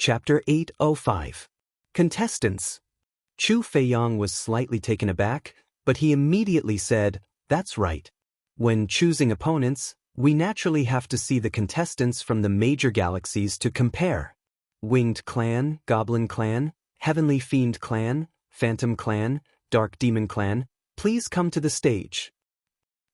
Chapter 805. Contestants. Chu Feiyang was slightly taken aback, but he immediately said, "That's right. When choosing opponents, we naturally have to see the contestants from the major galaxies to compare. Winged Clan, Goblin Clan, Heavenly Fiend Clan, Phantom Clan, Dark Demon Clan, please come to the stage.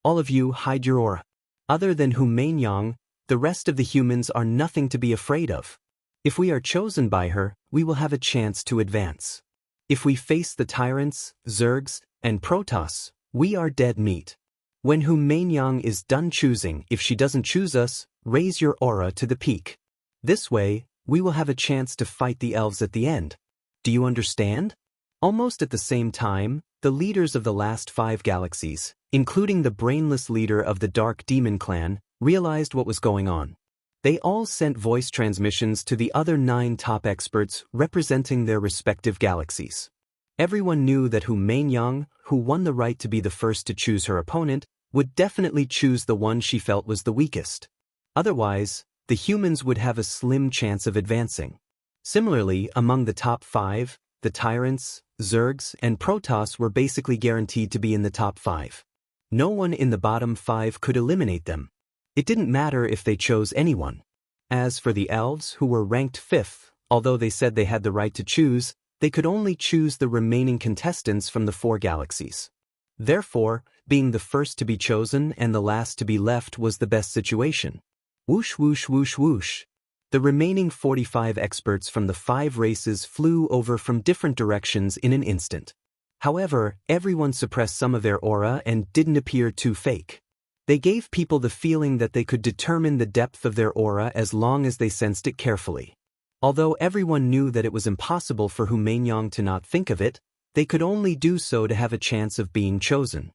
All of you hide your aura. Other than Humain, the rest of the humans are nothing to be afraid of. If we are chosen by her, we will have a chance to advance. If we face the tyrants, Zergs, and Protoss, we are dead meat. When Humain is done choosing, if she doesn't choose us, raise your aura to the peak. This way, we will have a chance to fight the elves at the end. Do you understand?" Almost at the same time, the leaders of the last 5 galaxies, including the brainless leader of the Dark Demon Clan, realized what was going on. They all sent voice transmissions to the other 9 top experts representing their respective galaxies. Everyone knew that Humain, who won the right to be the first to choose her opponent, would definitely choose the one she felt was the weakest. Otherwise, the humans would have a slim chance of advancing. Similarly, among the top 5, the tyrants, Zergs, and Protoss were basically guaranteed to be in the top 5. No one in the bottom 5 could eliminate them. It didn't matter if they chose anyone. As for the elves, who were ranked 5th, although they said they had the right to choose, they could only choose the remaining contestants from the 4 galaxies. Therefore, being the first to be chosen and the last to be left was the best situation. Whoosh whoosh whoosh whoosh. The remaining 45 experts from the 5 races flew over from different directions in an instant. However, everyone suppressed some of their aura and didn't appear too fake. They gave people the feeling that they could determine the depth of their aura as long as they sensed it carefully. Although everyone knew that it was impossible for Humain to not think of it, they could only do so to have a chance of being chosen.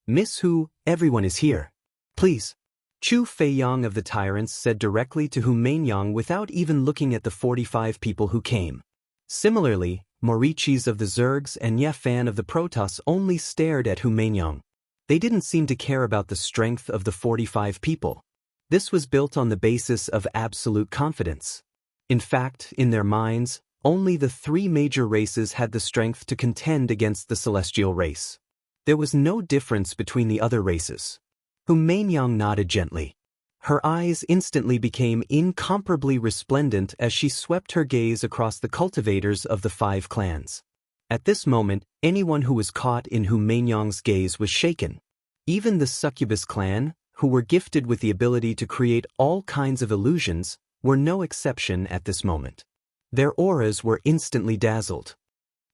"Miss Hu, everyone is here. Please." Chu Feiyang of the Tyrants said directly to Humain without even looking at the 45 people who came. Similarly, Morichis of the Zergs and Yefan of the Protoss only stared at Humain. They didn't seem to care about the strength of the 45 people. This was built on the basis of absolute confidence. In fact, in their minds, only the 3 major races had the strength to contend against the celestial race. There was no difference between the other races. Humain nodded gently. Her eyes instantly became incomparably resplendent as she swept her gaze across the cultivators of the 5 clans. At this moment, anyone who was caught in Humain's gaze was shaken. Even the Succubus clan, who were gifted with the ability to create all kinds of illusions, were no exception at this moment. Their auras were instantly dazzled.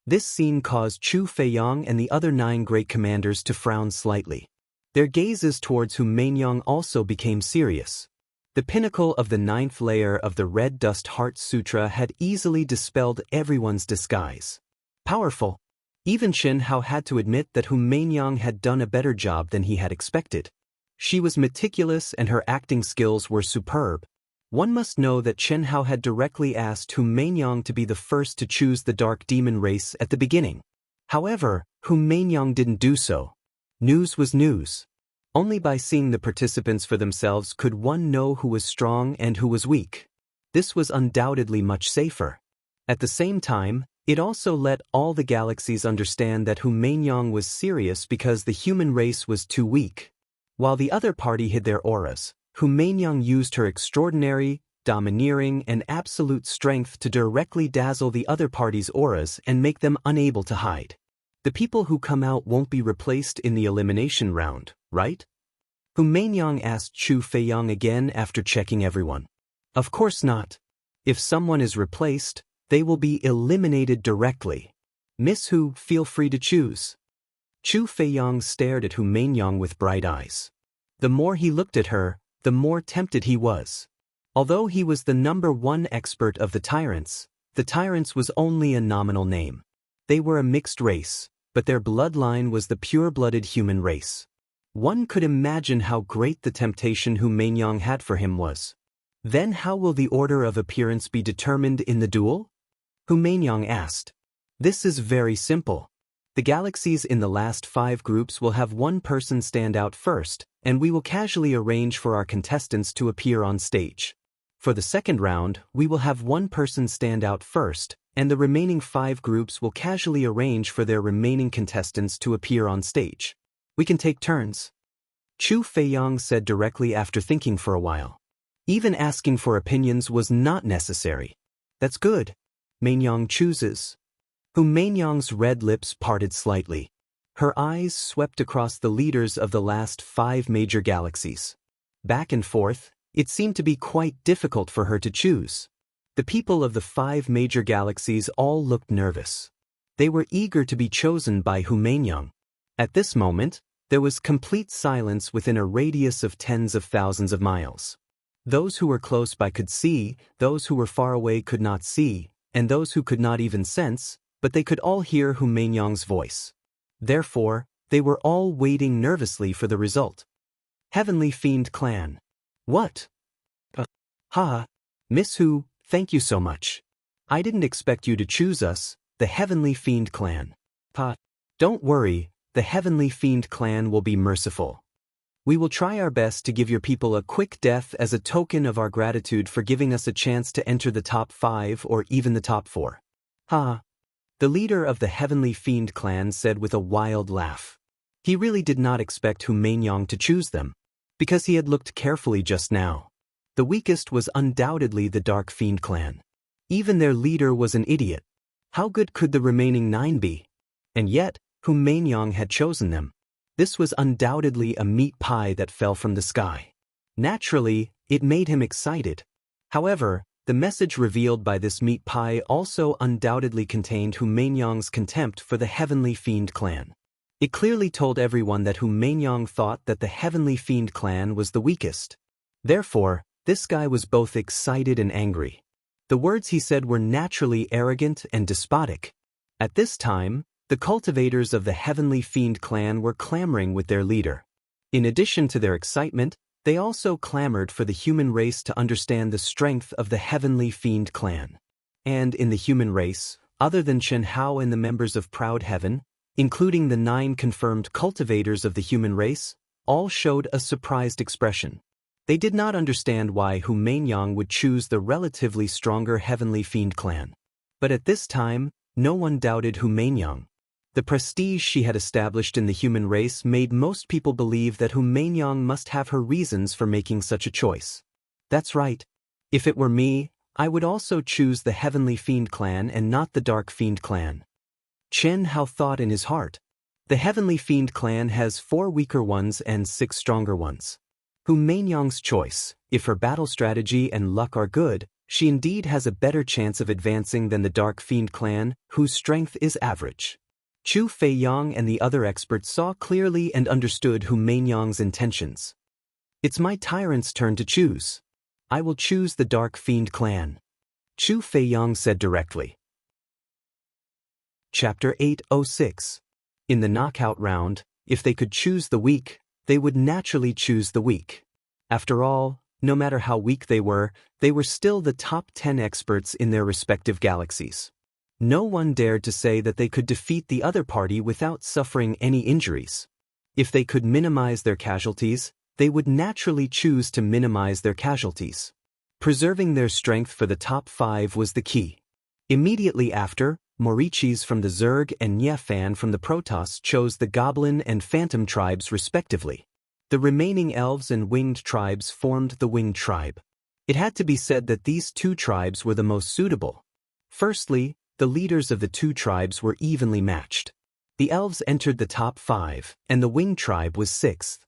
This scene caused Chu Feiyang and the other 9 great commanders to frown slightly. Their gazes towards Humain also became serious. The pinnacle of the 9th layer of the Red Dust Heart Sutra had easily dispelled everyone's disguise. Powerful. Even Chen Hao had to admit that Humain had done a better job than he had expected. She was meticulous and her acting skills were superb. One must know that Chen Hao had directly asked Humain to be the first to choose the Dark Demon race at the beginning. However, Humain didn't do so. News was news. Only by seeing the participants for themselves could one know who was strong and who was weak. This was undoubtedly much safer. At the same time, it also let all the galaxies understand that Humain was serious because the human race was too weak. While the other party hid their auras, Humain used her extraordinary, domineering, and absolute strength to directly dazzle the other party's auras and make them unable to hide. The people who come out won't be replaced in the elimination round, right? Humain asked Chu Feiyang again after checking everyone. Of course not. If someone is replaced, they will be eliminated directly. Miss Hu, feel free to choose. Chu Feiyang stared at Humain with bright eyes. The more he looked at her, the more tempted he was. Although he was the #1 expert of the Tyrants was only a nominal name. They were a mixed race, but their bloodline was the pure-blooded human race. One could imagine how great the temptation Humain had for him was. Then how will the order of appearance be determined in the duel? Humain asked. This is very simple. The galaxies in the last 5 groups will have one person stand out first, and we will casually arrange for our contestants to appear on stage. For the second round, we will have one person stand out first, and the remaining 5 groups will casually arrange for their remaining contestants to appear on stage. We can take turns. Chu Feiyang said directly after thinking for a while. Even asking for opinions was not necessary. That's good. Mainyang chooses. Hu Mainyang's red lips parted slightly. Her eyes swept across the leaders of the last 5 major galaxies. Back and forth, it seemed to be quite difficult for her to choose. The people of the 5 major galaxies all looked nervous. They were eager to be chosen by Hu Mainyang. At this moment, there was complete silence within a radius of tens of thousands of miles. Those who were close by could see, those who were far away could not see, and those who could not even sense, but they could all hear Hu Mainyang's voice. Therefore, they were all waiting nervously for the result. Heavenly Fiend Clan. What? Miss Hu, thank you so much. I didn't expect you to choose us, the Heavenly Fiend Clan. Don't worry, the Heavenly Fiend Clan will be merciful. We will try our best to give your people a quick death as a token of our gratitude for giving us a chance to enter the top 5 or even the top 4. The leader of the Heavenly Fiend Clan said with a wild laugh. He really did not expect Hu Mainyang to choose them, because he had looked carefully just now. The weakest was undoubtedly the Dark Fiend Clan. Even their leader was an idiot. How good could the remaining 9 be? And yet, Hu Mainyang had chosen them. This was undoubtedly a meat pie that fell from the sky. Naturally, it made him excited. However, the message revealed by this meat pie also undoubtedly contained Hu Mainyang's contempt for the Heavenly Fiend Clan. It clearly told everyone that Hu Mainyang thought that the Heavenly Fiend Clan was the weakest. Therefore, this guy was both excited and angry. The words he said were naturally arrogant and despotic. At this time, the cultivators of the Heavenly Fiend Clan were clamoring with their leader. In addition to their excitement, they also clamored for the human race to understand the strength of the Heavenly Fiend Clan. And in the human race, other than Chen Hao and the members of Proud Heaven, including the 9 confirmed cultivators of the human race, all showed a surprised expression. They did not understand why Hu Mainyang would choose the relatively stronger Heavenly Fiend Clan. But at this time, no one doubted Hu Mainyang. The prestige she had established in the human race made most people believe that Hu Mainyang must have her reasons for making such a choice. That's right. If it were me, I would also choose the Heavenly Fiend Clan and not the Dark Fiend Clan. Chen Hao thought in his heart. The Heavenly Fiend Clan has 4 weaker ones and 6 stronger ones. Hu Mainyang's choice, if her battle strategy and luck are good, she indeed has a better chance of advancing than the Dark Fiend Clan, whose strength is average. Chu Feiyang and the other experts saw clearly and understood Hu Mainyang's intentions. It's my tyrant's turn to choose. I will choose the Dark Fiend Clan. Chu Feiyang said directly. Chapter 806. In the knockout round, if they could choose the weak, they would naturally choose the weak. After all, no matter how weak they were still the top 10 experts in their respective galaxies. No one dared to say that they could defeat the other party without suffering any injuries. If they could minimize their casualties, they would naturally choose to minimize their casualties. Preserving their strength for the top 5 was the key. Immediately after, Morichis from the Zerg and Niefan from the Protoss chose the Goblin and Phantom tribes respectively. The remaining Elves and Winged tribes formed the Winged tribe. It had to be said that these 2 tribes were the most suitable. Firstly, the leaders of the 2 tribes were evenly matched. The Elves entered the top 5, and the Winged tribe was 6th.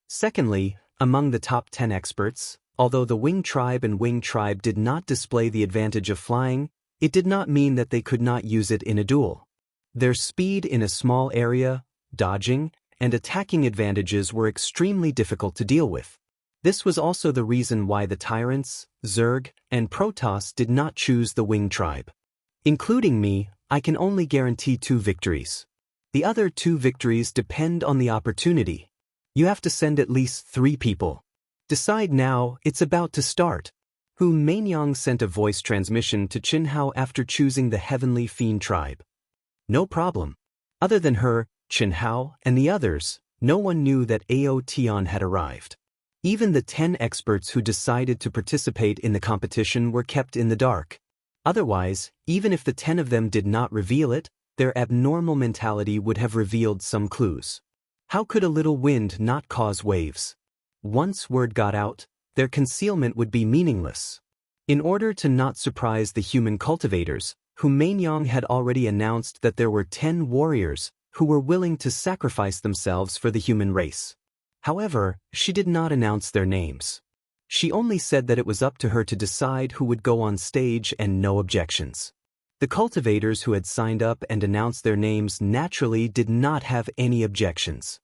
Secondly, among the top 10 experts, although the Winged tribe and Winged tribe did not display the advantage of flying, it did not mean that they could not use it in a duel. Their speed in a small area, dodging, and attacking advantages were extremely difficult to deal with. This was also the reason why the Tyrants, Zerg, and Protoss did not choose the Winged tribe. Including me, I can only guarantee 2 victories. The other 2 victories depend on the opportunity. You have to send at least 3 people. Decide now, it's about to start. Hu Mainyang sent a voice transmission to Chen Hao after choosing the Heavenly Fiend tribe. No problem. Other than her, Chen Hao, and the others, no one knew that Ao Tian had arrived. Even the 10 experts who decided to participate in the competition were kept in the dark. Otherwise, even if the 10 of them did not reveal it, their abnormal mentality would have revealed some clues. How could a little wind not cause waves? Once word got out, their concealment would be meaningless. In order to not surprise the human cultivators, Humaingyang had already announced that there were 10 warriors who were willing to sacrifice themselves for the human race. However, she did not announce their names. She only said that it was up to her to decide who would go on stage and no objections. The cultivators who had signed up and announced their names naturally did not have any objections.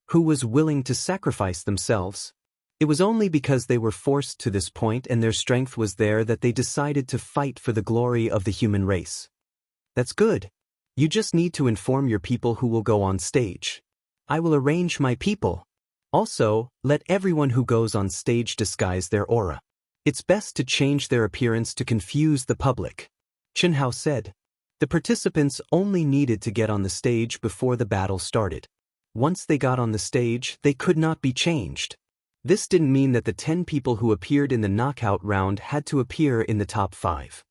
Who was willing to sacrifice themselves? It was only because they were forced to this point and their strength was there that they decided to fight for the glory of the human race. That's good. You just need to inform your people who will go on stage. I will arrange my people. Also, let everyone who goes on stage disguise their aura. It's best to change their appearance to confuse the public. Xianxia said. The participants only needed to get on the stage before the battle started. Once they got on the stage, they could not be changed. This didn't mean that the 10 people who appeared in the knockout round had to appear in the top 5.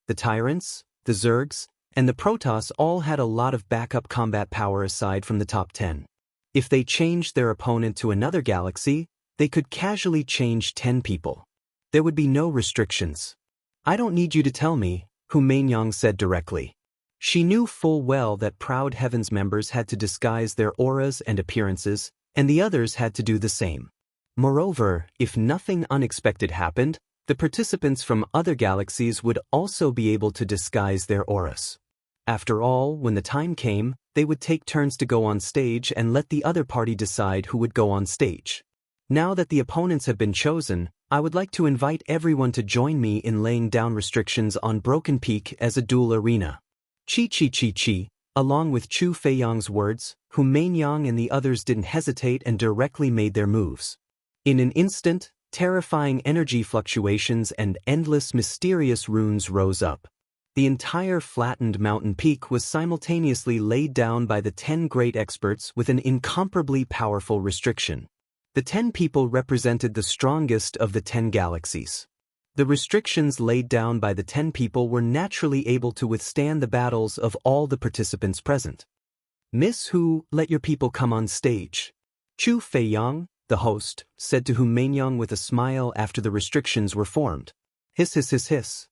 The Tyrants, the Zergs, and the Protoss all had a lot of backup combat power aside from the top 10. If they changed their opponent to another galaxy, they could casually change 10 people. There would be no restrictions. I don't need you to tell me, Humaingyang said directly. She knew full well that Proud Heavens members had to disguise their auras and appearances, and the others had to do the same. Moreover, if nothing unexpected happened, the participants from other galaxies would also be able to disguise their auras. After all, when the time came, they would take turns to go on stage and let the other party decide who would go on stage. Now that the opponents have been chosen, I would like to invite everyone to join me in laying down restrictions on Broken Peak as a duel arena. Chi. Along with Chu Feiyang's words, Humaingyang and the others didn't hesitate and directly made their moves. In an instant, terrifying energy fluctuations and endless mysterious runes rose up. The entire flattened mountain peak was simultaneously laid down by the 10 great experts with an incomparably powerful restriction. The 10 people represented the strongest of the 10 galaxies. The restrictions laid down by the 10 people were naturally able to withstand the battles of all the participants present. Miss Hu, let your people come on stage. Chu Feiyang, the host, said to Humaingyang with a smile after the restrictions were formed. Hiss.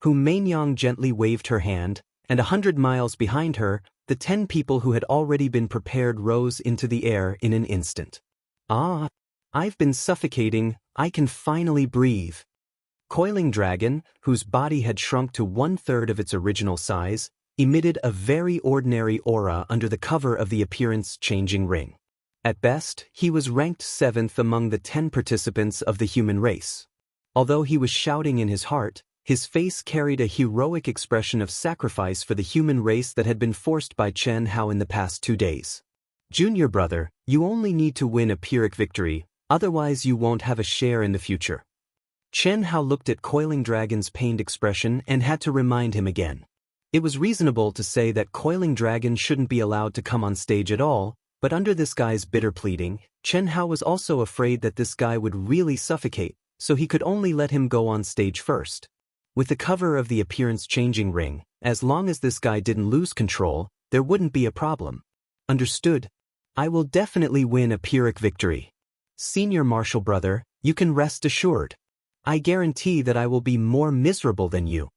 Humaingyang gently waved her hand, and 100 miles behind her, the 10 people who had already been prepared rose into the air in an instant. Ah, I've been suffocating, I can finally breathe. Coiling Dragon, whose body had shrunk to 1/3 of its original size, emitted a very ordinary aura under the cover of the appearance-changing ring. At best, he was ranked 7th among the 10 participants of the human race. Although he was shouting in his heart, his face carried a heroic expression of sacrifice for the human race that had been forced by Xianxia in the past 2 days. Junior brother, you only need to win a Pyrrhic victory, otherwise you won't have a share in the future. Xianxia looked at Coiling Dragon's pained expression and had to remind him again. It was reasonable to say that Coiling Dragon shouldn't be allowed to come on stage at all, but under this guy's bitter pleading, Xianxia was also afraid that this guy would really suffocate, so he could only let him go on stage first. With the cover of the appearance-changing ring, as long as this guy didn't lose control, there wouldn't be a problem. Understood? I will definitely win a Pyrrhic victory. Senior Marshal brother, you can rest assured. I guarantee that I will be more miserable than you.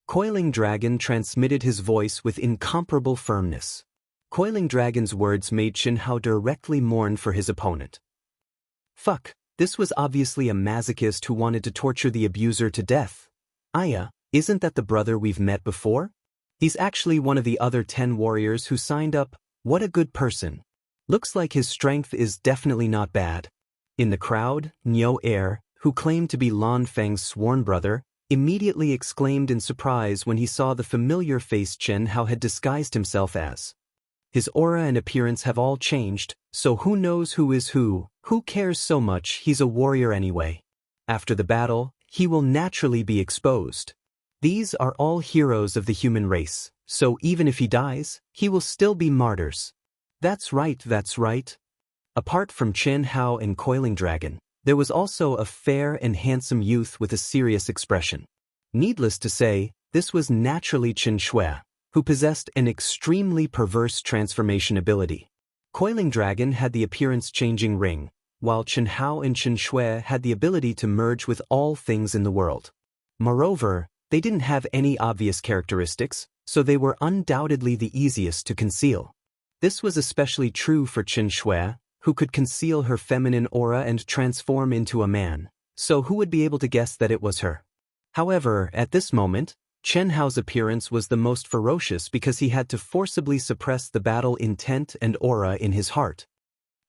Coiling Dragon transmitted his voice with incomparable firmness. Coiling Dragon's words made Xianxia directly mourn for his opponent. Fuck, this was obviously a masochist who wanted to torture the abuser to death. Aya, isn't that the brother we've met before? He's actually one of the other 10 warriors who signed up. What a good person. Looks like his strength is definitely not bad. In the crowd, Niu Air, who claimed to be Lan Feng's sworn brother, immediately exclaimed in surprise when he saw the familiar face Xianxia had disguised himself as. His aura and appearance have all changed, so who knows who is who cares so much, he's a warrior anyway. After the battle, he will naturally be exposed. These are all heroes of the human race, so even if he dies, he will still be martyrs. That's right. Apart from Xianxia and Coiling Dragon, There was also a fair and handsome youth with a serious expression. Needless to say, this was naturally Qin Shui, who possessed an extremely perverse transformation ability. Coiling Dragon had the appearance-changing ring, while Chen Hao and Qin Shui had the ability to merge with all things in the world. Moreover, they didn't have any obvious characteristics, so they were undoubtedly the easiest to conceal. This was especially true for Qin Shui, who could conceal her feminine aura and transform into a man, so who would be able to guess that it was her? However, at this moment, Chen Hao's appearance was the most ferocious because he had to forcibly suppress the battle intent and aura in his heart.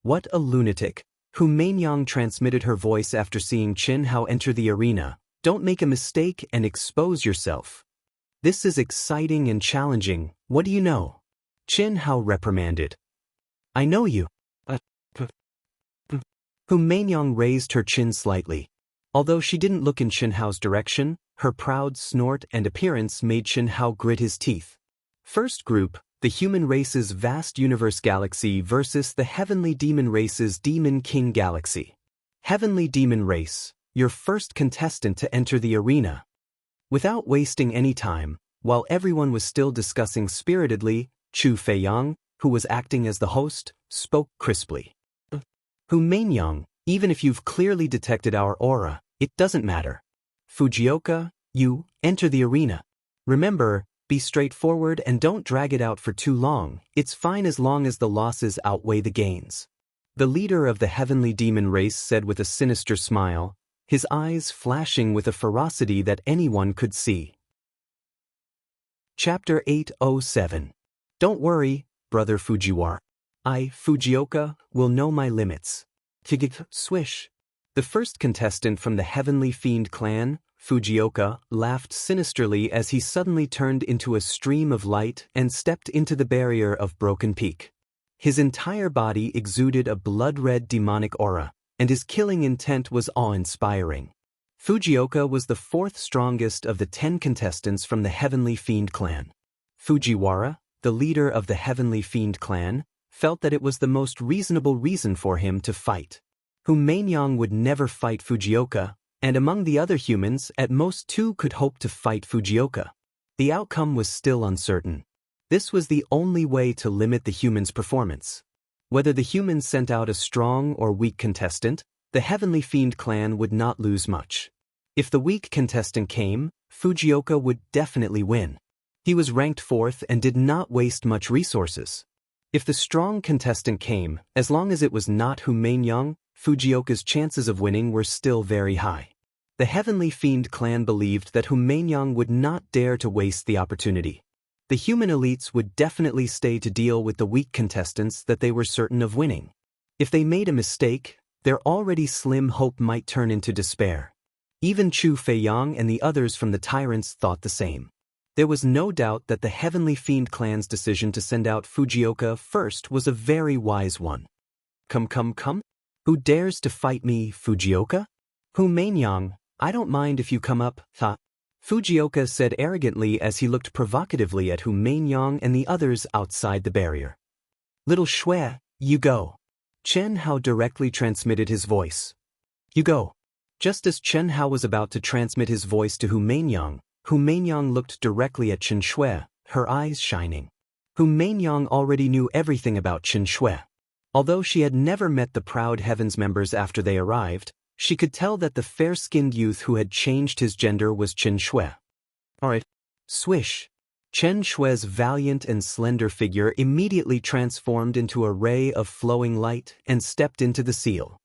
What a lunatic! Hu Mainyang transmitted her voice after seeing Chen Hao enter the arena. Don't make a mistake and expose yourself. This is exciting and challenging, what do you know? Chen Hao reprimanded. I know you. Hu Mainyang raised her chin slightly. Although she didn't look in Chen Hao's direction, her proud snort and appearance made Chen Hao grit his teeth. First group, the human race's vast universe galaxy versus the heavenly demon race's demon king galaxy. Heavenly demon race, your first contestant to enter the arena. Without wasting any time, while everyone was still discussing spiritedly, Chu Feiyang, who was acting as the host, spoke crisply. Hu Mainyang, even if you've clearly detected our aura, it doesn't matter. Fujioka, you, enter the arena. Remember, be straightforward and don't drag it out for too long, it's fine as long as the losses outweigh the gains. The leader of the heavenly demon race said with a sinister smile, his eyes flashing with a ferocity that anyone could see. Chapter 807. Don't worry, Brother Fujiwara. I, Fujioka, will know my limits. Swish. The first contestant from the Heavenly Fiend clan, Fujioka, laughed sinisterly as he suddenly turned into a stream of light and stepped into the barrier of Broken Peak. His entire body exuded a blood-red demonic aura, and his killing intent was awe-inspiring. Fujioka was the fourth strongest of the 10 contestants from the Heavenly Fiend clan. Fujiwara, the leader of the Heavenly Fiend clan, felt that it was the most reasonable reason for him to fight. Hu Mainyang would never fight Fujioka, and among the other humans, at most 2 could hope to fight Fujioka. The outcome was still uncertain. This was the only way to limit the humans' performance. Whether the humans sent out a strong or weak contestant, the Heavenly Fiend clan would not lose much. If the weak contestant came, Fujioka would definitely win. He was ranked 4th and did not waste much resources. If the strong contestant came, as long as it was not Hu Mainyang, Fujioka's chances of winning were still very high. The Heavenly Fiend clan believed that Hu Mainyang would not dare to waste the opportunity. The human elites would definitely stay to deal with the weak contestants that they were certain of winning. If they made a mistake, their already slim hope might turn into despair. Even Chu Feiyang and the others from the Tyrants thought the same. There was no doubt that the Heavenly Fiend clan's decision to send out Fujioka first was a very wise one. Come. Who dares to fight me, Fujioka? Hu Mainyang, I don't mind if you come up, Fujioka said arrogantly as he looked provocatively at Hu Mainyang and the others outside the barrier. Little Shui, you go. Chen Hao directly transmitted his voice. You go. Just as Chen Hao was about to transmit his voice to Hu Mainyang looked directly at Qin Shui, her eyes shining. Hu Mainyang already knew everything about Qin Shui. Although she had never met the Proud Heavens members after they arrived, she could tell that the fair-skinned youth who had changed his gender was Qin Shui. Alright. Swish. Chen Shui's valiant and slender figure immediately transformed into a ray of flowing light and stepped into the seal.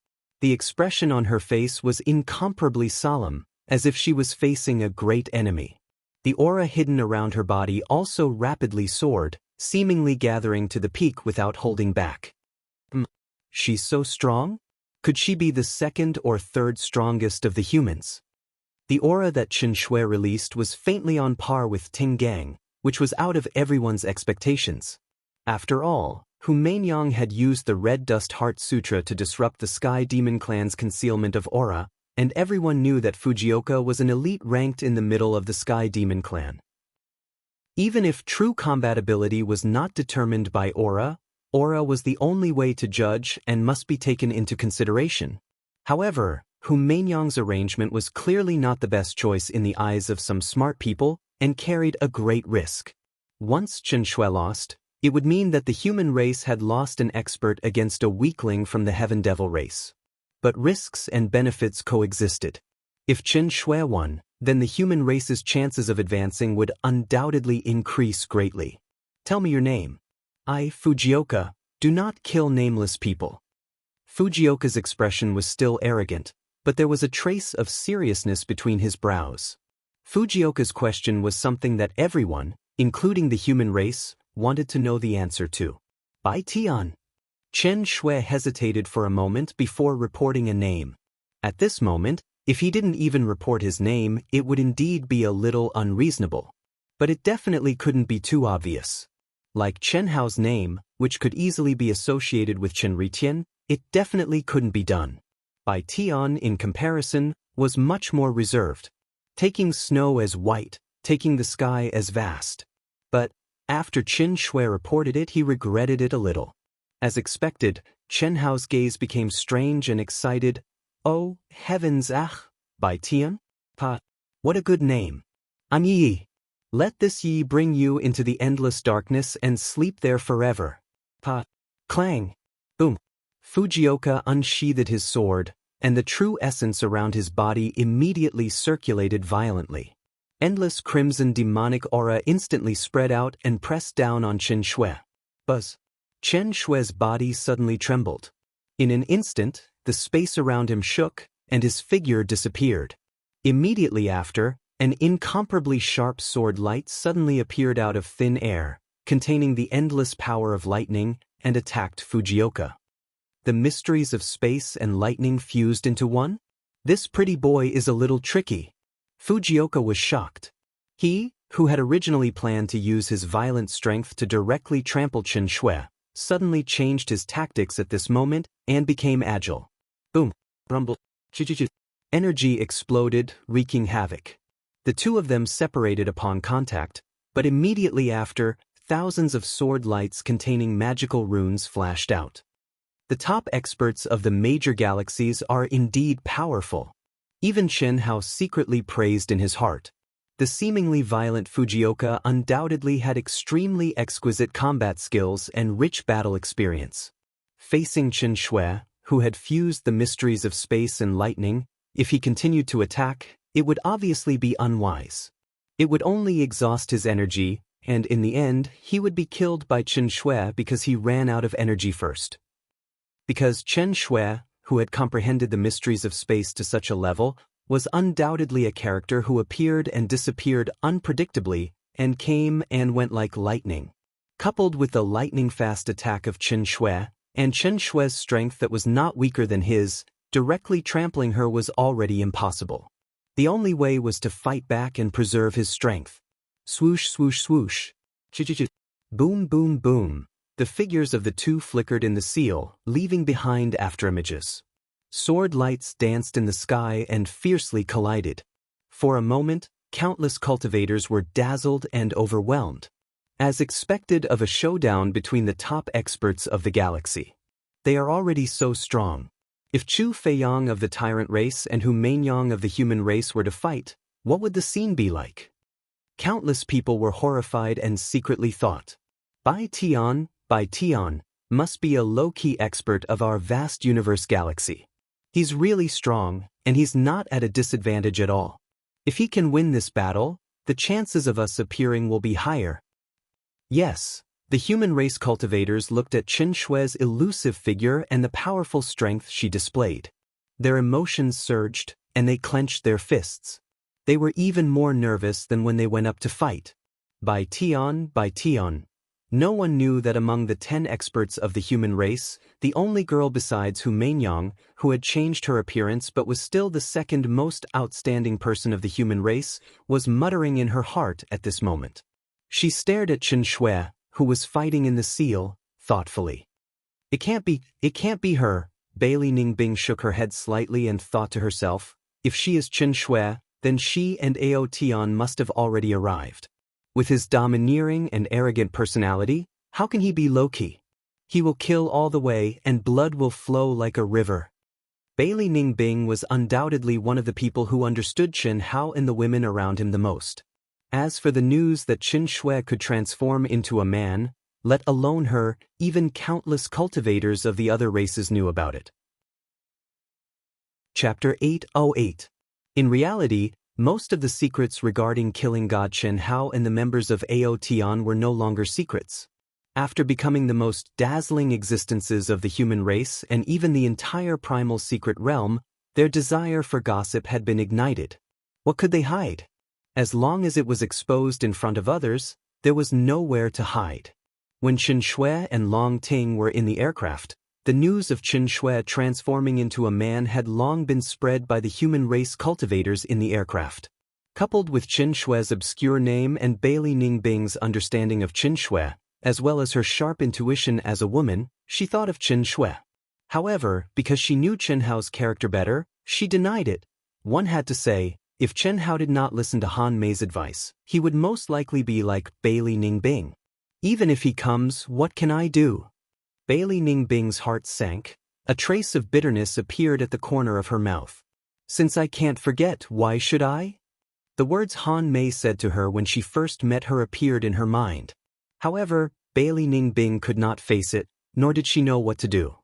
The expression on her face was incomparably solemn, as if she was facing a great enemy. The aura hidden around her body also rapidly soared, seemingly gathering to the peak without holding back. She's so strong? Could she be the 2nd or 3rd strongest of the humans? The aura that Qin Shui released was faintly on par with Ting Gang, which was out of everyone's expectations. After all, Hu Mainyang had used the Red Dust Heart Sutra to disrupt the Sky Demon clan's concealment of aura, and everyone knew that Fujioka was an elite ranked in the middle of the Sky Demon clan. Even if true combatability was not determined by aura was the only way to judge and must be taken into consideration. However, Hu Mainyang's arrangement was clearly not the best choice in the eyes of some smart people and carried a great risk. Once Chen Shui lost, it would mean that the human race had lost an expert against a weakling from the Heaven Devil race. But risks and benefits coexisted. If Chen Shui won, then the human race's chances of advancing would undoubtedly increase greatly. Tell me your name. I, Fujioka, do not kill nameless people. Fujioka's expression was still arrogant, but there was a trace of seriousness between his brows. Fujioka's question was something that everyone, including the human race, wanted to know the answer to. Bai Tian. Chen Shui hesitated for a moment before reporting a name. At this moment, if he didn't even report his name, it would indeed be a little unreasonable. But it definitely couldn't be too obvious. Like Chen Hao's name, which could easily be associated with Chen Ritian, it definitely couldn't be done. Bai Tian, in comparison, was much more reserved, taking snow as white, taking the sky as vast. But after Chen Shui reported it, he regretted it a little. As expected, Chen Hao's gaze became strange and excited. Oh, heavens, Bai Tian? Pa, what a good name. An Yi. Let this Yi bring you into the endless darkness and sleep there forever. Pa. Clang. Boom. Fujioka unsheathed his sword, and the true essence around his body immediately circulated violently. Endless crimson demonic aura instantly spread out and pressed down on Chen Shui. Buzz. Chen Shui's body suddenly trembled. In an instant, the space around him shook, and his figure disappeared. Immediately after, an incomparably sharp sword light suddenly appeared out of thin air, containing the endless power of lightning, and attacked Fujioka. The mysteries of space and lightning fused into one? This pretty boy is a little tricky. Fujioka was shocked. He, who had originally planned to use his violent strength to directly trample Chen Shui, suddenly changed his tactics at this moment and became agile. Boom. Rumble. Chi-chi-chi. Energy exploded, wreaking havoc. The two of them separated upon contact, but immediately after, thousands of sword lights containing magical runes flashed out. The top experts of the major galaxies are indeed powerful. Even Chen Hao secretly praised in his heart. The seemingly violent Fujioka undoubtedly had extremely exquisite combat skills and rich battle experience. Facing Chen Shui, who had fused the mysteries of space and lightning, if he continued to attack, it would obviously be unwise. It would only exhaust his energy, and in the end, he would be killed by Chen Shui because he ran out of energy first. Because Chen Shui, who had comprehended the mysteries of space to such a level, was undoubtedly a character who appeared and disappeared unpredictably and came and went like lightning. Coupled with the lightning-fast attack of Chen Shui, and Chen Shui's strength that was not weaker than his, directly trampling her was already impossible. The only way was to fight back and preserve his strength. Swoosh, swoosh, swoosh. Ch-ch-ch. Boom, boom, boom. The figures of the two flickered in the seal, leaving behind afterimages. Sword lights danced in the sky and fiercely collided. For a moment, countless cultivators were dazzled and overwhelmed. As expected of a showdown between the top experts of the galaxy. They are already so strong. If Chu Feiyang of the tyrant race and Hu Mainyang of the human race were to fight, what would the scene be like? Countless people were horrified and secretly thought, Bai Tian must be a low-key expert of our vast universe galaxy. He's really strong, and he's not at a disadvantage at all. If he can win this battle, the chances of us appearing will be higher. Yes, the human race cultivators looked at Chen Shui's elusive figure and the powerful strength she displayed. Their emotions surged, and they clenched their fists. They were even more nervous than when they went up to fight. Bai Tian. No one knew that among the 10 experts of the human race, the only girl besides Hu Mainyang, who had changed her appearance but was still the second most outstanding person of the human race, was muttering in her heart at this moment. She stared at Chen Shui, who was fighting in the seal, thoughtfully. It can't be her. Bailey Ningbing shook her head slightly and thought to herself, if she is Chen Shui, then she and Ao Tian must have already arrived. With his domineering and arrogant personality, how can he be low-key? He will kill all the way and blood will flow like a river. Bailey Ningbing was undoubtedly one of the people who understood Chen Hao and the women around him the most. As for the news that Qin Shui could transform into a man, let alone her, even countless cultivators of the other races knew about it. Chapter 808. In reality, most of the secrets regarding killing God Chen Hao and the members of Ao Tian were no longer secrets. After becoming the most dazzling existences of the human race and even the entire primal secret realm, their desire for gossip had been ignited. What could they hide? As long as it was exposed in front of others, there was nowhere to hide. When Qin Shui and Long Ting were in the aircraft, the news of Qin Shui transforming into a man had long been spread by the human race cultivators in the aircraft. Coupled with Qin Shui's obscure name and Bailey Ningbing's understanding of Qin Shui, as well as her sharp intuition as a woman, she thought of Qin Shui. However, because she knew Chen Hao's character better, she denied it. One had to say, if Chen Hao did not listen to Han Mei's advice, he would most likely be like Bailey Ningbing. Even if he comes, what can I do? Bailey Ningbing's heart sank. A trace of bitterness appeared at the corner of her mouth. Since I can't forget, why should I? The words Han Mei said to her when she first met her appeared in her mind. However, Bailey Ningbing could not face it, nor did she know what to do.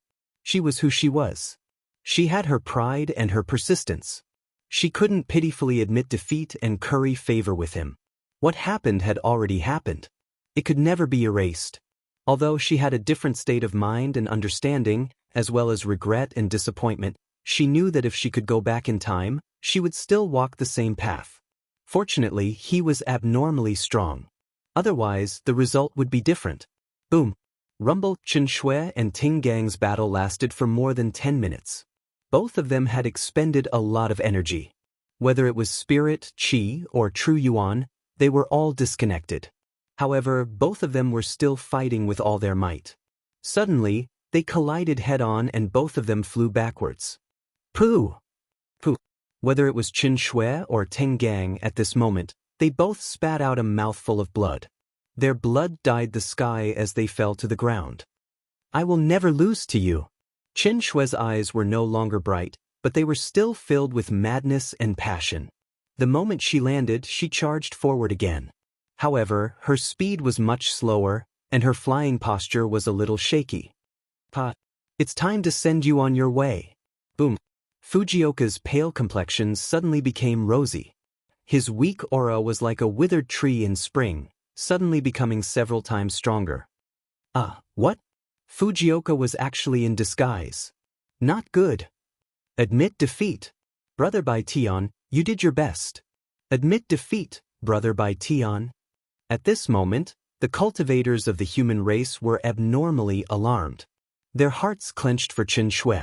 She was who she was. She had her pride and her persistence. She couldn't pitifully admit defeat and curry favor with him. What happened had already happened. It could never be erased. Although she had a different state of mind and understanding, as well as regret and disappointment, she knew that if she could go back in time, she would still walk the same path. Fortunately, he was abnormally strong. Otherwise, the result would be different. Boom. Rumble, Qin Shui and Ting Gang's battle lasted for more than 10 minutes. Both of them had expended a lot of energy. Whether it was spirit, qi, or true yuan, they were all disconnected. However, both of them were still fighting with all their might. Suddenly, they collided head-on and both of them flew backwards. Pooh! Pooh! Whether it was Qin Shui or Ting Gang at this moment, they both spat out a mouthful of blood. Their blood dyed the sky as they fell to the ground. I will never lose to you. Qin Shui's eyes were no longer bright, but they were still filled with madness and passion. The moment she landed, she charged forward again. However, her speed was much slower, and her flying posture was a little shaky. It's time to send you on your way. Boom. Fujioka's pale complexion suddenly became rosy. His weak aura was like a withered tree in spring, suddenly becoming several times stronger. What? Fujioka was actually in disguise. Not good. Admit defeat. Brother Bai Tian, you did your best. Admit defeat, Brother Bai Tian. At this moment, the cultivators of the human race were abnormally alarmed. Their hearts clenched for Qin Shui.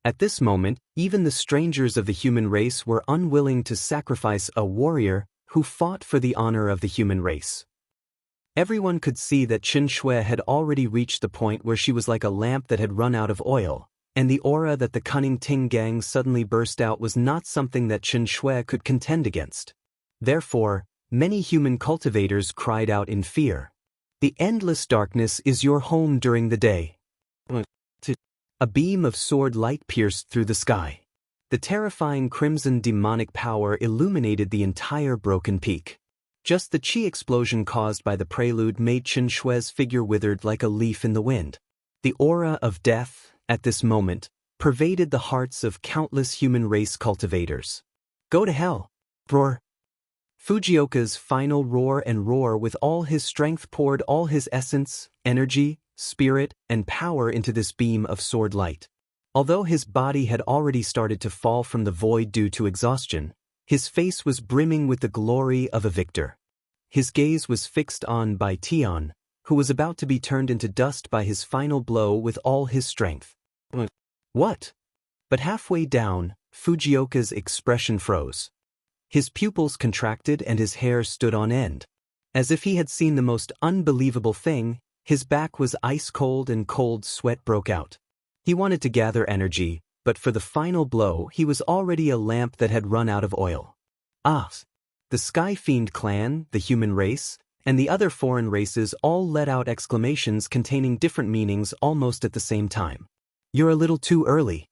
At this moment, even the strangers of the human race were unwilling to sacrifice a warrior who fought for the honor of the human race. Everyone could see that Qin Shui had already reached the point where she was like a lamp that had run out of oil, and the aura that the cunning Ting Gang suddenly burst out was not something that Qin Shui could contend against. Therefore, many human cultivators cried out in fear. The endless darkness is your home during the day. A beam of sword light pierced through the sky. The terrifying crimson demonic power illuminated the entire broken peak. Just the chi explosion caused by the prelude made Qin Shui's figure withered like a leaf in the wind. The aura of death, at this moment, pervaded the hearts of countless human race cultivators. Go to hell! Roar! Fujioka's final roar and roar with all his strength poured all his essence, energy, spirit, and power into this beam of sword light. Although his body had already started to fall from the void due to exhaustion, his face was brimming with the glory of a victor. His gaze was fixed on Bai Tian, who was about to be turned into dust by his final blow with all his strength. What? But halfway down, Fujioka's expression froze. His pupils contracted and his hair stood on end. As if he had seen the most unbelievable thing, his back was ice cold and cold sweat broke out. He wanted to gather energy, but for the final blow he was already a lamp that had run out of oil. The Sky Fiend clan, the human race, and the other foreign races all let out exclamations containing different meanings almost at the same time. You're a little too early.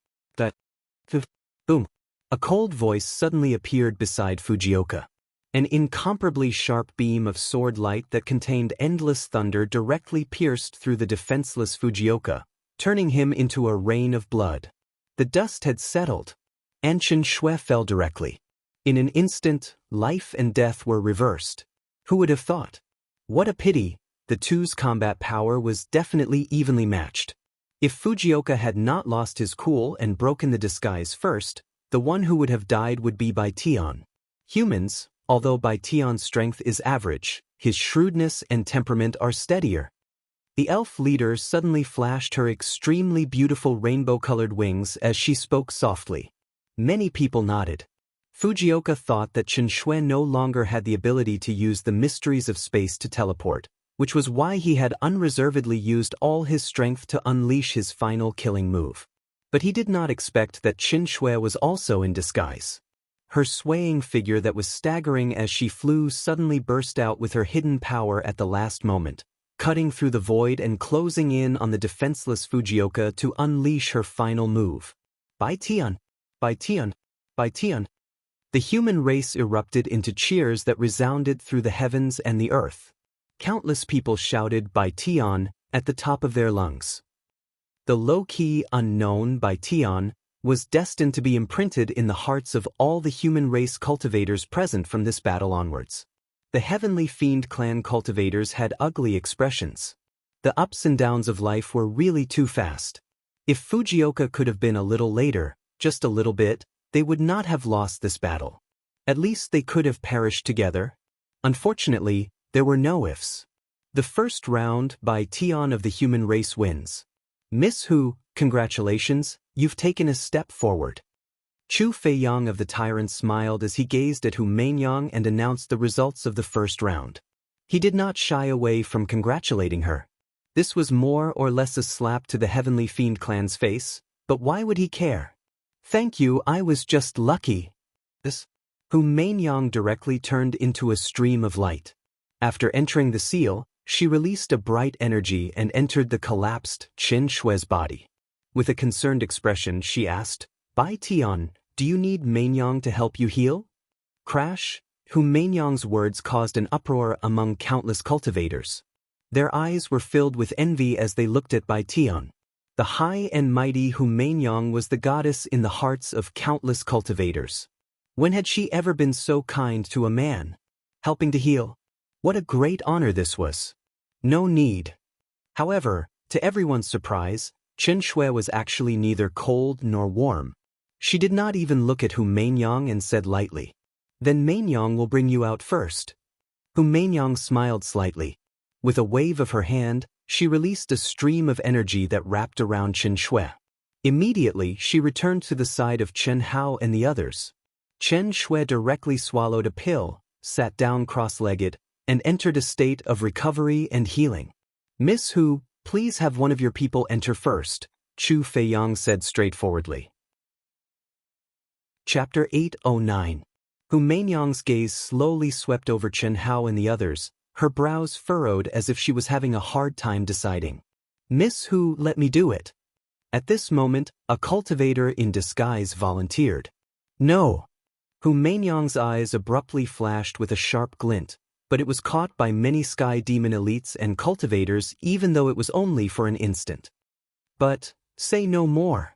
Boom. A cold voice suddenly appeared beside Fujioka. An incomparably sharp beam of sword light that contained endless thunder directly pierced through the defenseless Fujioka, turning him into a rain of blood. The dust had settled, and Xianxia fell directly. In an instant, life and death were reversed. Who would have thought? What a pity, the two's combat power was definitely evenly matched. If Fujioka had not lost his cool and broken the disguise first, the one who would have died would be Baitian. Humans, although Baitian's strength is average, his shrewdness and temperament are steadier. The elf leader suddenly flashed her extremely beautiful rainbow-colored wings as she spoke softly. Many people nodded. Fujioka thought that Xianxia no longer had the ability to use the mysteries of space to teleport, which was why he had unreservedly used all his strength to unleash his final killing move. But he did not expect that Xianxia was also in disguise. Her swaying figure that was staggering as she flew suddenly burst out with her hidden power at the last moment, cutting through the void and closing in on the defenseless Fujioka to unleash her final move. Baitian! Baitian! Baitian! The human race erupted into cheers that resounded through the heavens and the earth. Countless people shouted Baitian at the top of their lungs. The low-key, unknown Baitian was destined to be imprinted in the hearts of all the human race cultivators present from this battle onwards. The Heavenly Fiend clan cultivators had ugly expressions. The ups and downs of life were really too fast. If Fujioka could have been a little later, just a little bit, they would not have lost this battle. At least they could have perished together. Unfortunately, there were no ifs. The first round by Tian of the human race wins. Miss Hu, congratulations, you've taken a step forward. Chu Feiyang of the Tyrant smiled as he gazed at Hu Mainyang and announced the results of the first round. He did not shy away from congratulating her. This was more or less a slap to the Heavenly Fiend clan's face, but why would he care? Thank you, I was just lucky. Hu Mainyang directly turned into a stream of light. After entering the seal, she released a bright energy and entered the collapsed Xianxia's body. With a concerned expression, she asked, Bai Tian, do you need Mainyang to help you heal? Crash! Hu Mainyang's words caused an uproar among countless cultivators. Their eyes were filled with envy as they looked at Bai Tian. The high and mighty Hu Mainyang was the goddess in the hearts of countless cultivators. When had she ever been so kind to a man? Helping to heal? What a great honor this was. No need. However, to everyone's surprise, Xianxia was actually neither cold nor warm. She did not even look at Hu Mainyang and said lightly, Then Mainyang will bring you out first. Hu Mainyang smiled slightly. With a wave of her hand, she released a stream of energy that wrapped around Xianxia. Immediately, she returned to the side of Chen Hao and the others. Xianxia directly swallowed a pill, sat down cross-legged, and entered a state of recovery and healing. Miss Hu, please have one of your people enter first, Chu Feiyang said straightforwardly. Chapter 809. Hu Mainyang's gaze slowly swept over Chen Hao and the others, her brows furrowed as if she was having a hard time deciding. Miss Hu, let me do it. At this moment, a cultivator in disguise volunteered. No. Hu Mainyang's eyes abruptly flashed with a sharp glint, but it was caught by many sky demon elites and cultivators even though it was only for an instant. But, say no more.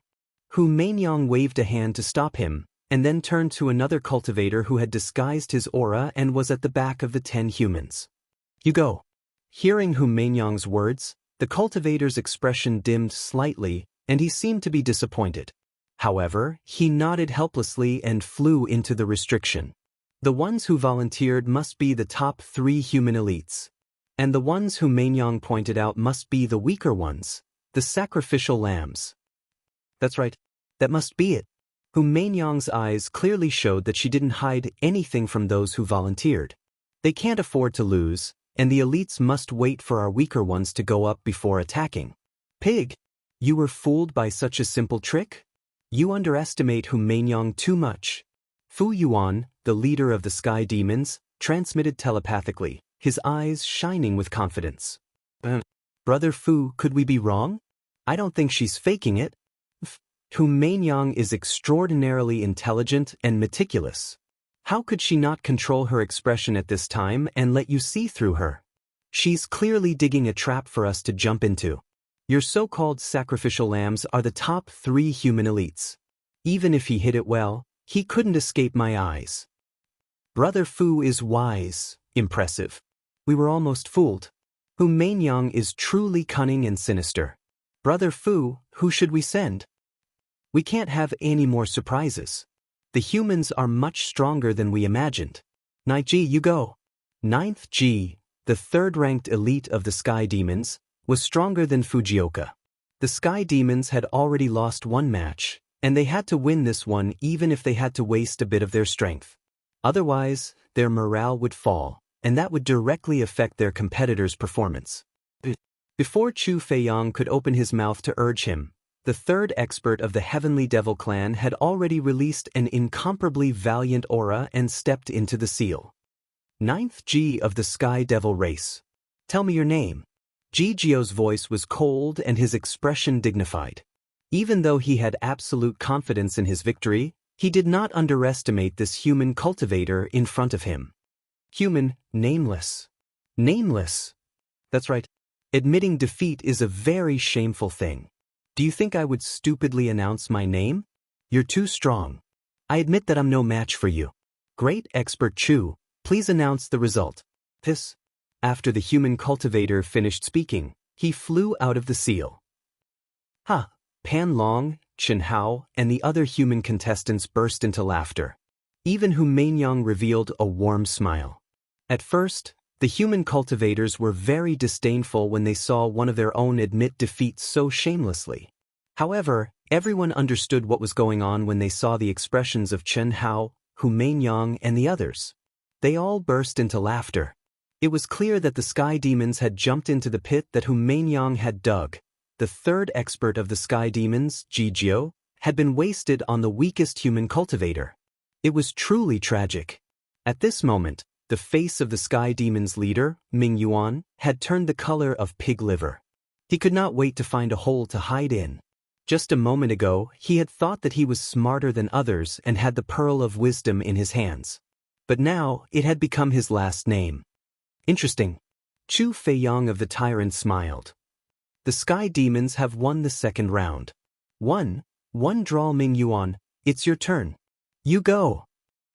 Hu Mainyang waved a hand to stop him, and then turned to another cultivator who had disguised his aura and was at the back of the 10 humans. You go. Hearing Hu Mainyang's words, the cultivator's expression dimmed slightly, and he seemed to be disappointed. However, he nodded helplessly and flew into the restriction. The ones who volunteered must be the top 3 human elites. And the ones Hu Mainyang pointed out must be the weaker ones, the sacrificial lambs. That's right. That must be it. Hu Mainyang's eyes clearly showed that she didn't hide anything from those who volunteered. They can't afford to lose, and the elites must wait for our weaker ones to go up before attacking. Pig, you were fooled by such a simple trick? You underestimate Hu Mainyang too much. Fu Yuan, the leader of the sky demons, transmitted telepathically, his eyes shining with confidence. Brother Fu, could we be wrong? I don't think she's faking it. Hu Mainyang is extraordinarily intelligent and meticulous. How could she not control her expression at this time and let you see through her? She's clearly digging a trap for us to jump into. Your so-called sacrificial lambs are the top 3 human elites. Even if he hid it well, he couldn't escape my eyes. Brother Fu is wise, impressive. We were almost fooled. Hu Mainyang is truly cunning and sinister. Brother Fu, who should we send? We can't have any more surprises. The humans are much stronger than we imagined. 9th G, you go. 9th G, the 3rd-ranked elite of the Sky Demons, was stronger than Fujioka. The Sky Demons had already lost one match, and they had to win this one even if they had to waste a bit of their strength. Otherwise, their morale would fall, and that would directly affect their competitors' performance. Before Chu Feiyang could open his mouth to urge him, the 3rd expert of the Heavenly Devil clan had already released an incomparably valiant aura and stepped into the seal. 9th G of the Sky Devil race. Tell me your name. Ji Jio's voice was cold and his expression dignified. Even though he had absolute confidence in his victory, he did not underestimate this human cultivator in front of him. Human, nameless. Nameless. That's right. Admitting defeat is a very shameful thing. Do you think I would stupidly announce my name? You're too strong. I admit that I'm no match for you. Great Expert Chu, please announce the result. This. After the human cultivator finished speaking, he flew out of the seal. Ha! Pan Long, Chen Hao, and the other human contestants burst into laughter. Even Hu Mainyang revealed a warm smile. At first, the human cultivators were very disdainful when they saw one of their own admit defeat so shamelessly. However, everyone understood what was going on when they saw the expressions of Chen Hao, Hu Mainyang, and the others. They all burst into laughter. It was clear that the Sky Demons had jumped into the pit that Hu Mainyang had dug. The 3rd expert of the Sky Demons, Ji Jio, had been wasted on the weakest human cultivator. It was truly tragic. At this moment, the face of the Sky Demons leader, Ming Yuan, had turned the color of pig liver. He could not wait to find a hole to hide in. Just a moment ago, he had thought that he was smarter than others and had the pearl of wisdom in his hands. But now, it had become his last name. Interesting. Chu Feiyang of the Tyrant smiled. The Sky Demons have won the 2nd round. 1 draw. Ming Yuan, it's your turn. You go.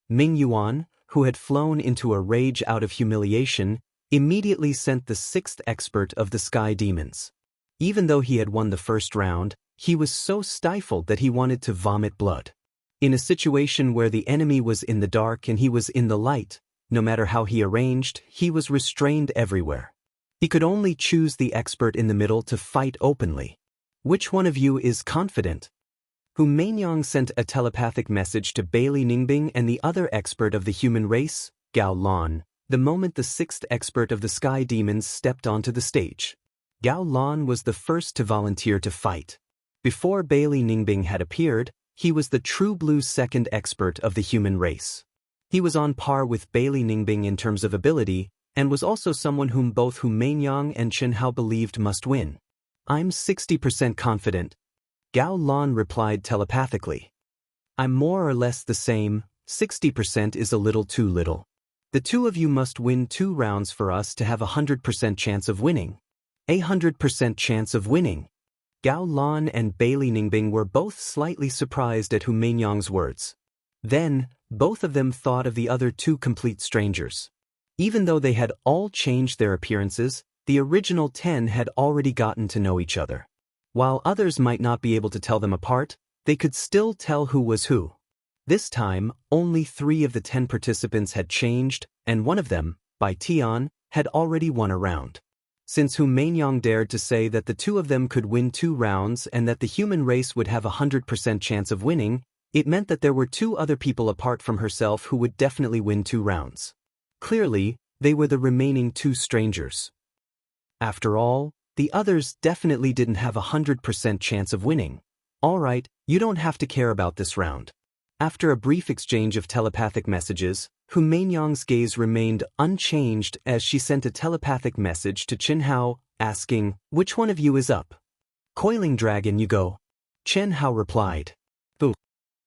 Ming Yuan, who had flown into a rage out of humiliation, immediately sent the 6th expert of the Sky Demons. Even though he had won the 1st round, he was so stifled that he wanted to vomit blood. In a situation where the enemy was in the dark and he was in the light, no matter how he arranged, he was restrained everywhere. He could only choose the expert in the middle to fight openly. Which one of you is confident? Hu Mainyang sent a telepathic message to Bailey Ningbing and the other expert of the human race, Gao Lan, the moment the 6th expert of the Sky Demons stepped onto the stage. Gao Lan was the first to volunteer to fight. Before Bailey Ningbing had appeared, he was the true blue 2nd expert of the human race. He was on par with Bailey Ningbing in terms of ability, and was also someone whom both Hu Mainyang and Chen Hao believed must win. I'm 60% confident. Gao Lan replied telepathically. I'm more or less the same, 60% is a little too little. The 2 of you must win 2 rounds for us to have a 100% chance of winning. 100% chance of winning. Gao Lan and Bailey Ningbing were both slightly surprised at Hu Mainyang's words. Then, both of them thought of the other 2 complete strangers. Even though they had all changed their appearances, the original 10 had already gotten to know each other. While others might not be able to tell them apart, they could still tell who was who. This time, only 3 of the 10 participants had changed, and one of them, Bai Tian, had already won a round. Since Hu Mainyang dared to say that the 2 of them could win 2 rounds and that the human race would have a 100% chance of winning, it meant that there were 2 other people apart from herself who would definitely win 2 rounds. Clearly, they were the remaining 2 strangers. After all, the others definitely didn't have a 100% chance of winning. All right, you don't have to care about this round. After a brief exchange of telepathic messages, Hu Mainyang's gaze remained unchanged as she sent a telepathic message to Chen Hao, asking, which one of you is up? Coiling Dragon, you go. Chen Hao replied. Boo.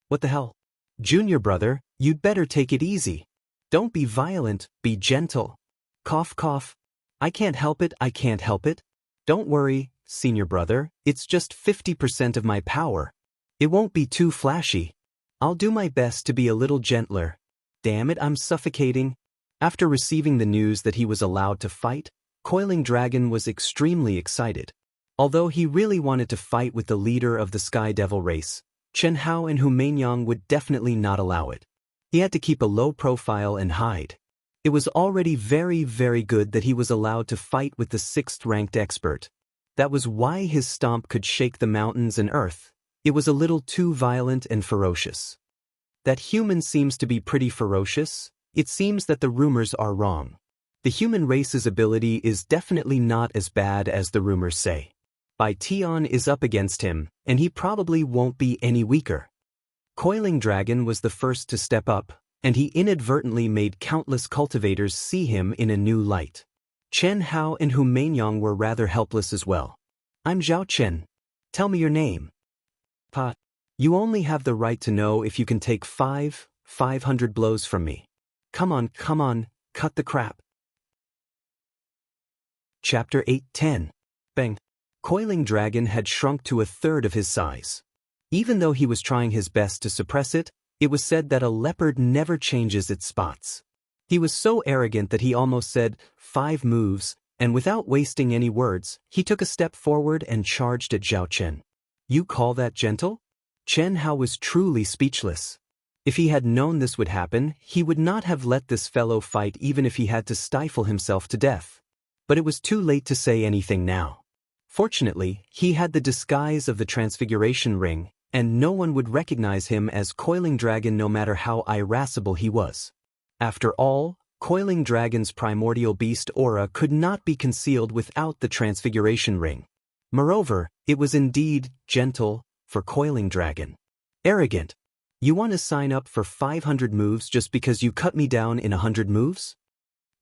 What the hell? Junior brother, you'd better take it easy. Don't be violent, be gentle. Cough cough. I can't help it, I can't help it. Don't worry, senior brother, it's just 50% of my power. It won't be too flashy. I'll do my best to be a little gentler. Damn it, I'm suffocating. After receiving the news that he was allowed to fight, Coiling Dragon was extremely excited. Although he really wanted to fight with the leader of the Sky Devil race, Chen Hao and Hu Meinyang would definitely not allow it. He had to keep a low profile and hide. It was already very, very good that he was allowed to fight with the 6th-ranked expert. That was why his stomp could shake the mountains and earth. It was a little too violent and ferocious. That human seems to be pretty ferocious. It seems that the rumors are wrong. The human race's ability is definitely not as bad as the rumors say. Bai Tian is up against him, and he probably won't be any weaker. Coiling Dragon was the first to step up, and he inadvertently made countless cultivators see him in a new light. Chen Hao and Hu Meinyang were rather helpless as well. I'm Zhao Chen. Tell me your name. Pa. You only have the right to know if you can take 500 blows from me. Come on, cut the crap. Chapter 8:10. Bang. Coiling Dragon had shrunk to 1/3 of his size. Even though he was trying his best to suppress it, it was said that a leopard never changes its spots. He was so arrogant that he almost said 5 moves, and without wasting any words, he took a step forward and charged at Zhao Chen. You call that gentle? Chen Hao was truly speechless. If he had known this would happen, he would not have let this fellow fight even if he had to stifle himself to death. But it was too late to say anything now. Fortunately, he had the disguise of the Transfiguration Ring, and no one would recognize him as Coiling Dragon no matter how irascible he was. After all, Coiling Dragon's primordial beast aura could not be concealed without the Transfiguration Ring. Moreover, it was indeed gentle for Coiling Dragon. Arrogant. You want to sign up for 500 moves just because you cut me down in 100 moves?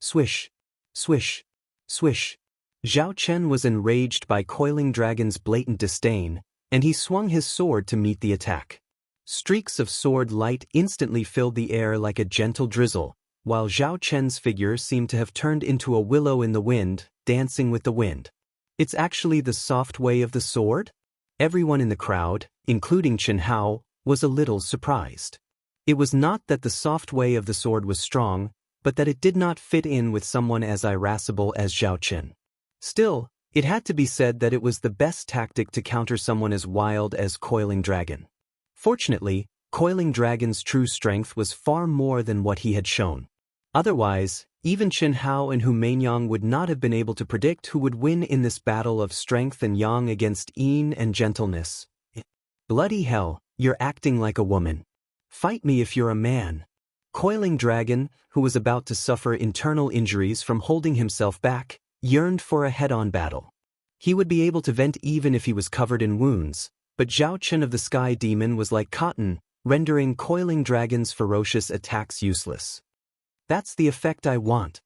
Swish. Swish. Swish. Zhao Chen was enraged by Coiling Dragon's blatant disdain, and he swung his sword to meet the attack. Streaks of sword light instantly filled the air like a gentle drizzle, while Zhao Chen's figure seemed to have turned into a willow in the wind, dancing with the wind. It's actually the soft way of the sword? Everyone in the crowd, including Chen Hao, was a little surprised. It was not that the soft way of the sword was strong, but that it did not fit in with someone as irascible as Zhao Chen. Still, it had to be said that it was the best tactic to counter someone as wild as Coiling Dragon. Fortunately, Coiling Dragon's true strength was far more than what he had shown. Otherwise, even Chen Hao and Hu Meinyang would not have been able to predict who would win in this battle of strength and yang against yin and gentleness. Bloody hell, you're acting like a woman. Fight me if you're a man. Coiling Dragon, who was about to suffer internal injuries from holding himself back, yearned for a head-on battle. He would be able to vent even if he was covered in wounds, but Zhao Chen of the Sky Demon was like cotton, rendering Coiling Dragon's ferocious attacks useless. That's the effect I want.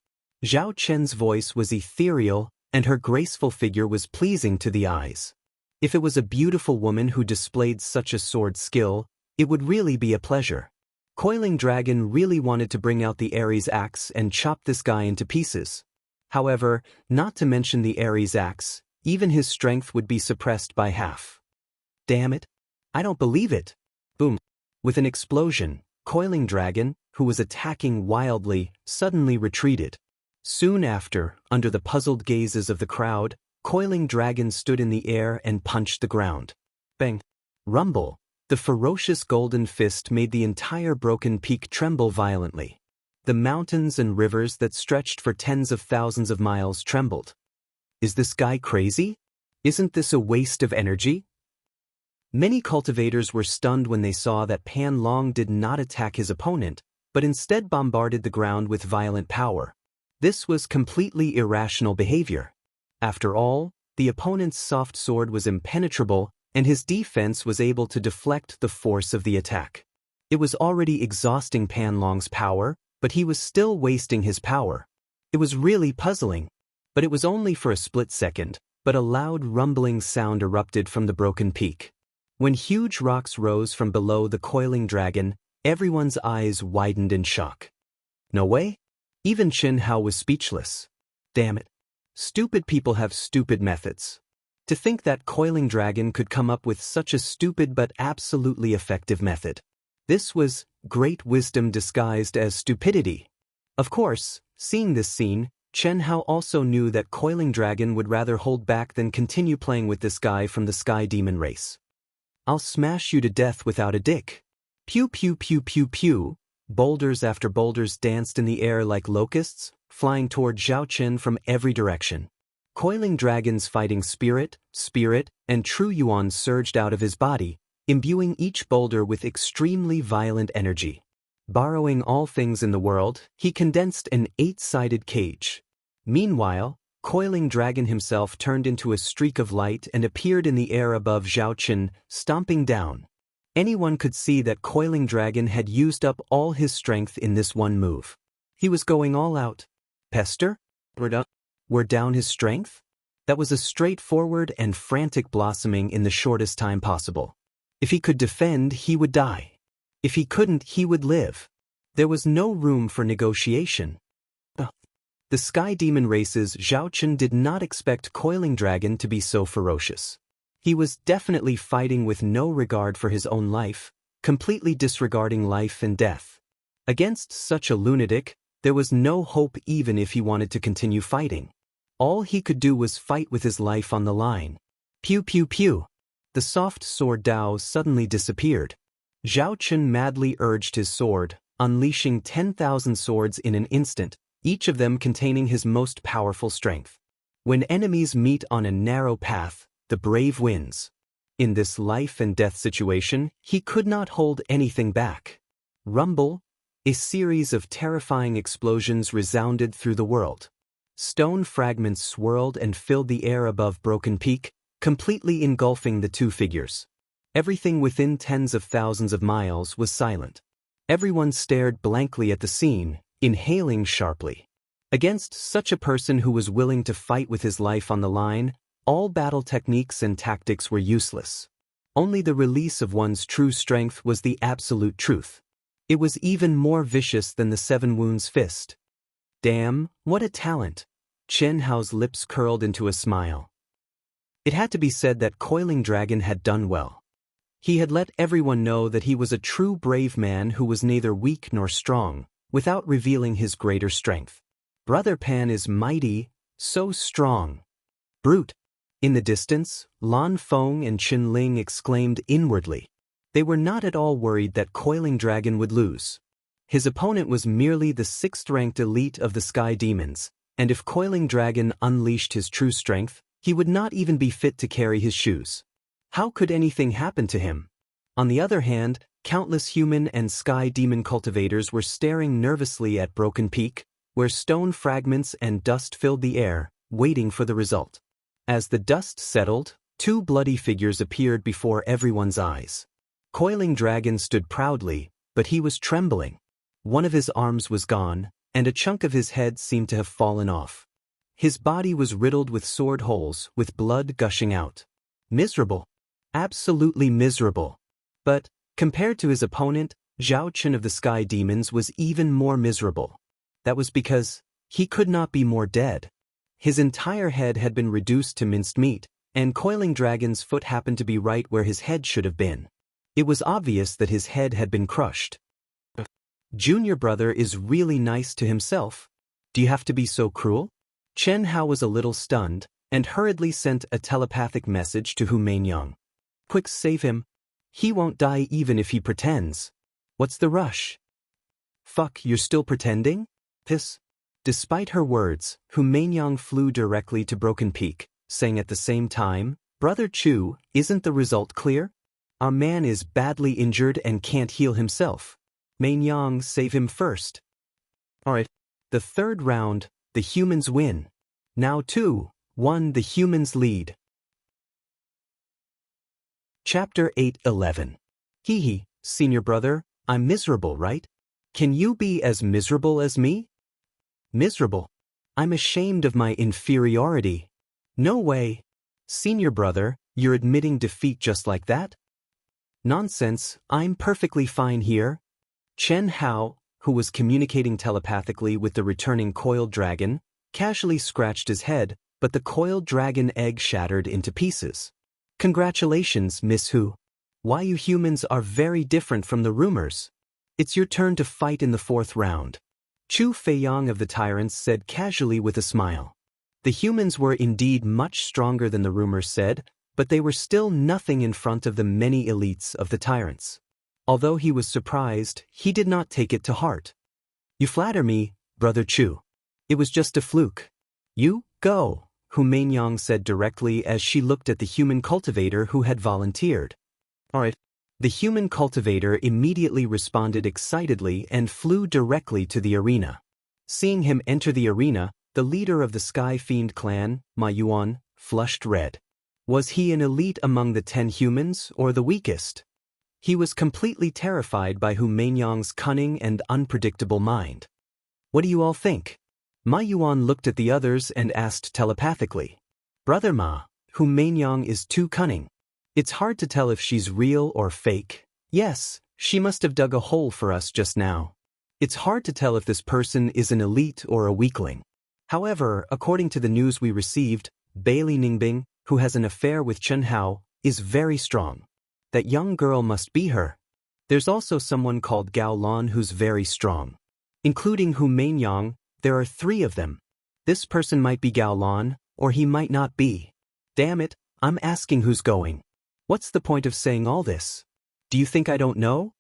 Zhao Chen's voice was ethereal, and her graceful figure was pleasing to the eyes. If it was a beautiful woman who displayed such a sword skill, it would really be a pleasure. Coiling Dragon really wanted to bring out the Ares axe and chop this guy into pieces. However, not to mention the Ares axe, even his strength would be suppressed by half. Damn it! I don't believe it! Boom! With an explosion, Coiling Dragon, who was attacking wildly, suddenly retreated. Soon after, under the puzzled gazes of the crowd, Coiling Dragon stood in the air and punched the ground. Bang! Rumble! The ferocious golden fist made the entire broken peak tremble violently. The mountains and rivers that stretched for tens of thousands of miles trembled. Is this guy crazy? Isn't this a waste of energy? Many cultivators were stunned when they saw that Pan Long did not attack his opponent, but instead bombarded the ground with violent power. This was completely irrational behavior. After all, the opponent's soft sword was impenetrable, and his defense was able to deflect the force of the attack. It was already exhausting Pan Long's power, but he was still wasting his power. It was really puzzling. But it was only for a split second, but a loud rumbling sound erupted from the broken peak. When huge rocks rose from below the coiling dragon, everyone's eyes widened in shock. No way? Even Qin Hao was speechless. Damn it. Stupid people have stupid methods. To think that coiling dragon could come up with such a stupid but absolutely effective method. This was great wisdom disguised as stupidity. Of course, seeing this scene, Chen Hao also knew that coiling dragon would rather hold back than continue playing with this guy from the sky demon race. I'll smash you to death without a dick. Pew pew pew pew pew. Boulders after boulders danced in the air like locusts, flying toward Zhao Chen from every direction. Coiling dragon's fighting spirit, and true yuan surged out of his body, imbuing each boulder with extremely violent energy. Borrowing all things in the world, he condensed an 8-sided cage. Meanwhile, coiling dragon himself turned into a streak of light and appeared in the air above Zhao Chen, stomping down. Anyone could see that coiling dragon had used up all his strength in this one move. He was going all out. Pester? We're down his strength? That was a straightforward and frantic blossoming in the shortest time possible. If he could defend, he would die. If he couldn't, he would live. There was no room for negotiation. The Sky Demon race's Zhao Chen did not expect Coiling Dragon to be so ferocious. He was definitely fighting with no regard for his own life, completely disregarding life and death. Against such a lunatic, there was no hope even if he wanted to continue fighting. All he could do was fight with his life on the line. Pew pew pew. The soft sword Dao suddenly disappeared. Zhao Chen madly urged his sword, unleashing 10,000 swords in an instant, each of them containing his most powerful strength. When enemies meet on a narrow path, the brave wins. In this life and death situation, he could not hold anything back. Rumble, a series of terrifying explosions resounded through the world. Stone fragments swirled and filled the air above Broken Peak, completely engulfing the two figures. Everything within tens of thousands of miles was silent. Everyone stared blankly at the scene, inhaling sharply. Against such a person who was willing to fight with his life on the line, all battle techniques and tactics were useless. Only the release of one's true strength was the absolute truth. It was even more vicious than the Seven Wounds fist. Damn, what a talent! Chen Hao's lips curled into a smile. It had to be said that Coiling Dragon had done well. He had let everyone know that he was a true brave man who was neither weak nor strong, without revealing his greater strength. Brother Pan is mighty, so strong. Brute. In the distance, Lan Feng and Qin Ling exclaimed inwardly. They were not at all worried that Coiling Dragon would lose. His opponent was merely the 6th-ranked elite of the Sky Demons, and if Coiling Dragon unleashed his true strength, he would not even be fit to carry his shoes. How could anything happen to him? On the other hand, countless human and Sky Demon cultivators were staring nervously at Broken Peak, where stone fragments and dust filled the air, waiting for the result. As the dust settled, two bloody figures appeared before everyone's eyes. Coiling Dragon stood proudly, but he was trembling. One of his arms was gone, and a chunk of his head seemed to have fallen off. His body was riddled with sword holes, with blood gushing out. Miserable. Absolutely miserable. But, compared to his opponent, Zhao Chen of the Sky Demons was even more miserable. That was because he could not be more dead. His entire head had been reduced to minced meat, and Coiling Dragon's foot happened to be right where his head should have been. It was obvious that his head had been crushed. Junior brother is really nice to himself. Do you have to be so cruel? Chen Hao was a little stunned, and hurriedly sent a telepathic message to Hu Meinyang. Quick, save him. He won't die even if he pretends. What's the rush? Fuck, you're still pretending? Piss. Despite her words, Hu Meinyang flew directly to Broken Peak, saying at the same time, Brother Chu, isn't the result clear? Our man is badly injured and can't heal himself. Meinyang, save him first. Alright. The third round, the humans win. Now 2-1 the humans lead. Chapter 8:11. Hee, senior brother, I'm miserable, right? Can you be as miserable as me? Miserable? I'm ashamed of my inferiority. No way. Senior brother, you're admitting defeat just like that? Nonsense, I'm perfectly fine here. Chen Hao, who was communicating telepathically with the returning coiled dragon, casually scratched his head, but the coiled dragon egg shattered into pieces. Congratulations, Miss Hu. Why you humans are very different from the rumors. It's your turn to fight in the 4th round. Chu Feiyang of the Tyrants said casually with a smile. The humans were indeed much stronger than the rumors said, but they were still nothing in front of the many elites of the Tyrants. Although he was surprised, he did not take it to heart. You flatter me, Brother Chu. It was just a fluke. You, go, Hu Mainyang said directly as she looked at the human cultivator who had volunteered. All right. The human cultivator immediately responded excitedly and flew directly to the arena. Seeing him enter the arena, the leader of the Sky Fiend clan, Ma Yuan, flushed red. Was he an elite among the 10 humans or the weakest? He was completely terrified by Hu Mainyang's cunning and unpredictable mind. What do you all think? Ma Yuan looked at the others and asked telepathically. Brother Ma, Hu Mainyang is too cunning. It's hard to tell if she's real or fake. Yes, she must have dug a hole for us just now. It's hard to tell if this person is an elite or a weakling. However, according to the news we received, Bailey Ningbing, who has an affair with Chen Hao, is very strong. That young girl must be her. There's also someone called Gao Lan who's very strong. Including Hu Mainyang, there are 3 of them. This person might be Gao Lan, or he might not be. Damn it, I'm asking who's going. What's the point of saying all this? Do you think I don't know?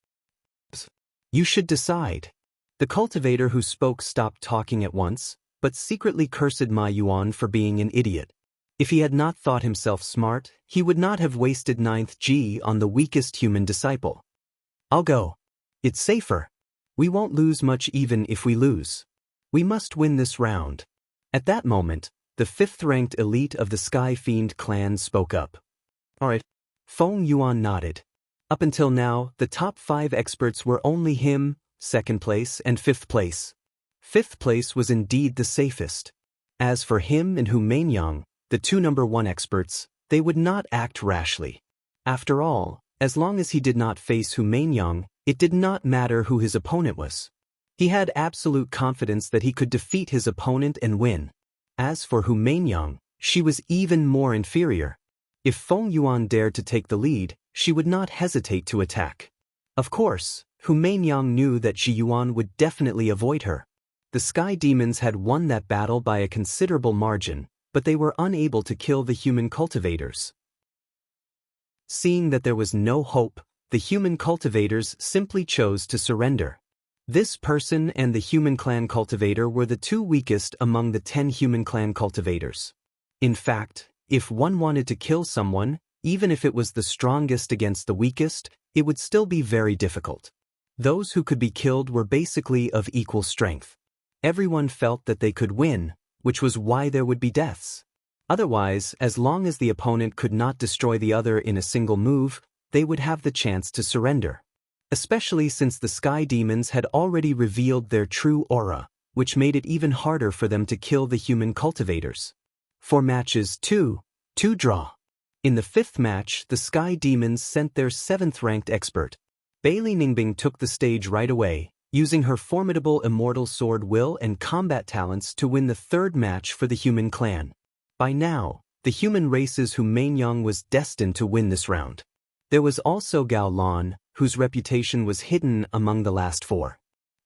You should decide. The cultivator who spoke stopped talking at once, but secretly cursed Ma Yuan for being an idiot. If he had not thought himself smart, he would not have wasted 9th G on the weakest human disciple. I'll go. It's safer. We won't lose much even if we lose. We must win this round. At that moment, the 5th-ranked elite of the Sky Fiend clan spoke up. Alright. Feng Yuan nodded. Up until now, the top 5 experts were only him, 2nd place, and 5th place. 5th place was indeed the safest. As for him and Hu Mainyang, the 2 number 1 experts, they would not act rashly. After all, as long as he did not face Hu Mainyang, it did not matter who his opponent was. He had absolute confidence that he could defeat his opponent and win. As for Hu Mainyang, she was even more inferior. If Feng Yuan dared to take the lead, she would not hesitate to attack. Of course, Hu Mainyang knew that Shi Yuan would definitely avoid her. The Sky Demons had won that battle by a considerable margin, but they were unable to kill the human cultivators. Seeing that there was no hope, the human cultivators simply chose to surrender. This person and the human clan cultivator were the 2 weakest among the 10 human clan cultivators. In fact, if one wanted to kill someone, even if it was the strongest against the weakest, it would still be very difficult. Those who could be killed were basically of equal strength. Everyone felt that they could win, which was why there would be deaths. Otherwise, as long as the opponent could not destroy the other in a single move, they would have the chance to surrender. Especially since the Sky Demons had already revealed their true aura, which made it even harder for them to kill the human cultivators. For matches 2, 2 draw. In the 5th match, the Sky Demons sent their 7th-ranked expert. Bailey Ningbing took the stage right away, using her formidable immortal sword will and combat talents to win the 3rd match for the human clan. By now, the human race's Hu Mainyang was destined to win this round. There was also Gao Lan, whose reputation was hidden among the last 4.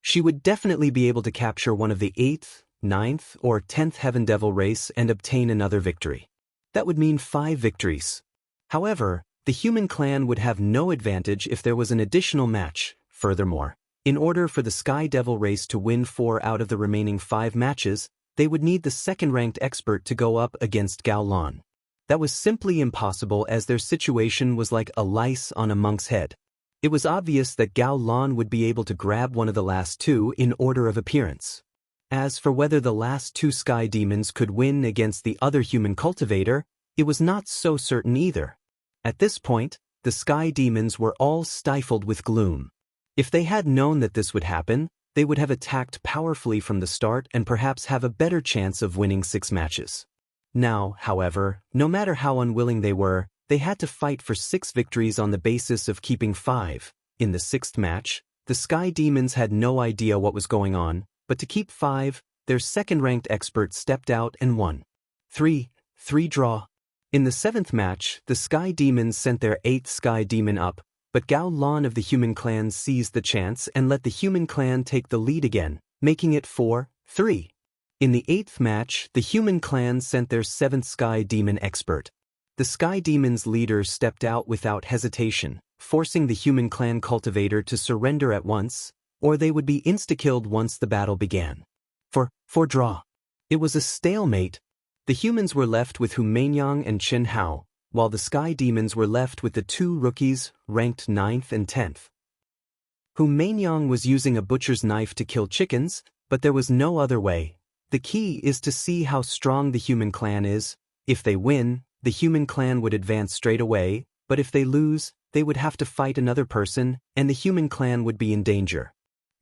She would definitely be able to capture one of the 8th, 9th, or 10th Heaven Devil race and obtain another victory. That would mean 5 victories. However, the human clan would have no advantage if there was an additional match. Furthermore, in order for the Sky Devil race to win 4 out of the remaining 5 matches, they would need the 2nd-ranked expert to go up against Gao Lan. That was simply impossible as their situation was like a lice on a monk's head. It was obvious that Gao Lan would be able to grab one of the last 2 in order of appearance. As for whether the last 2 Sky Demons could win against the other human cultivator, it was not so certain either. At this point, the Sky Demons were all stifled with gloom. If they had known that this would happen, they would have attacked powerfully from the start and perhaps have a better chance of winning 6 matches. Now, however, no matter how unwilling they were, they had to fight for 6 victories on the basis of keeping 5. In the 6th match, the Sky Demons had no idea what was going on, but to keep 5, their second-ranked expert stepped out and won. 3 draw. In the 7th match, the Sky Demons sent their 8th Sky Demon up, but Gao Lan of the Human Clan seized the chance and let the Human Clan take the lead again, making it 4-3. In the 8th match, the Human Clan sent their 7th Sky Demon expert. The Sky Demon's leader stepped out without hesitation, forcing the Human Clan cultivator to surrender at once, or they would be insta-killed once the battle began. 4 draw. It was a stalemate. The humans were left with Hu Meinyang and Chen Hao, while the Sky Demons were left with the 2 rookies, ranked 9th and 10th. Hu Meinyang was using a butcher's knife to kill chickens, but there was no other way. The key is to see how strong the Human Clan is. If they win, the Human Clan would advance straight away, but if they lose, they would have to fight another person, and the Human Clan would be in danger.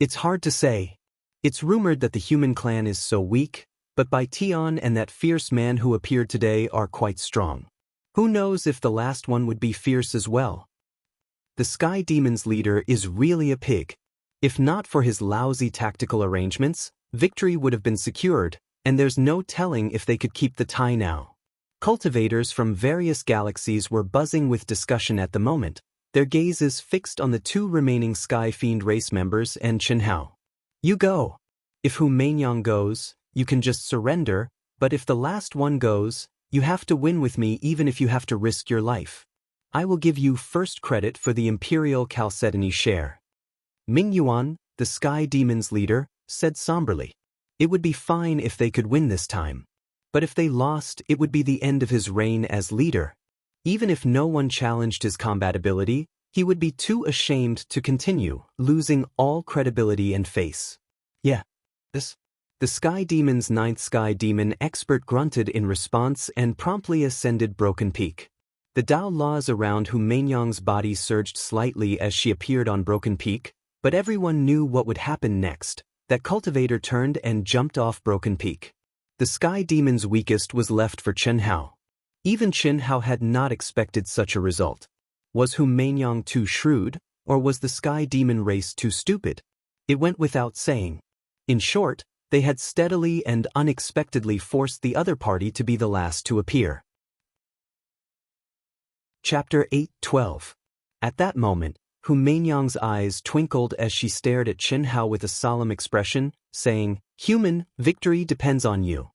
It's hard to say. It's rumored that the Human Clan is so weak, but Bai Tian and that fierce man who appeared today are quite strong. Who knows if the last one would be fierce as well? The Sky Demon's leader is really a pig. If not for his lousy tactical arrangements, victory would have been secured, and there's no telling if they could keep the tie now. Cultivators from various galaxies were buzzing with discussion at the moment, their gazes fixed on the 2 remaining Sky Fiend race members and Chen Hao. You go. If Hu Meinyang goes, you can just surrender, but if the last one goes, you have to win with me even if you have to risk your life. I will give you first credit for the Imperial Chalcedony share. Ming Yuan, the Sky Demon's leader, said somberly. It would be fine if they could win this time. But if they lost, it would be the end of his reign as leader. Even if no one challenged his combat ability, he would be too ashamed to continue, losing all credibility and face. Yeah. The Sky Demon's 9th Sky Demon expert grunted in response and promptly ascended Broken Peak. The Dao laws around Hu Meinyang's body surged slightly as she appeared on Broken Peak, but everyone knew what would happen next. That cultivator turned and jumped off Broken Peak. The Sky Demon's weakest was left for Chen Hao. Even Chen Hao had not expected such a result. Was Hu Meinyang too shrewd, or was the Sky Demon race too stupid? It went without saying. In short, they had steadily and unexpectedly forced the other party to be the last to appear. Chapter 8:12. At that moment, Hu Meinyang's eyes twinkled as she stared at Chen Hao with a solemn expression, saying, "Human, victory depends on you."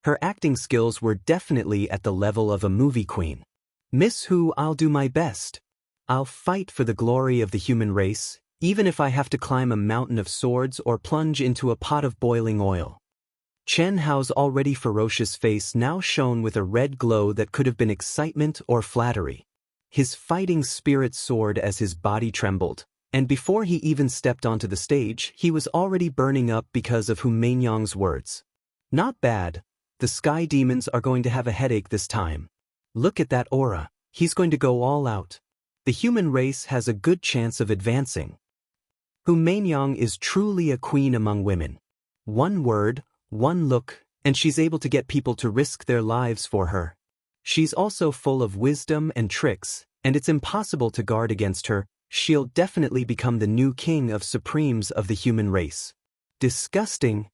Her acting skills were definitely at the level of a movie queen. "Miss Hu, I'll do my best. I'll fight for the glory of the human race, even if I have to climb a mountain of swords or plunge into a pot of boiling oil." Chen Hao's already ferocious face now shone with a red glow that could have been excitement or flattery. His fighting spirit soared as his body trembled, and before he even stepped onto the stage, he was already burning up because of Hu Meinyang's words. Not bad. The Sky Demons are going to have a headache this time. Look at that aura. He's going to go all out. The human race has a good chance of advancing. Hu Meinyang is truly a queen among women. One word, one look, and she's able to get people to risk their lives for her. She's also full of wisdom and tricks, and it's impossible to guard against her. She'll definitely become the new king of supremes of the human race. Disgusting.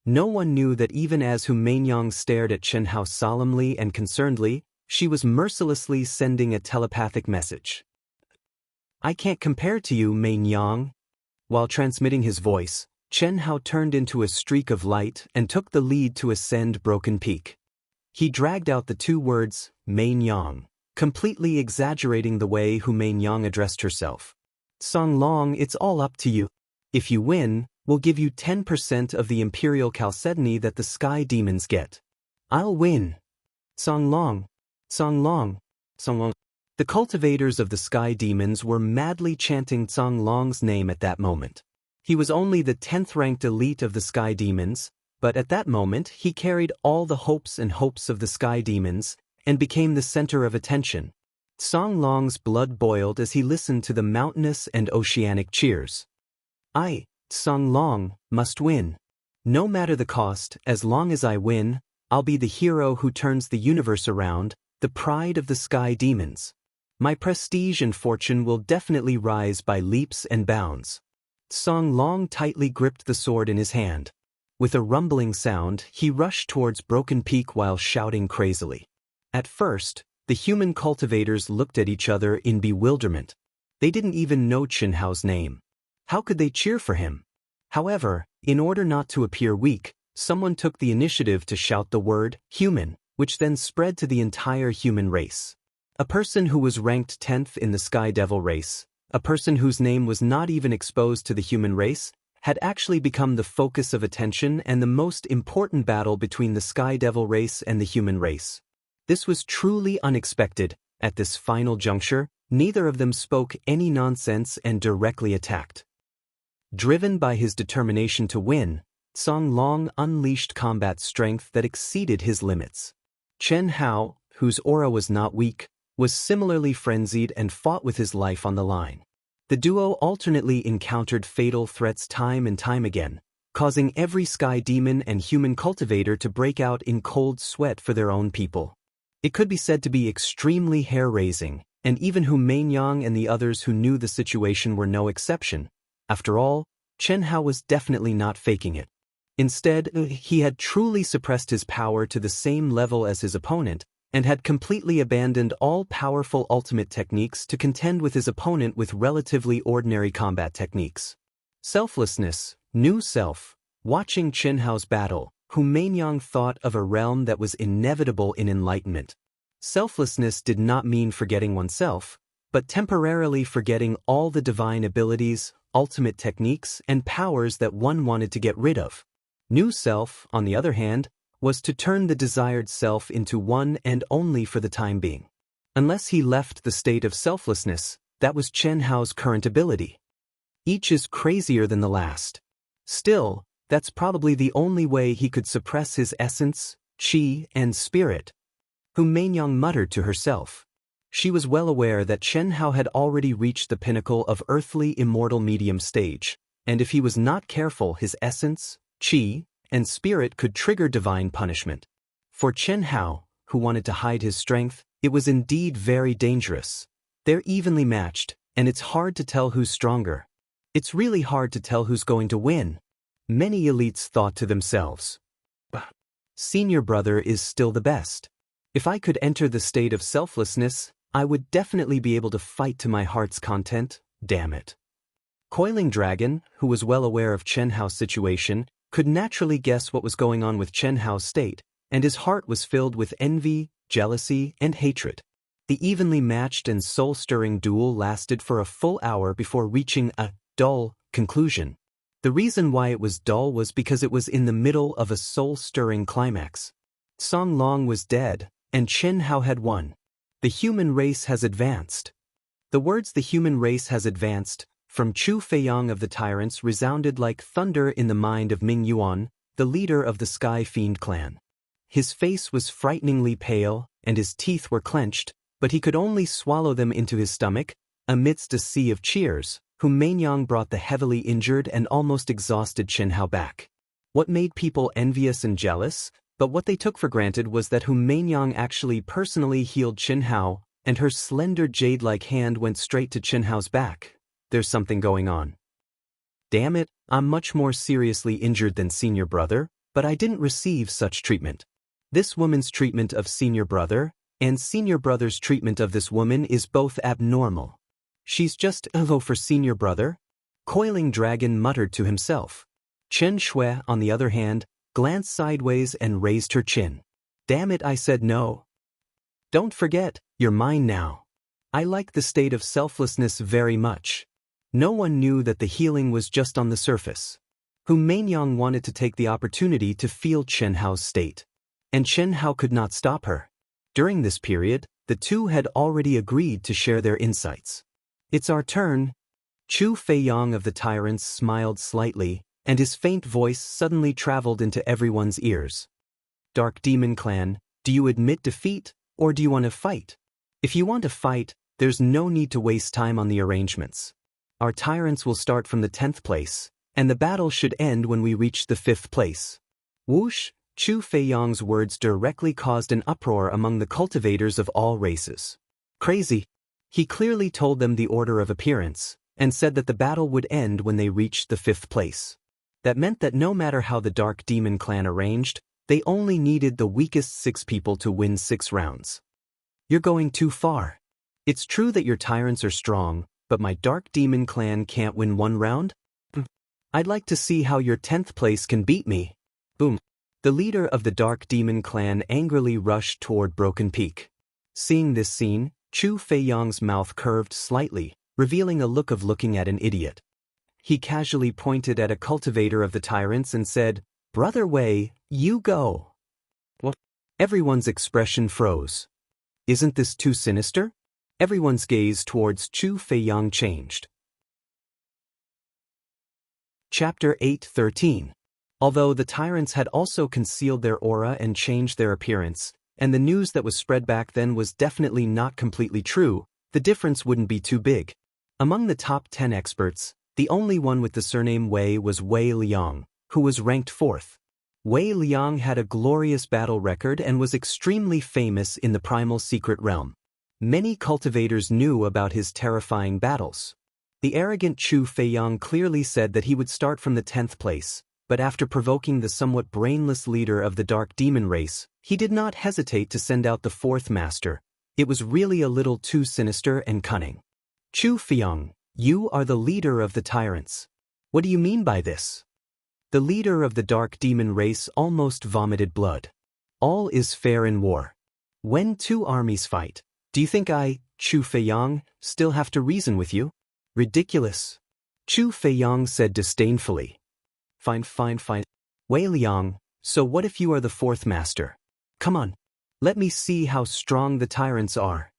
No one knew that even as Hu Meinyang stared at Chen Hao solemnly and concernedly, she was mercilessly sending a telepathic message. "I can't compare to you, Meinyang." While transmitting his voice, Chen Hao turned into a streak of light and took the lead to ascend Broken Peak. He dragged out the 2 words, Meinyang, completely exaggerating the way Hu Meinyang addressed herself. "Song Long, it's all up to you. If you win, we'll give you 10% of the Imperial Chalcedony that the Sky Demons get." "I'll win. Song Long, Song Long, Song Long." The cultivators of the Sky Demons were madly chanting Song Long's name at that moment. He was only the 10th-ranked elite of the Sky Demons, but at that moment he carried all the hopes of the Sky Demons and became the center of attention. Song Long's blood boiled as he listened to the mountainous and oceanic cheers. "I, Song Long, must win. No matter the cost, as long as I win, I'll be the hero who turns the universe around, the pride of the sky demons. My prestige and fortune will definitely rise by leaps and bounds. Song Long tightly gripped the sword in his hand. With a rumbling sound, he rushed towards Broken Peak while shouting crazily. At first, the human cultivators looked at each other in bewilderment. They didn't even know Chen Hao's name. How could they cheer for him? However, in order not to appear weak, someone took the initiative to shout the word, human, which then spread to the entire human race. A person who was ranked 10th in the Sky Devil race, a person whose name was not even exposed to the human race, had actually become the focus of attention and the most important battle between the Sky Devil race and the human race. This was truly unexpected. At this final juncture, neither of them spoke any nonsense and directly attacked. Driven by his determination to win, Song Long unleashed combat strength that exceeded his limits. Chen Hao, whose aura was not weak, was similarly frenzied and fought with his life on the line. The duo alternately encountered fatal threats time and time again, causing every sky demon and human cultivator to break out in cold sweat for their own people. It could be said to be extremely hair-raising, and even Hu Mainyang and the others who knew the situation were no exception. After all, Chen Hao was definitely not faking it. Instead, he had truly suppressed his power to the same level as his opponent, and had completely abandoned all powerful ultimate techniques to contend with his opponent with relatively ordinary combat techniques. Selflessness, new self. Watching Chen Hao's battle, Hu Mainyang thought of a realm that was inevitable in enlightenment. Selflessness did not mean forgetting oneself, but temporarily forgetting all the divine abilities, ultimate techniques, and powers that one wanted to get rid of. New self, on the other hand, was to turn the desired self into one and only for the time being. Unless he left the state of selflessness, that was Chen Hao's current ability. Each is crazier than the last. Still, that's probably the only way he could suppress his essence, qi, and spirit. Hu Mainyang muttered to herself. She was well aware that Chen Hao had already reached the pinnacle of earthly immortal medium stage, and if he was not careful, his essence, qi, and spirit could trigger divine punishment. For Chen Hao, who wanted to hide his strength, it was indeed very dangerous. They're evenly matched, and it's hard to tell who's stronger. It's really hard to tell who's going to win. Many elites thought to themselves, Senior brother is still the best. If I could enter the state of selflessness, I would definitely be able to fight to my heart's content, damn it. Coiling Dragon, who was well aware of Chen Hao's situation, could naturally guess what was going on with Chen Hao's state, and his heart was filled with envy, jealousy, and hatred. The evenly matched and soul-stirring duel lasted for a full hour before reaching a dull conclusion. The reason why it was dull was because it was in the middle of a soul-stirring climax. Song Long was dead, and Chen Hao had won. The human race has advanced. The words "the human race has advanced" from Chu Feiyang of the Tyrants resounded like thunder in the mind of Ming Yuan, the leader of the Sky Fiend clan. His face was frighteningly pale, and his teeth were clenched, but he could only swallow them into his stomach. Amidst a sea of cheers, Hu Mainyang brought the heavily injured and almost exhausted Chen Hao back. What made people envious and jealous, but what they took for granted, was that Hu Mainyang actually personally healed Chen Hao, and her slender jade-like hand went straight to Chen Hao's back. There's something going on. Damn it, I'm much more seriously injured than senior brother, but I didn't receive such treatment. This woman's treatment of senior brother, and senior brother's treatment of this woman is both abnormal. She's just low for senior brother? Coiling Dragon muttered to himself. Chen Shui, on the other hand, glanced sideways and raised her chin. Damn it, I said no. Don't forget, you're mine now. I like the state of selflessness very much. No one knew that the healing was just on the surface. Hu Mainyang wanted to take the opportunity to feel Chen Hao's state. And Chen Hao could not stop her. During this period, the two had already agreed to share their insights. It's our turn. Chu Feiyang of the Tyrants smiled slightly, and his faint voice suddenly traveled into everyone's ears. Dark Demon Clan, do you admit defeat, or do you want to fight? If you want to fight, there's no need to waste time on the arrangements. Our tyrants will start from the 10th place, and the battle should end when we reach the 5th place. Whoosh, Chu Feiyang's words directly caused an uproar among the cultivators of all races. Crazy. He clearly told them the order of appearance, and said that the battle would end when they reached the 5th place. That meant that no matter how the Dark Demon clan arranged, they only needed the weakest 6 people to win 6 rounds. You're going too far. It's true that your tyrants are strong, but my Dark Demon clan can't win 1 round? I'd like to see how your 10th place can beat me. Boom. The leader of the Dark Demon clan angrily rushed toward Broken Peak. Seeing this scene, Chu Feiyang's mouth curved slightly, revealing a look of looking at an idiot. He casually pointed at a cultivator of the tyrants and said, "Brother Wei, you go." What? Everyone's expression froze. Isn't this too sinister? Everyone's gaze towards Chu Feiyang changed. Chapter 8:13. Although the tyrants had also concealed their aura and changed their appearance, and the news that was spread back then was definitely not completely true, the difference wouldn't be too big. Among the top 10 experts, the only one with the surname Wei was Wei Liang, who was ranked 4th. Wei Liang had a glorious battle record and was extremely famous in the primal secret realm. Many cultivators knew about his terrifying battles. The arrogant Chu Feiyang clearly said that he would start from the 10th place, but after provoking the somewhat brainless leader of the Dark Demon race, he did not hesitate to send out the 4th master. It was really a little too sinister and cunning. Chu Feiyang, you are the leader of the tyrants. What do you mean by this? The leader of the Dark Demon race almost vomited blood. All is fair in war. When 2 armies fight, do you think I, Chu Feiyang, still have to reason with you? Ridiculous. Chu Feiyang said disdainfully. Fine. Wei Liang, so what if you are the 4th master? Come on. Let me see how strong the tyrants are.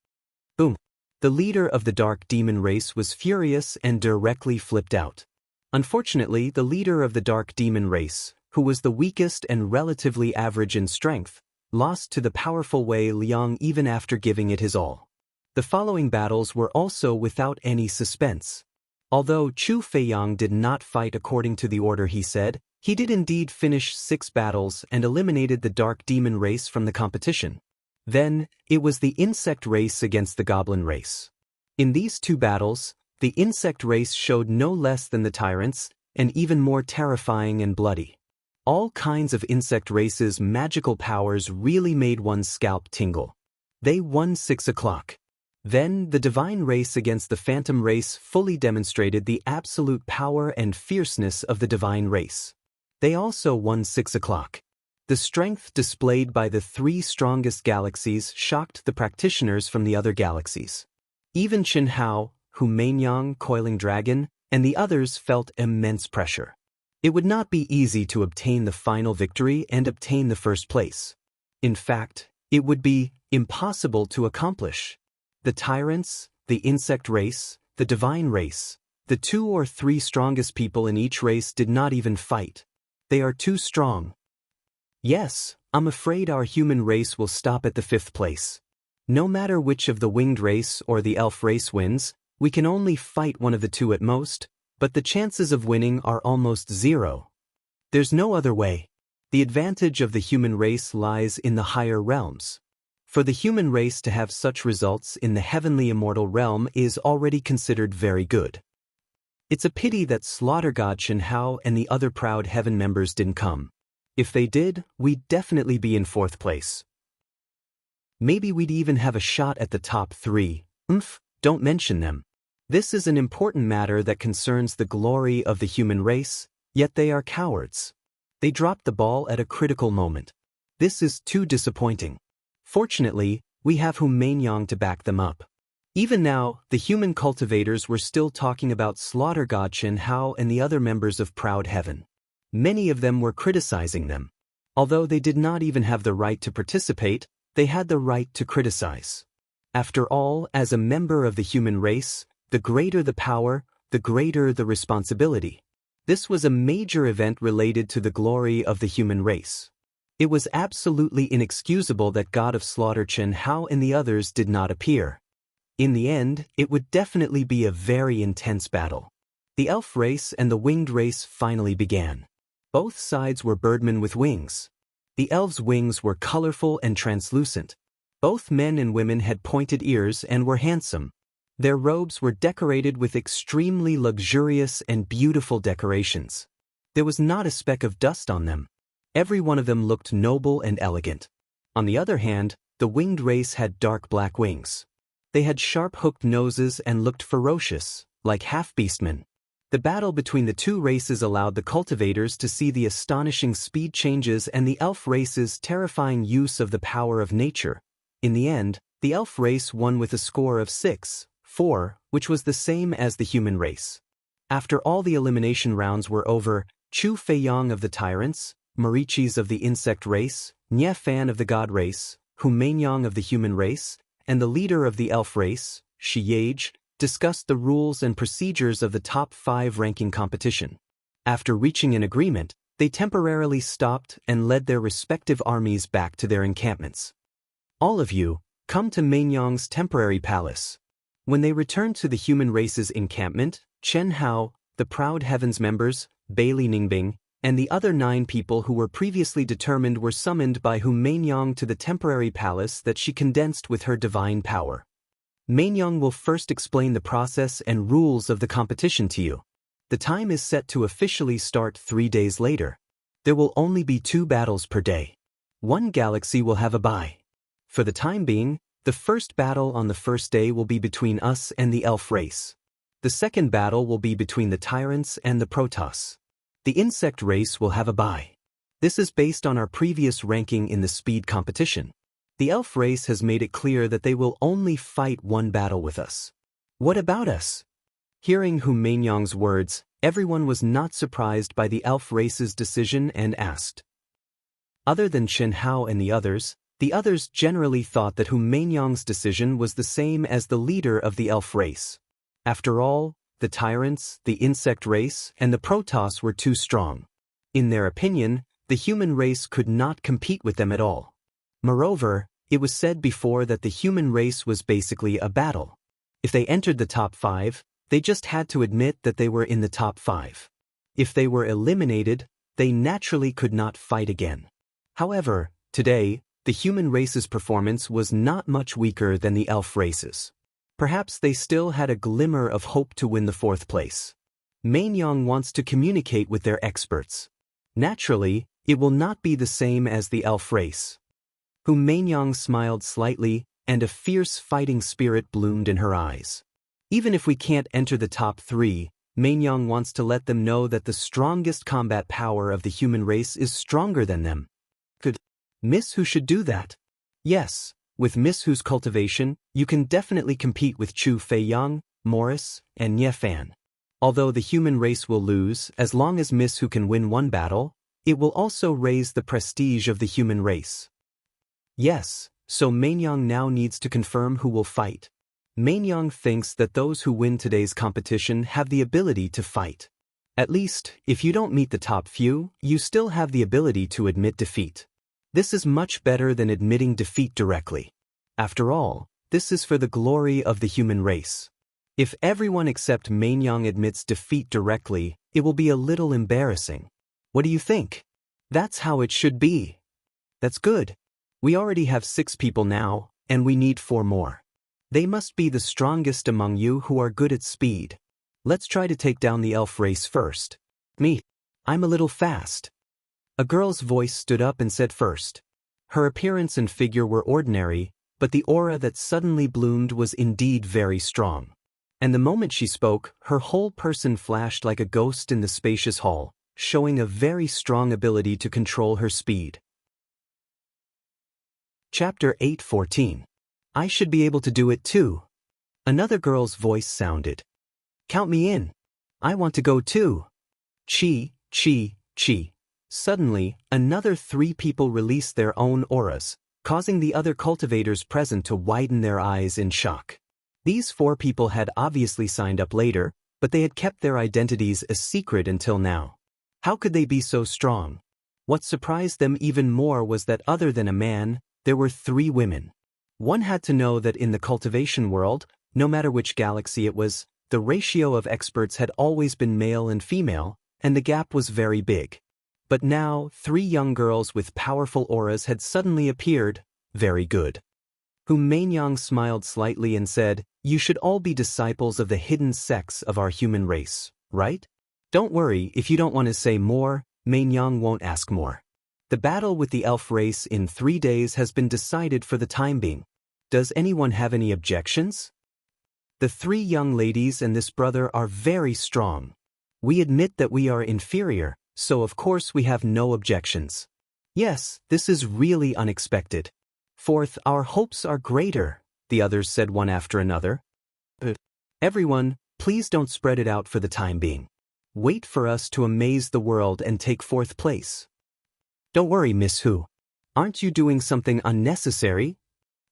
Boom. The leader of the Dark Demon race was furious and directly flipped out. Unfortunately, the leader of the Dark Demon race, who was the weakest and relatively average in strength, lost to the powerful Wei Liang even after giving it his all. The following battles were also without any suspense. Although Chu Feiyang did not fight according to the order he said, he did indeed finish 6 battles and eliminated the Dark Demon race from the competition. Then, it was the insect race against the goblin race. In these 2 battles, the insect race showed no less than the tyrants, and even more terrifying and bloody. All kinds of insect races' magical powers really made one's scalp tingle. They won 6 o'clock. Then, the divine race against the phantom race fully demonstrated the absolute power and fierceness of the divine race. They also won 6 o'clock. The strength displayed by the 3 strongest galaxies shocked the practitioners from the other galaxies. Even Qin Hao, Hu Mainyang, Coiling Dragon, and the others felt immense pressure. It would not be easy to obtain the final victory and obtain the 1st place. In fact, it would be impossible to accomplish. The tyrants, the insect race, the divine race, the 2 or 3 strongest people in each race did not even fight. They are too strong. Yes, I'm afraid our human race will stop at the 5th place. No matter which of the winged race or the elf race wins, we can only fight one of the 2 at most, but the chances of winning are almost 0. There's no other way. The advantage of the human race lies in the higher realms. For the human race to have such results in the heavenly immortal realm is already considered very good. It's a pity that Slaughter God Qin Hao and the other proud heaven members didn't come. If they did, we'd definitely be in 4th place. Maybe we'd even have a shot at the top 3. Don't mention them. This is an important matter that concerns the glory of the human race, yet they are cowards. They dropped the ball at a critical moment. This is too disappointing. Fortunately, we have Hu Mainyang to back them up. Even now, the human cultivators were still talking about Slaughter God Qin Hao and the other members of Proud Heaven. Many of them were criticizing them. Although they did not even have the right to participate, they had the right to criticize. After all, as a member of the human race, the greater the power, the greater the responsibility. This was a major event related to the glory of the human race. It was absolutely inexcusable that God of Slaughter Qin Hao and the others did not appear. In the end, it would definitely be a very intense battle. The elf race and the winged race finally began. Both sides were birdmen with wings. The elves' wings were colorful and translucent. Both men and women had pointed ears and were handsome. Their robes were decorated with extremely luxurious and beautiful decorations. There was not a speck of dust on them. Every one of them looked noble and elegant. On the other hand, the winged race had dark black wings. They had sharp hooked noses and looked ferocious, like half-beastmen. The battle between the two races allowed the cultivators to see the astonishing speed changes and the elf race's terrifying use of the power of nature. In the end, the elf race won with a score of 6-4, which was the same as the human race. After all the elimination rounds were over, Chu Feiyang of the Tyrants, Marichis of the insect race, Nye Fan of the god race, Hu Mainyang of the human race, and the leader of the elf race, Shi Yage, discussed the rules and procedures of the top 5 ranking competition. After reaching an agreement, they temporarily stopped and led their respective armies back to their encampments. All of you, come to Mainyang's temporary palace. When they returned to the human race's encampment, Chen Hao, the Proud Heavens members, Bailey Ningbing, and the other 9 people who were previously determined were summoned by Hu Mainyang to the temporary palace that she condensed with her divine power. Mainyang will first explain the process and rules of the competition to you. The time is set to officially start 3 days later. There will only be 2 battles per day. One galaxy will have a bye. For the time being, the first battle on the first day will be between us and the elf race. The second battle will be between the Tyrants and the Protoss. The insect race will have a bye. This is based on our previous ranking in the speed competition. The elf race has made it clear that they will only fight one battle with us. What about us? Hearing Hu Mainyang's words, everyone was not surprised by the elf race's decision and asked. Other than Chen Hao and the others generally thought that Hu Mainyang's decision was the same as the leader of the elf race. After all, the Tyrants, the insect race, and the Protoss were too strong. In their opinion, the human race could not compete with them at all. Moreover, it was said before that the human race was basically a battle. If they entered the top 5, they just had to admit that they were in the top 5. If they were eliminated, they naturally could not fight again. However, today, the human race's performance was not much weaker than the elf race's. Perhaps they still had a glimmer of hope to win the 4th place. Mainyang wants to communicate with their experts. Naturally, it will not be the same as the elf race. Hu Mainyang smiled slightly, and a fierce fighting spirit bloomed in her eyes. Even if we can't enter the top 3, Mainyang wants to let them know that the strongest combat power of the human race is stronger than them. Could Miss Hu should do that? Yes. With Miss Hu's cultivation, you can definitely compete with Chu Feiyang, Morris, and Nye Fan. Although the human race will lose, as long as Miss Hu can win one battle, it will also raise the prestige of the human race. Yes, so Mainyang now needs to confirm who will fight. Mainyang thinks that those who win today's competition have the ability to fight. At least, if you don't meet the top few, you still have the ability to admit defeat. This is much better than admitting defeat directly. After all, this is for the glory of the human race. If everyone except Mainyang admits defeat directly, it will be a little embarrassing. What do you think? That's how it should be. That's good. We already have 6 people now, and we need 4 more. They must be the strongest among you who are good at speed. Let's try to take down the elf race first. Me. I'm a little fast. A girl's voice stood up and said first. Her appearance and figure were ordinary, but the aura that suddenly bloomed was indeed very strong. And the moment she spoke, her whole person flashed like a ghost in the spacious hall, showing a very strong ability to control her speed. Chapter 8:14. I should be able to do it too. Another girl's voice sounded. Count me in. I want to go too. Chi, chi, chi. Suddenly, another 3 people released their own auras, causing the other cultivators present to widen their eyes in shock. These 4 people had obviously signed up later, but they had kept their identities a secret until now. How could they be so strong? What surprised them even more was that other than a man, there were 3 women. One had to know that in the cultivation world, no matter which galaxy it was, the ratio of experts had always been male and female, and the gap was very big. But now, 3 young girls with powerful auras had suddenly appeared. Very good. Humaingyang smiled slightly and said, "You should all be disciples of the hidden sects of our human race, right? Don't worry, if you don't want to say more, Mainyang won't ask more. The battle with the elf race in 3 days has been decided for the time being. Does anyone have any objections?" The 3 young ladies and this brother are very strong. We admit that we are inferior, so of course we have no objections. Yes, this is really unexpected. Fourth, our hopes are greater, the others said one after another. Everyone, please don't spread it out for the time being. Wait for us to amaze the world and take 4th place. Don't worry, Miss Hu. Aren't you doing something unnecessary?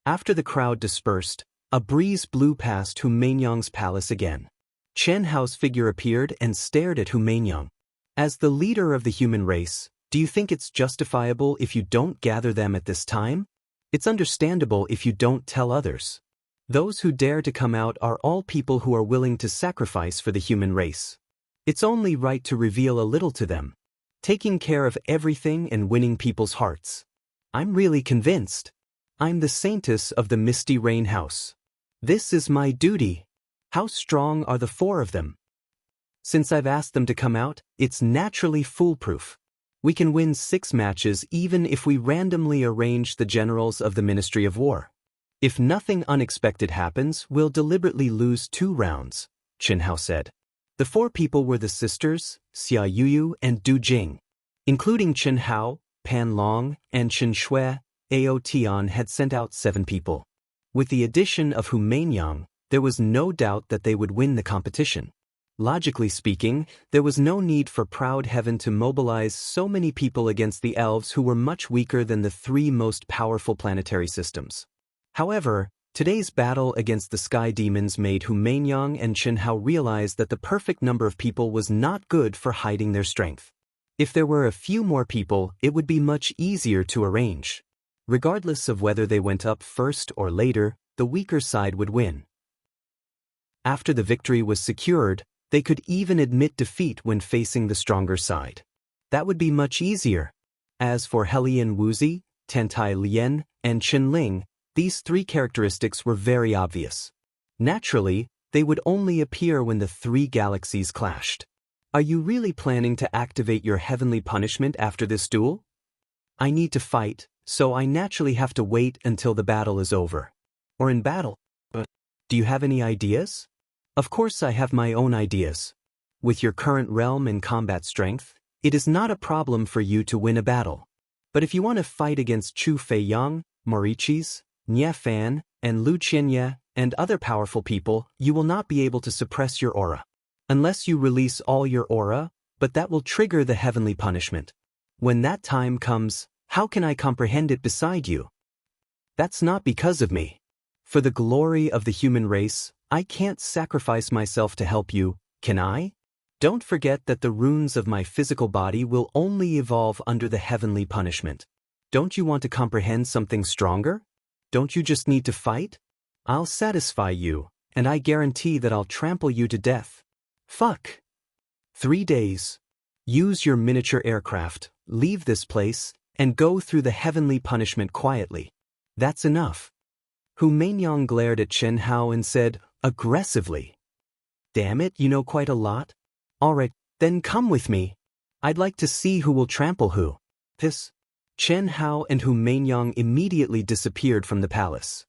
After the crowd dispersed, a breeze blew past Humaingyang's palace again. Chen Hao's figure appeared and stared at Humaingyang. As the leader of the human race, do you think it's justifiable if you don't gather them at this time? It's understandable if you don't tell others. Those who dare to come out are all people who are willing to sacrifice for the human race. It's only right to reveal a little to them. Taking care of everything and winning people's hearts. I'm really convinced. I'm the saintess of the Misty Rain House. This is my duty. How strong are the 4 of them? Since I've asked them to come out, it's naturally foolproof. We can win 6 matches even if we randomly arrange the generals of the Ministry of War. If nothing unexpected happens, we'll deliberately lose 2 rounds, Chen Hao said. The 4 people were the sisters, Xia Yuyu and Du Jing. Including Chen Hao, Pan Long, and Chen Shui, Ao Tian had sent out 7 people. With the addition of Humaingyang, there was no doubt that they would win the competition. Logically speaking, there was no need for Proud Heaven to mobilize so many people against the elves who were much weaker than the 3 most powerful planetary systems. However, today's battle against the sky demons made Humaingyang and Chen Hao realize that the perfect number of people was not good for hiding their strength. If there were a few more people, it would be much easier to arrange. Regardless of whether they went up first or later, the weaker side would win. After the victory was secured, they could even admit defeat when facing the stronger side. That would be much easier. As for Helian Wuzi, Tentai Lien, and Chen Ling, these 3 characteristics were very obvious. Naturally, they would only appear when the 3 galaxies clashed. Are you really planning to activate your heavenly punishment after this duel? I need to fight, so I naturally have to wait until the battle is over. Or in battle. But do you have any ideas? Of course I have my own ideas. With your current realm and combat strength, it is not a problem for you to win a battle. But if you want to fight against Chu Feiyang, Morichis, Nye Fan, and Lu Qianye, and other powerful people, you will not be able to suppress your aura. Unless you release all your aura, but that will trigger the heavenly punishment. When that time comes, how can I comprehend it beside you? That's not because of me. For the glory of the human race, I can't sacrifice myself to help you, can I? Don't forget that the runes of my physical body will only evolve under the heavenly punishment. Don't you want to comprehend something stronger? Don't you just need to fight? I'll satisfy you, and I guarantee that I'll trample you to death. Fuck. 3 days. Use your miniature aircraft, leave this place, and go through the heavenly punishment quietly. That's enough. Humaingyang glared at Chen Hao and said, aggressively, "Damn it, you know quite a lot. Alright, then come with me. I'd like to see who will trample who." Chen Hao and Humaingyang immediately disappeared from the palace.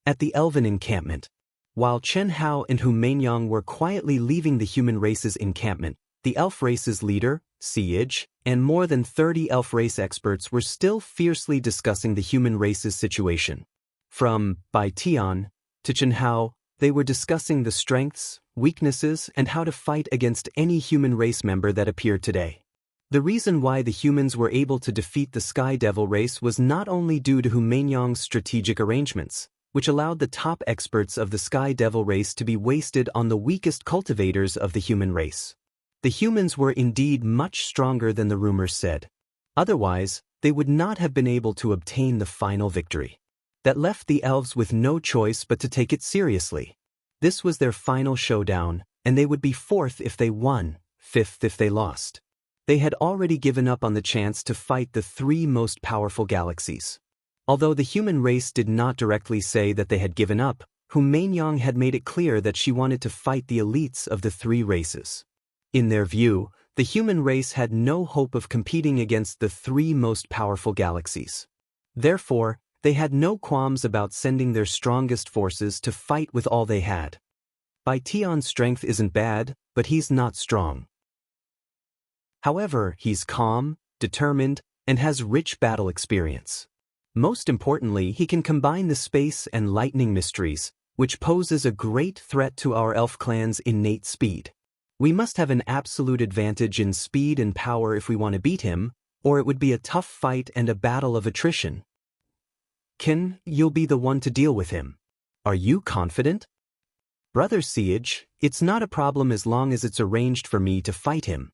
At the elven encampment. While Chen Hao and Humaingyang were quietly leaving the human race's encampment, the elf race's leader, Siege, and more than 30 elf race experts were still fiercely discussing the human race's situation. From Bai Tian to Chen Hao, they were discussing the strengths, weaknesses, and how to fight against any human race member that appeared today. The reason why the humans were able to defeat the Sky Devil race was not only due to Humaingyang's strategic arrangements, which allowed the top experts of the Sky Devil race to be wasted on the weakest cultivators of the human race. The humans were indeed much stronger than the rumors said. Otherwise, they would not have been able to obtain the final victory. That left the elves with no choice but to take it seriously. This was their final showdown, and they would be 4th if they won, 5th if they lost. They had already given up on the chance to fight the three most powerful galaxies. Although the human race did not directly say that they had given up, Hu Mainyang had made it clear that she wanted to fight the elites of the three races. In their view, the human race had no hope of competing against the three most powerful galaxies. Therefore, they had no qualms about sending their strongest forces to fight with all they had. Bai Tian's strength isn't bad, but he's not strong. However, he's calm, determined, and has rich battle experience. Most importantly, he can combine the space and lightning mysteries, which poses a great threat to our elf clan's innate speed. We must have an absolute advantage in speed and power if we want to beat him, or it would be a tough fight and a battle of attrition. Qin, you'll be the one to deal with him. Are you confident? Brother Siege, it's not a problem as long as it's arranged for me to fight him.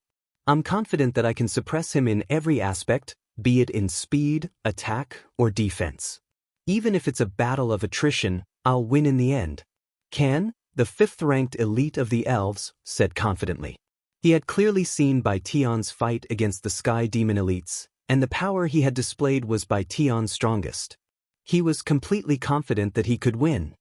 I'm confident that I can suppress him in every aspect, be it in speed, attack, or defense. Even if it's a battle of attrition, I'll win in the end. Can, the fifth-ranked elite of the elves, said confidently. He had clearly seen Bai Tian's fight against the Sky Demon elites, and the power he had displayed was Bai Tian's strongest. He was completely confident that he could win.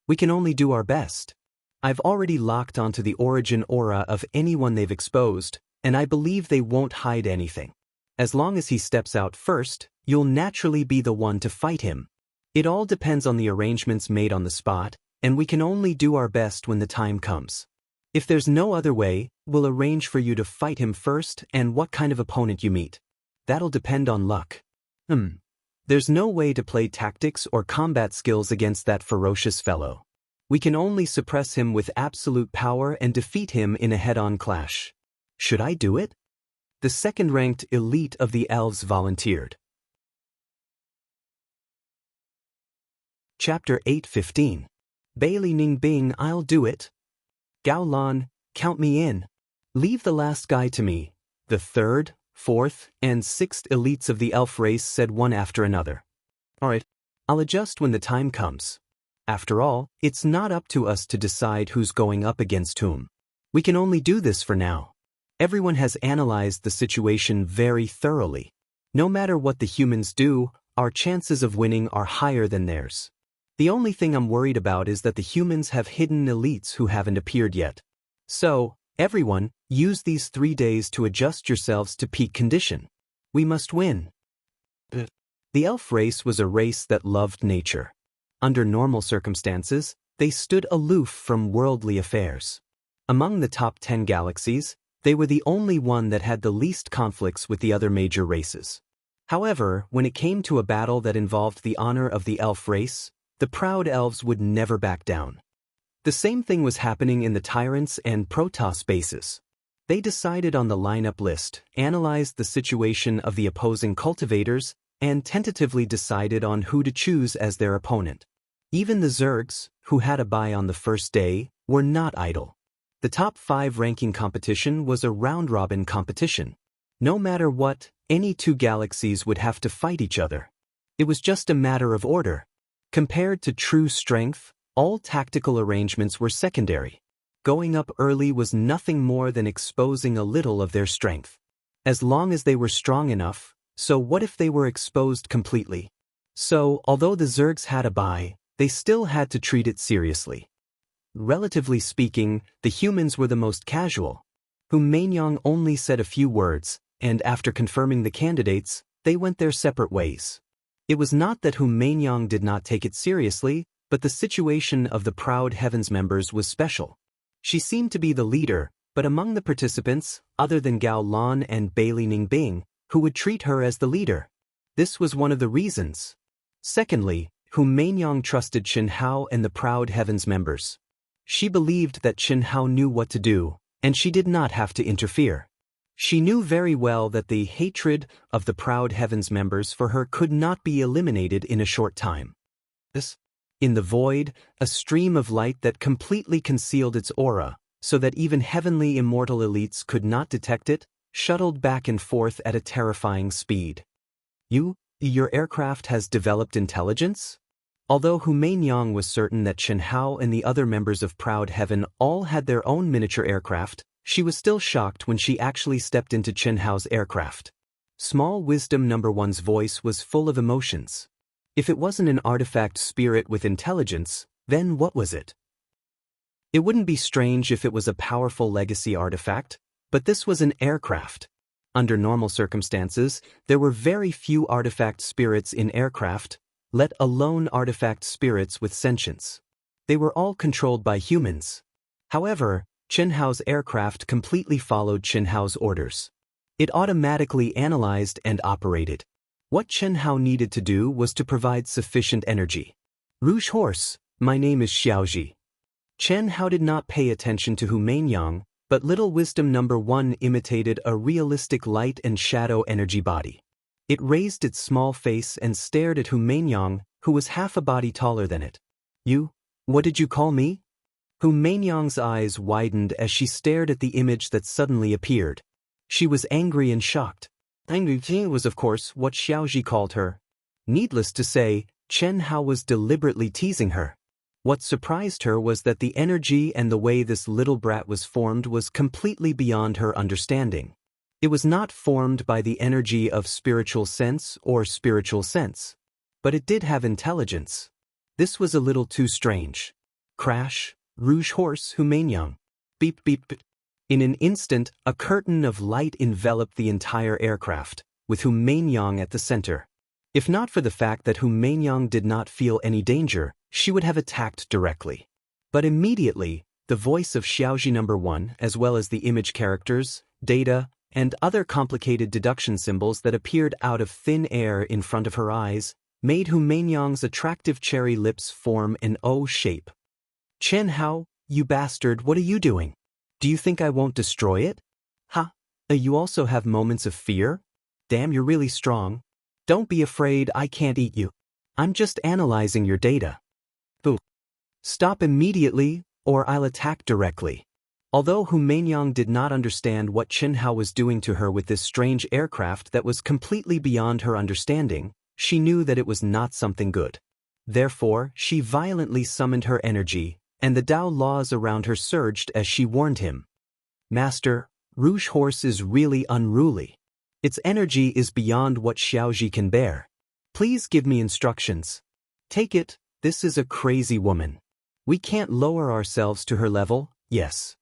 We can only do our best. I've already locked onto the origin aura of anyone they've exposed, and I believe they won't hide anything. As long as he steps out first, you'll naturally be the one to fight him. It all depends on the arrangements made on the spot, and we can only do our best when the time comes. If there's no other way, we'll arrange for you to fight him first and what kind of opponent you meet. That'll depend on luck. There's no way to play tactics or combat skills against that ferocious fellow. We can only suppress him with absolute power and defeat him in a head-on clash. Should I do it? The second-ranked elite of the elves volunteered. Chapter 8:15. Bailey Ning Bing, I'll do it. Gao Lan, count me in. Leave the last guy to me. The third, fourth, and sixth elites of the elf race said one after another. All right, I'll adjust when the time comes. After all, it's not up to us to decide who's going up against whom. We can only do this for now. Everyone has analyzed the situation very thoroughly. No matter what the humans do, our chances of winning are higher than theirs. The only thing I'm worried about is that the humans have hidden elites who haven't appeared yet. So, everyone, use these 3 days to adjust yourselves to peak condition. We must win. The elf race was a race that loved nature. Under normal circumstances, they stood aloof from worldly affairs. Among the top 10 galaxies, they were the only one that had the least conflicts with the other major races. However, when it came to a battle that involved the honor of the elf race, the proud elves would never back down. The same thing was happening in the Tyrants and Protoss bases. They decided on the lineup list, analyzed the situation of the opposing cultivators, and tentatively decided on who to choose as their opponent. Even the Zergs, who had a bye on the first day, were not idle. The top 5 ranking competition was a round-robin competition. No matter what, any two galaxies would have to fight each other. It was just a matter of order. Compared to true strength, all tactical arrangements were secondary. Going up early was nothing more than exposing a little of their strength. As long as they were strong enough, so what if they were exposed completely? So, although the Zergs had a bye, they still had to treat it seriously. Relatively speaking, the humans were the most casual. Hu Mainyang only said a few words, and after confirming the candidates, they went their separate ways. It was not that Hu Mainyang did not take it seriously, but the situation of the Proud Heavens members was special. She seemed to be the leader, but among the participants, other than Gao Lan and Bailey Ningbing, who would treat her as the leader. This was one of the reasons. Secondly, Hu Mainyang trusted Qin Hao and the Proud Heavens members. She believed that Qin Hao knew what to do, and she did not have to interfere. She knew very well that the hatred of the Proud Heavens members for her could not be eliminated in a short time. In the void, a stream of light that completely concealed its aura, so that even heavenly immortal elites could not detect it, shuttled back and forth at a terrifying speed. Your aircraft has developed intelligence? Although Hu Mainyang was certain that Qin Hao and the other members of Proud Heaven all had their own miniature aircraft, She was still shocked when she actually stepped into Chen Hao's aircraft. Small Wisdom Number One's voice was full of emotions. If it wasn't an artifact spirit with intelligence, then what was it? It wouldn't be strange if it was a powerful legacy artifact, but this was an aircraft. Under normal circumstances, there were very few artifact spirits in aircraft, let alone artifact spirits with sentience. They were all controlled by humans. However, Chen Hao's aircraft completely followed Chen Hao's orders. It automatically analyzed and operated. What Chen Hao needed to do was to provide sufficient energy. Rouge Horse, my name is Xiaoji. Chen Hao did not pay attention to Hu Mainyang, but Little Wisdom Number One imitated a realistic light and shadow energy body. It raised its small face and stared at Hu Mainyang, who was half a body taller than it. You? What did you call me? Hu Mainyang's eyes widened as she stared at the image that suddenly appeared. She was angry and shocked. Angry was of course what Xiaoji called her. Needless to say, Chen Hao was deliberately teasing her. What surprised her was that the energy and the way this little brat was formed was completely beyond her understanding. It was not formed by the energy of spiritual sense or spiritual sense. But it did have intelligence. This was a little too strange. Crash, Rouge Horse, Hu Mainyang. Beep beep beep. In an instant, a curtain of light enveloped the entire aircraft, with Hu Mainyang at the center. If not for the fact that Hu Mainyang did not feel any danger, she would have attacked directly. But immediately, the voice of Xiaoji Number One, as well as the image characters, data, and other complicated deduction symbols that appeared out of thin air in front of her eyes, made Hu Mainyang's attractive cherry lips form an O shape. Chen Hao, you bastard, what are you doing? Do you think I won't destroy it? Ha! You also have moments of fear? Damn, you're really strong. Don't be afraid, I can't eat you. I'm just analyzing your data. Boo. Stop immediately, or I'll attack directly. Although Hu Mainyang did not understand what Chen Hao was doing to her with this strange aircraft that was completely beyond her understanding, she knew that it was not something good. Therefore, she violently summoned her energy, and the Tao laws around her surged as she warned him. Master, Rouge Horse is really unruly. Its energy is beyond what Xiaoji can bear. Please give me instructions. Take it, this is a crazy woman. We can't lower ourselves to her level, yes.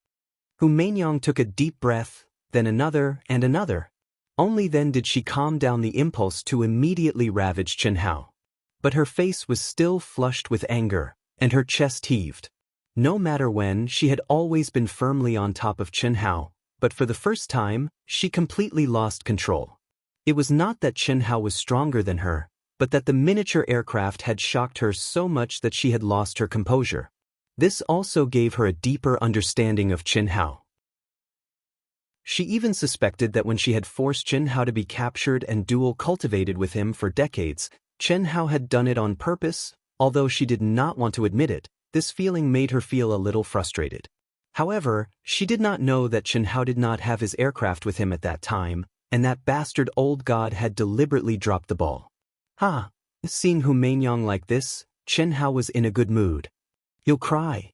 Hu Mainyang took a deep breath, then another and another. Only then did she calm down the impulse to immediately ravage Chen Hao. But her face was still flushed with anger, and her chest heaved. No matter when, she had always been firmly on top of Chen Hao, but for the first time, she completely lost control. It was not that Chen Hao was stronger than her, but that the miniature aircraft had shocked her so much that she had lost her composure. This also gave her a deeper understanding of Chen Hao. She even suspected that when she had forced Chen Hao to be captured and dual cultivated with him for decades, Chen Hao had done it on purpose. Although she did not want to admit it, this feeling made her feel a little frustrated. However, she did not know that Chen Hao did not have his aircraft with him at that time, and that bastard old god had deliberately dropped the ball. Seeing Hu Mainyang like this, Chen Hao was in a good mood. You'll cry.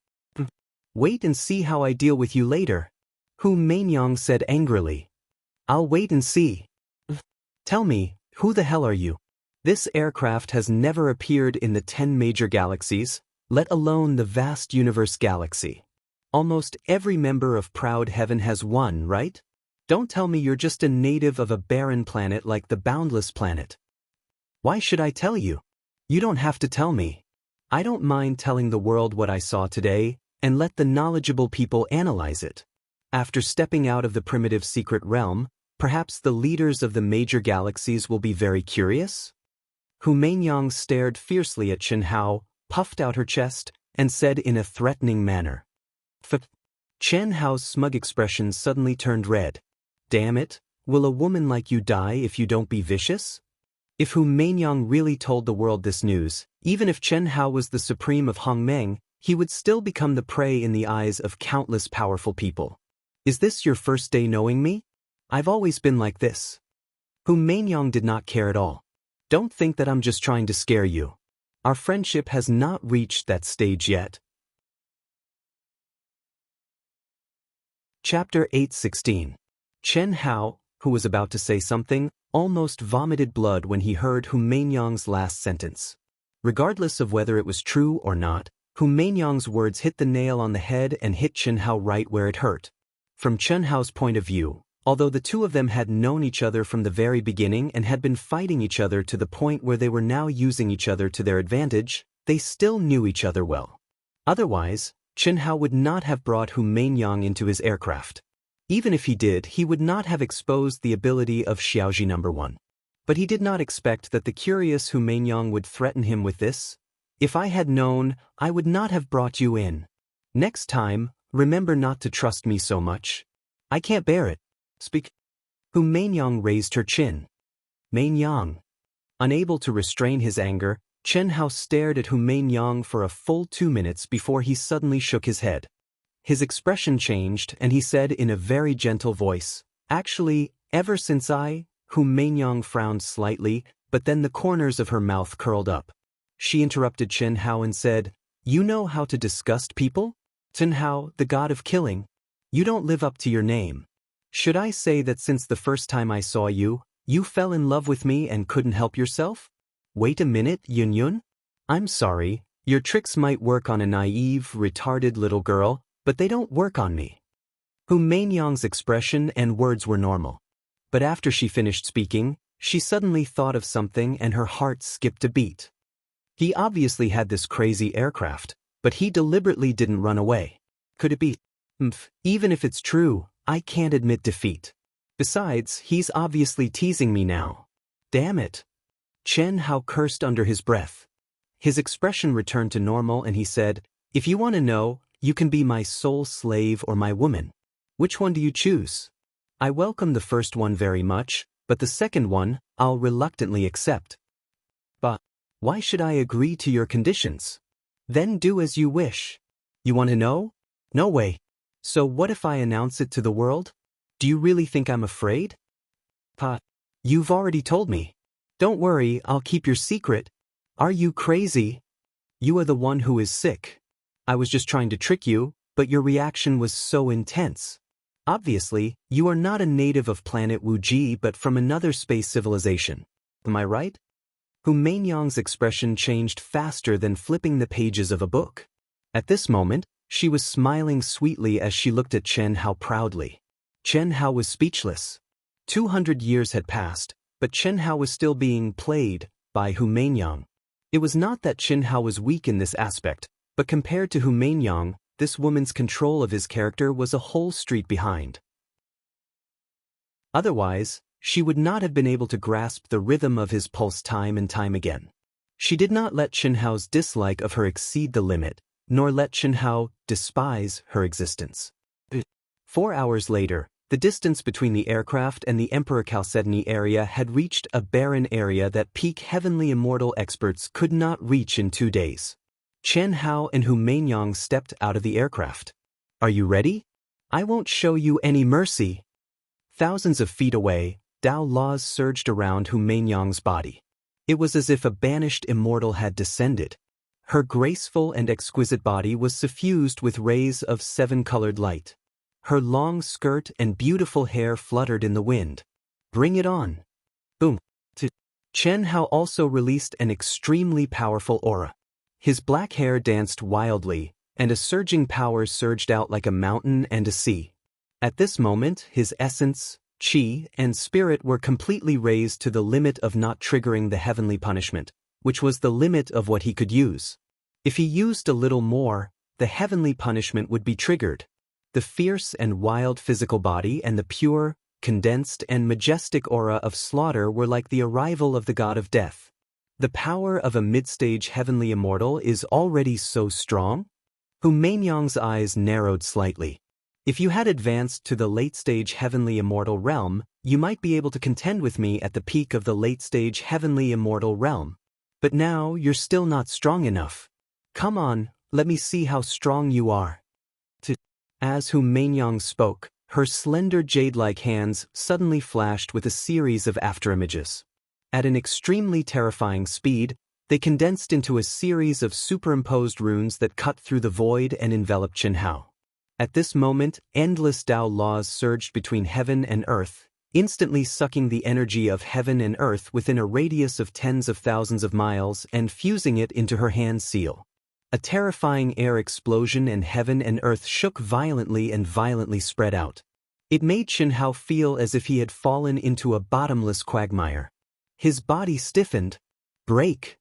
Wait and see how I deal with you later, Hu Mainyang said angrily. I'll wait and see. Tell me, who the hell are you? This aircraft has never appeared in the 10 major galaxies, let alone the vast universe galaxy. Almost every member of Proud Heaven has one, right? Don't tell me you're just a native of a barren planet like the Boundless Planet. Why should I tell you? You don't have to tell me. I don't mind telling the world what I saw today, and let the knowledgeable people analyze it. After stepping out of the primitive secret realm, perhaps the leaders of the major galaxies will be very curious? Hu Mainyang stared fiercely at Chen Hao, puffed out her chest, and said in a threatening manner. Chen Hao's smug expression suddenly turned red. Damn it, will a woman like you die if you don't be vicious? If Hu Mainyang really told the world this news, even if Chen Hao was the supreme of Hongmeng, he would still become the prey in the eyes of countless powerful people. Is this your first day knowing me? I've always been like this. Hu Mainyang did not care at all. Don't think that I'm just trying to scare you. Our friendship has not reached that stage yet. Chapter 8:16. Chen Hao, who was about to say something, almost vomited blood when he heard Hu Meinyang's last sentence. Regardless of whether it was true or not, Hu Meinyang's words hit the nail on the head and hit Chen Hao right where it hurt. From Chen Hao's point of view, although the two of them had known each other from the very beginning and had been fighting each other to the point where they were now using each other to their advantage, they still knew each other well. Otherwise, Chen Hao would not have brought Hu Meinyang into his aircraft. Even if he did, he would not have exposed the ability of Xiaoji No. 1. But he did not expect that the curious Hu Meinyang would threaten him with this. If I had known, I would not have brought you in. Next time, remember not to trust me so much. I can't bear it. Speak. Hu Meinyang raised her chin. Meinyang. Unable to restrain his anger, Chen Hao stared at Hu Meinyang for a full 2 minutes before he suddenly shook his head. His expression changed and he said in a very gentle voice, "Actually, ever since Hu Meinyang frowned slightly, but then the corners of her mouth curled up. She interrupted Chen Hao and said, "You know how to disgust people? Chen Hao, the god of killing. You don't live up to your name. Should I say that since the first time I saw you, you fell in love with me and couldn't help yourself? Wait a minute, Yun Yun. I'm sorry, your tricks might work on a naive, retarded little girl, but they don't work on me." Hu Meinyang's expression and words were normal. But after she finished speaking, she suddenly thought of something and her heart skipped a beat. He obviously had this crazy aircraft, but he deliberately didn't run away. Could it be? Even if it's true, I can't admit defeat. Besides, he's obviously teasing me now. Damn it. Chen Hao cursed under his breath. His expression returned to normal and he said, "If you want to know, you can be my soul slave or my woman. Which one do you choose? I welcome the first one very much, but the second one, I'll reluctantly accept." "But why should I agree to your conditions?" "Then do as you wish." "You want to know?" "No way. So what if I announce it to the world? Do you really think I'm afraid?" "Pa, you've already told me. Don't worry, I'll keep your secret." "Are you crazy? You are the one who is sick. I was just trying to trick you, but your reaction was so intense. Obviously, you are not a native of planet Wuji but from another space civilization. Am I right?" Hu Meinyang's expression changed faster than flipping the pages of a book. At this moment, she was smiling sweetly as she looked at Chen Hao proudly. Chen Hao was speechless. 200 years had passed, but Chen Hao was still being played by Hu Meinyang. It was not that Chen Hao was weak in this aspect, but compared to Hu Meinyang, this woman's control of his character was a whole street behind. Otherwise, she would not have been able to grasp the rhythm of his pulse time and time again. She did not let Chen Hao's dislike of her exceed the limit, nor let Chen Hao despise her existence. 4 hours later, the distance between the aircraft and the Emperor Chalcedony area had reached a barren area that peak heavenly immortal experts could not reach in 2 days. Chen Hao and Hu Meinyang stepped out of the aircraft. "Are you ready? I won't show you any mercy." Thousands of feet away, Dao laws surged around Hu Meinyang's body. It was as if a banished immortal had descended. Her graceful and exquisite body was suffused with rays of 7-colored light. Her long skirt and beautiful hair fluttered in the wind. "Bring it on." Boom. Chen Hao also released an extremely powerful aura. His black hair danced wildly, and a surging power surged out like a mountain and a sea. At this moment, his essence, qi, and spirit were completely raised to the limit of not triggering the heavenly punishment, which was the limit of what he could use. If he used a little more, the heavenly punishment would be triggered. The fierce and wild physical body and the pure, condensed, and majestic aura of slaughter were like the arrival of the god of death. The power of a mid-stage heavenly immortal is already so strong? Hu Meinyang's eyes narrowed slightly. If you had advanced to the late-stage heavenly immortal realm, you might be able to contend with me at the peak of the late-stage heavenly immortal realm. But now you're still not strong enough. Come on, let me see how strong you are. As Hu Meinyang spoke, her slender jade-like hands suddenly flashed with a series of afterimages. At an extremely terrifying speed, they condensed into a series of superimposed runes that cut through the void and enveloped Chen Hao. At this moment, endless Tao laws surged between heaven and earth, instantly sucking the energy of heaven and earth within a radius of tens of thousands of miles and fusing it into her hand seal. A terrifying air explosion and heaven and earth shook violently and violently spread out. It made Chen Hao feel as if he had fallen into a bottomless quagmire. His body stiffened. Break!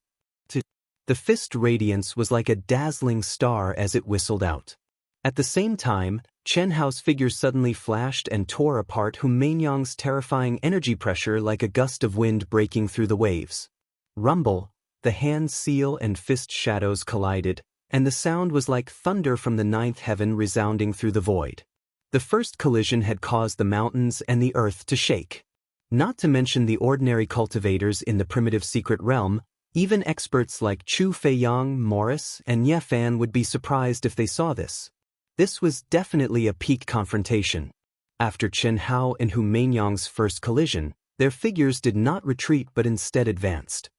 The fist radiance was like a dazzling star as it whistled out. At the same time, Chen Hao's figure suddenly flashed and tore apart Hu Meinyang's terrifying energy pressure like a gust of wind breaking through the waves. Rumble, the hand seal and fist shadows collided, and the sound was like thunder from the ninth heaven resounding through the void. The first collision had caused the mountains and the earth to shake. Not to mention the ordinary cultivators in the primitive secret realm, even experts like Chu Feiyang, Morris, and Ye Fan would be surprised if they saw this. This was definitely a peak confrontation. After Chen Hao and Hu Meinyang's first collision, their figures did not retreat but instead advanced.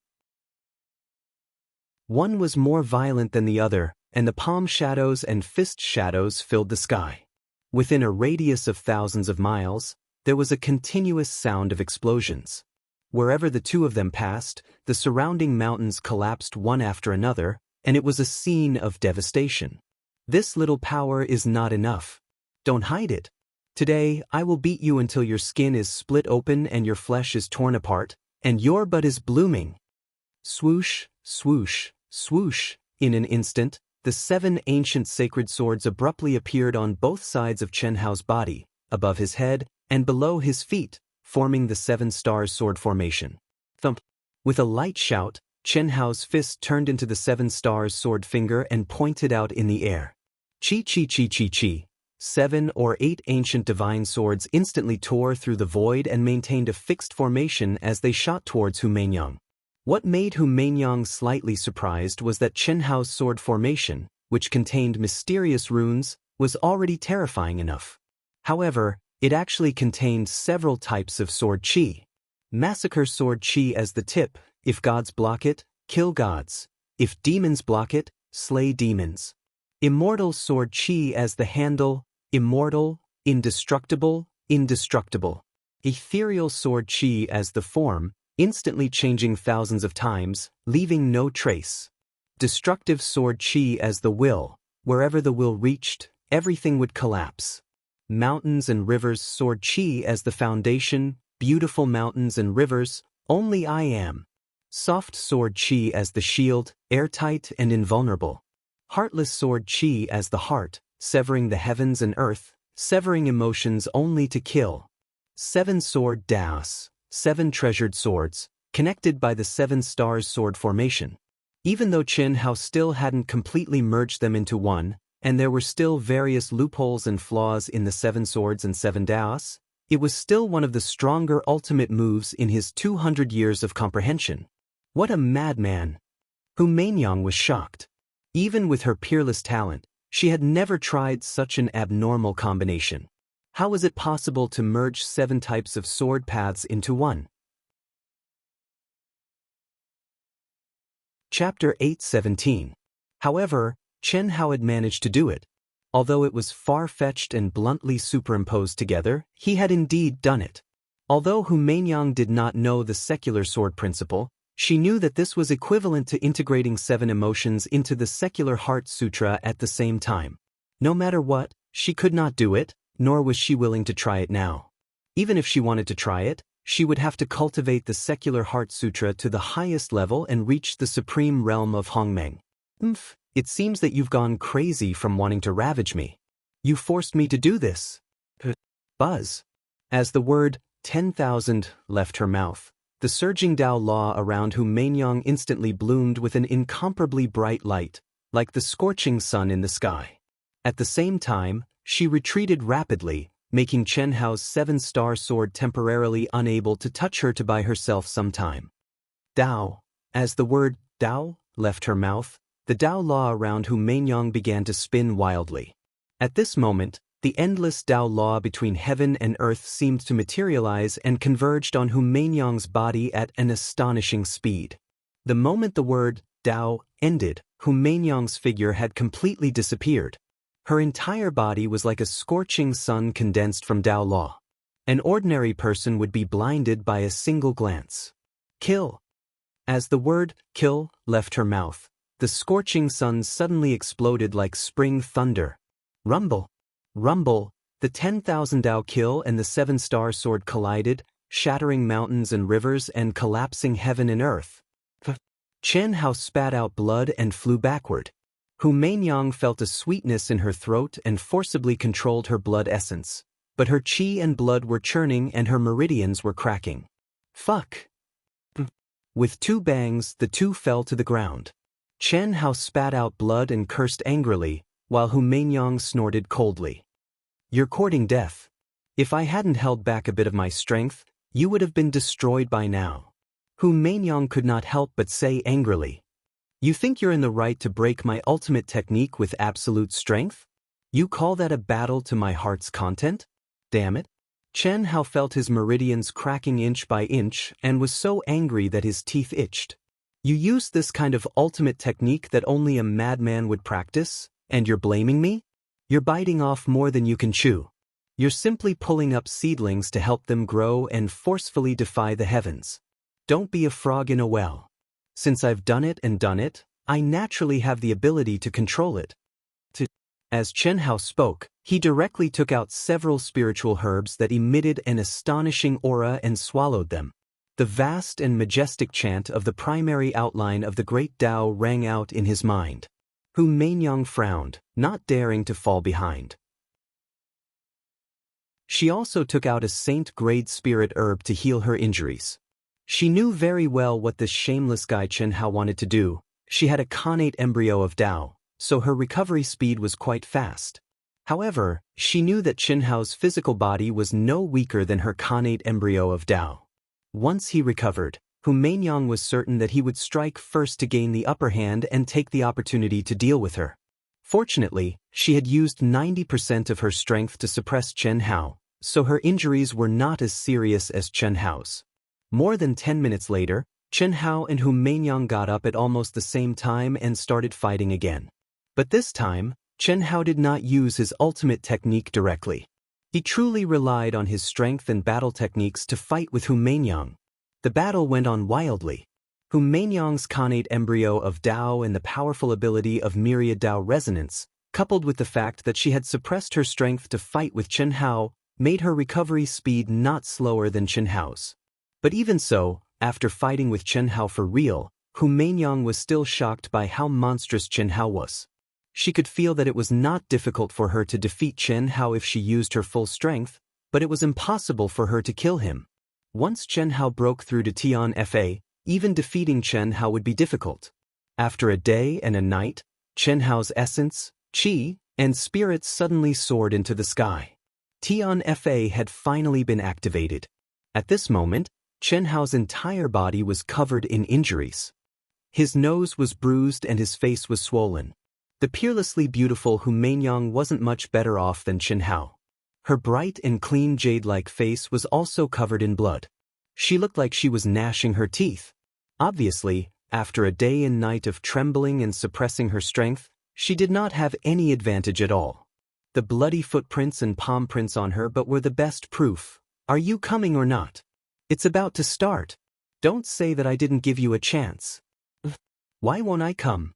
One was more violent than the other, and the palm shadows and fist shadows filled the sky. Within a radius of thousands of miles, there was a continuous sound of explosions. Wherever the two of them passed, the surrounding mountains collapsed one after another, and it was a scene of devastation. This little power is not enough. Don't hide it. Today, I will beat you until your skin is split open and your flesh is torn apart, and your bud is blooming. Swoosh, swoosh, swoosh. In an instant, the 7 ancient sacred swords abruptly appeared on both sides of Chen Hao's body, above his head, and below his feet, forming the 7 stars sword formation. Thump! With a light shout, Chen Hao's fist turned into the 7 stars sword finger and pointed out in the air. Chi chi chi chi chi. 7 or 8 ancient divine swords instantly tore through the void and maintained a fixed formation as they shot towards Hu Meinyang. What made Hu Meinyang slightly surprised was that Chen Hao's sword formation, which contained mysterious runes, was already terrifying enough. However, it actually contained several types of sword chi. Massacre sword chi as the tip. If gods block it, kill gods. If demons block it, slay demons. Immortal sword chi as the handle. Immortal, indestructible, indestructible. Ethereal sword chi as the form, instantly changing thousands of times, leaving no trace. Destructive sword chi as the will. Wherever the will reached, everything would collapse. Mountains and rivers sword chi as the foundation. Beautiful mountains and rivers, only I am. Soft sword chi as the shield, airtight and invulnerable. Heartless sword chi as the heart, severing the heavens and earth, severing emotions only to kill. 7 sword Daoist, 7 treasured swords, connected by the 7 stars sword formation. Even though Chen Hao still hadn't completely merged them into one, and there were still various loopholes and flaws in the 7 swords and 7 Daoists, it was still one of the stronger ultimate moves in his 200 years of comprehension. What a madman! Hu Meinyang was shocked. Even with her peerless talent, she had never tried such an abnormal combination. How was it possible to merge 7 types of sword paths into one? Chapter 8:17. However, Chen Hao had managed to do it. Although it was far-fetched and bluntly superimposed together, he had indeed done it. Although Hu Meinyang did not know the secular sword principle, she knew that this was equivalent to integrating 7 emotions into the secular heart sutra at the same time. No matter what, she could not do it, nor was she willing to try it now. Even if she wanted to try it, she would have to cultivate the secular heart sutra to the highest level and reach the supreme realm of Hongmeng. It seems that you've gone crazy from wanting to ravage me. You forced me to do this. Buzz. As the word 10,000 left her mouth, the surging Tao law around Hu Meinyang instantly bloomed with an incomparably bright light, like the scorching sun in the sky. At the same time, she retreated rapidly, making Chen Hao's 7-star sword temporarily unable to touch her to by herself sometime. Dao. As the word Dao left her mouth, the Tao law around Hu Meinyang began to spin wildly. At this moment, the endless Tao law between heaven and earth seemed to materialize and converged on Hu Meinyang's body at an astonishing speed. The moment the word Tao ended, Hu Meinyang's figure had completely disappeared. Her entire body was like a scorching sun condensed from Dao law. An ordinary person would be blinded by a single glance. Kill. As the word kill left her mouth, the scorching sun suddenly exploded like spring thunder. Rumble. Rumble. The 10,000 Dao kill and the 7-star sword collided, shattering mountains and rivers and collapsing heaven and earth. Chen Hao spat out blood and flew backward. Hu Mainyang felt a sweetness in her throat and forcibly controlled her blood essence. But her qi and blood were churning and her meridians were cracking. Fuck. With 2 bangs, the 2 fell to the ground. Chen Hao spat out blood and cursed angrily, while Hu Mainyang snorted coldly. You're courting death. If I hadn't held back a bit of my strength, you would have been destroyed by now. Hu Mainyang could not help but say angrily. You think you're in the right to break my ultimate technique with absolute strength? You call that a battle to my heart's content? Damn it. Chen Hao felt his meridians cracking inch by inch and was so angry that his teeth itched. You used this kind of ultimate technique that only a madman would practice, and you're blaming me? You're biting off more than you can chew. You're simply pulling up seedlings to help them grow and forcefully defy the heavens. Don't be a frog in a well. Since I've done it, I naturally have the ability to control it. As Chen Hao spoke, he directly took out several spiritual herbs that emitted an astonishing aura and swallowed them. The vast and majestic chant of the primary outline of the great Tao rang out in his mind. Hu Mainyang frowned, not daring to fall behind. She also took out a saint-grade spirit herb to heal her injuries. She knew very well what this shameless guy Chen Hao wanted to do. She had a connate embryo of Tao, so her recovery speed was quite fast. However, she knew that Chen Hao's physical body was no weaker than her connate embryo of Tao. Once he recovered, Hu Mainyang was certain that he would strike first to gain the upper hand and take the opportunity to deal with her. Fortunately, she had used 90% of her strength to suppress Chen Hao, so her injuries were not as serious as Chen Hao's. More than 10 minutes later, Chen Hao and Hu Mainyang got up at almost the same time and started fighting again. But this time, Chen Hao did not use his ultimate technique directly. He truly relied on his strength and battle techniques to fight with Hu Mainyang. The battle went on wildly. Hu Mainyang's connate embryo of Dao and the powerful ability of myriad Dao resonance, coupled with the fact that she had suppressed her strength to fight with Chen Hao, made her recovery speed not slower than Chen Hao's. But even so, after fighting with Chen Hao for real, Hu Mainyang was still shocked by how monstrous Chen Hao was. She could feel that it was not difficult for her to defeat Chen Hao if she used her full strength, but it was impossible for her to kill him. Once Chen Hao broke through to Tian Fa, even defeating Chen Hao would be difficult. After a day and a night, Chen Hao's essence, qi, and spirits suddenly soared into the sky. Tian Fa had finally been activated. At this moment, Chen Hao's entire body was covered in injuries. His nose was bruised and his face was swollen. The peerlessly beautiful Hu Mainyang wasn't much better off than Chen Hao. Her bright and clean jade-like face was also covered in blood. She looked like she was gnashing her teeth. Obviously, after a day and night of trembling and suppressing her strength, she did not have any advantage at all. The bloody footprints and palm prints on her but were the best proof. Are you coming or not? It's about to start. Don't say that I didn't give you a chance. Why won't I come?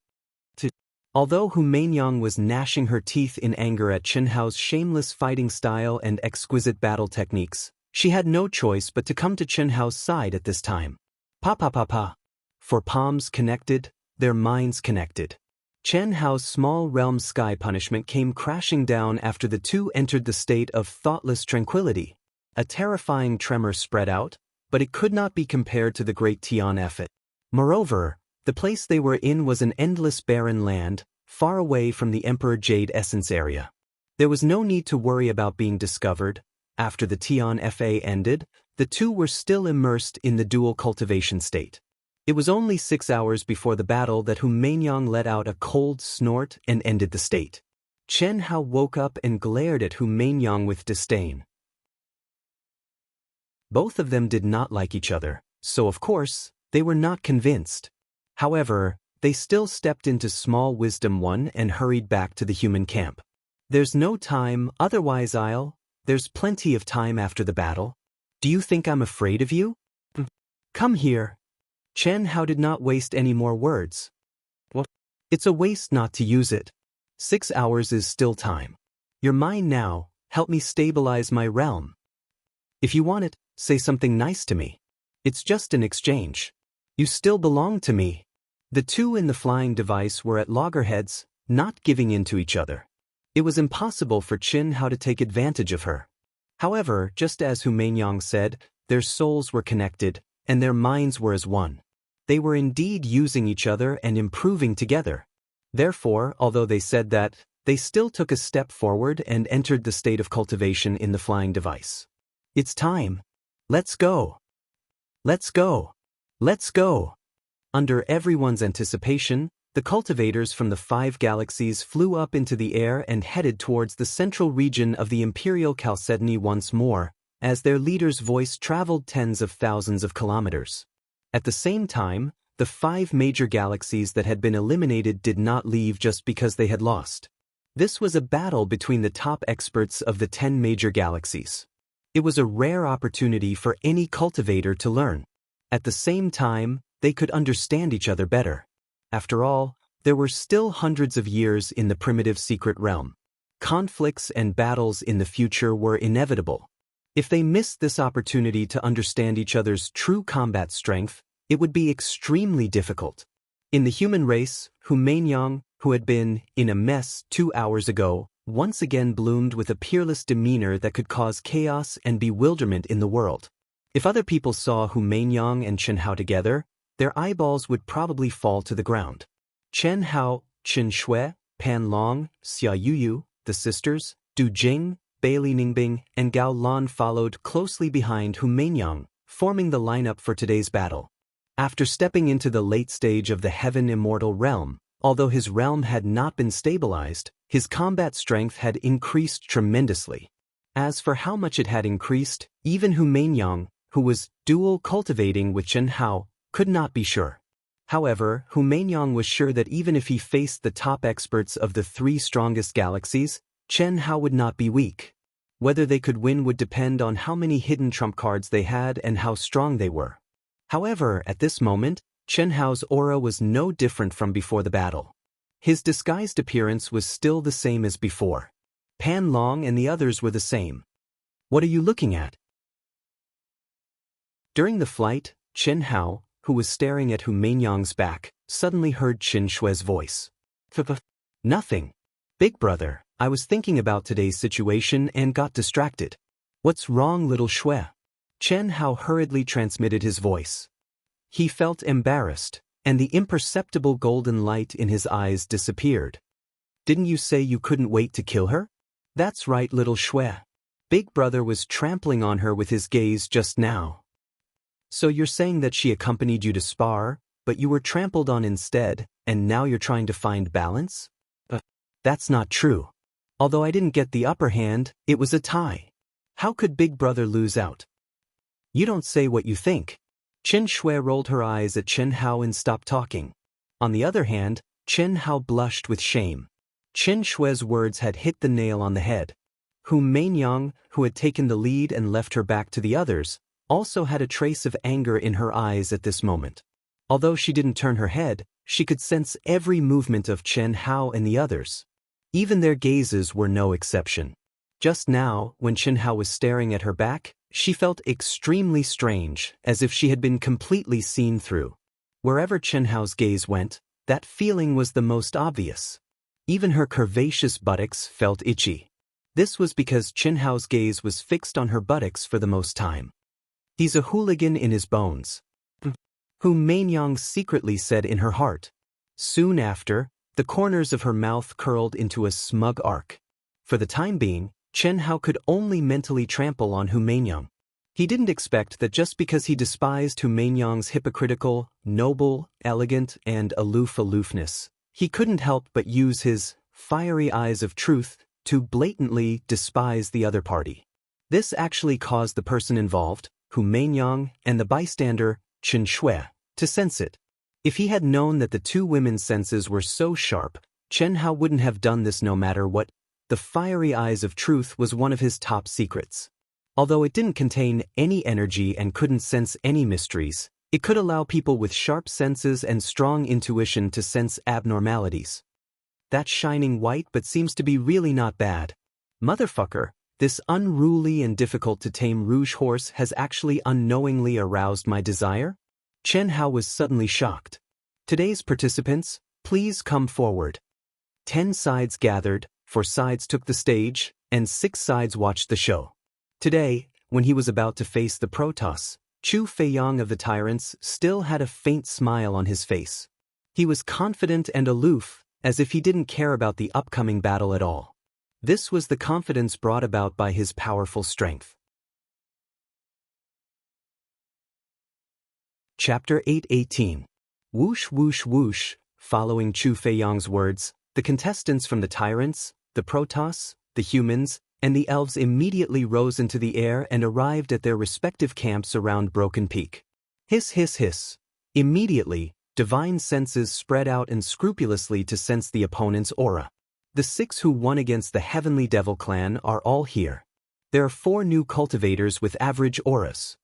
Although Hu Mainyang was gnashing her teeth in anger at Chen Hao's shameless fighting style and exquisite battle techniques, she had no choice but to come to Chen Hao's side at this time. Pa. For palms connected, their minds connected. Chen Hao's small realm sky punishment came crashing down after the two entered the state of thoughtless tranquility. A terrifying tremor spread out, but it could not be compared to the great Tian Fa. Moreover, the place they were in was an endless barren land, far away from the Emperor Jade Essence area. There was no need to worry about being discovered. After the Tian Fa ended, the two were still immersed in the dual cultivation state. It was only 6 hours before the battle that Hu Mainyang let out a cold snort and ended the state. Chen Hao woke up and glared at Hu Mainyang with disdain. Both of them did not like each other, so of course, they were not convinced. However, they still stepped into small wisdom one and hurried back to the human camp. There's no time, otherwise there's plenty of time after the battle. Do you think I'm afraid of you? Come here. Chen Hao did not waste any more words. What? It's a waste not to use it. 6 hours is still time. You're mine now, help me stabilize my realm. If you want it, say something nice to me. It's just an exchange. You still belong to me. The two in the flying device were at loggerheads, not giving in to each other. It was impossible for Chen Hao to take advantage of her. However, just as Hu Meinyang said, their souls were connected, and their minds were as one. They were indeed using each other and improving together. Therefore, although they said that, they still took a step forward and entered the state of cultivation in the flying device. It's time. Let's go. Let's go. Let's go. Under everyone's anticipation, the cultivators from the 5 galaxies flew up into the air and headed towards the central region of the Imperial Chalcedony once more, as their leader's voice traveled tens of thousands of kilometers. At the same time, the 5 major galaxies that had been eliminated did not leave just because they had lost. This was a battle between the top experts of the 10 major galaxies. It was a rare opportunity for any cultivator to learn. At the same time, they could understand each other better. After all, there were still hundreds of years in the primitive secret realm. Conflicts and battles in the future were inevitable. If they missed this opportunity to understand each other's true combat strength, it would be extremely difficult. In the human race, Hu Meinyang, who had been in a mess 2 hours ago, once again bloomed with a peerless demeanor that could cause chaos and bewilderment in the world. If other people saw Hu Meinyang and Chen Hao together, their eyeballs would probably fall to the ground. Chen Hao, Chen Shui, Pan Long, Xia Yuyu, the sisters, Du Jing, Bailey Ningbing, and Gao Lan followed closely behind Hu Meinyang, forming the lineup for today's battle. After stepping into the late stage of the Heaven Immortal realm, although his realm had not been stabilized, his combat strength had increased tremendously. As for how much it had increased, even Hu Meinyang, who was dual cultivating with Chen Hao, could not be sure. However, Hu Meinyang was sure that even if he faced the top experts of the 3 strongest galaxies, Chen Hao would not be weak. Whether they could win would depend on how many hidden trump cards they had and how strong they were. However, at this moment, Chen Hao's aura was no different from before the battle. His disguised appearance was still the same as before. Pan Long and the others were the same. What are you looking at? During the flight, Chen Hao, who was staring at Hu Meinyang's back, suddenly heard Chen Shui's voice. Nothing. Big brother, I was thinking about today's situation and got distracted. What's wrong, little Shui? Chen Hao hurriedly transmitted his voice. He felt embarrassed, and the imperceptible golden light in his eyes disappeared. Didn't you say you couldn't wait to kill her? That's right, little Shui. Big brother was trampling on her with his gaze just now. So you're saying that she accompanied you to spar, but you were trampled on instead, and now you're trying to find balance? That's not true. Although I didn't get the upper hand, it was a tie. How could Big Brother lose out? You don't say what you think. Chen Shui rolled her eyes at Chen Hao and stopped talking. On the other hand, Chen Hao blushed with shame. Chen Shui's words had hit the nail on the head. Hu Meinyang, who had taken the lead and left her back to the others, also had a trace of anger in her eyes at this moment. Although she didn't turn her head, she could sense every movement of Chen Hao and the others. Even their gazes were no exception. Just now, when Chen Hao was staring at her back, she felt extremely strange, as if she had been completely seen through. Wherever Chen Hao's gaze went, that feeling was the most obvious. Even her curvaceous buttocks felt itchy. This was because Chen Hao's gaze was fixed on her buttocks for the most time. He's a hooligan in his bones. Hu Meinyang secretly said in her heart. Soon after, the corners of her mouth curled into a smug arc. For the time being, Chen Hao could only mentally trample on Hu Meinyang. He didn't expect that just because he despised Hu Meinyang's hypocritical, noble, elegant, and aloof aloofness, he couldn't help but use his fiery eyes of truth to blatantly despise the other party. This actually caused the person involved, Hu Meinyang, and the bystander, Chen Shui, to sense it. If he had known that the two women's senses were so sharp, Chen Hao wouldn't have done this no matter what the fiery eyes of truth was one of his top secrets. Although it didn't contain any energy and couldn't sense any mysteries, it could allow people with sharp senses and strong intuition to sense abnormalities. That's shining white but seems to be really not bad. Motherfucker, this unruly and difficult to tame rouge horse has actually unknowingly aroused my desire? Chen Hao was suddenly shocked. Today's participants, please come forward. 10 sides gathered, 4 sides took the stage, and 6 sides watched the show. Today, when he was about to face the Protoss, Chu Feiyang of the Tyrants still had a faint smile on his face. He was confident and aloof, as if he didn't care about the upcoming battle at all. This was the confidence brought about by his powerful strength. Chapter 8:18. Whoosh whoosh whoosh. Following Chu Feiyang's words, the contestants from the Tyrants, the Protoss, the humans, and the elves immediately rose into the air and arrived at their respective camps around Broken Peak. Hiss hiss hiss. Immediately, divine senses spread out unscrupulously to sense the opponent's aura. The 6 who won against the Heavenly Devil clan are all here. There are 4 new cultivators with average auras.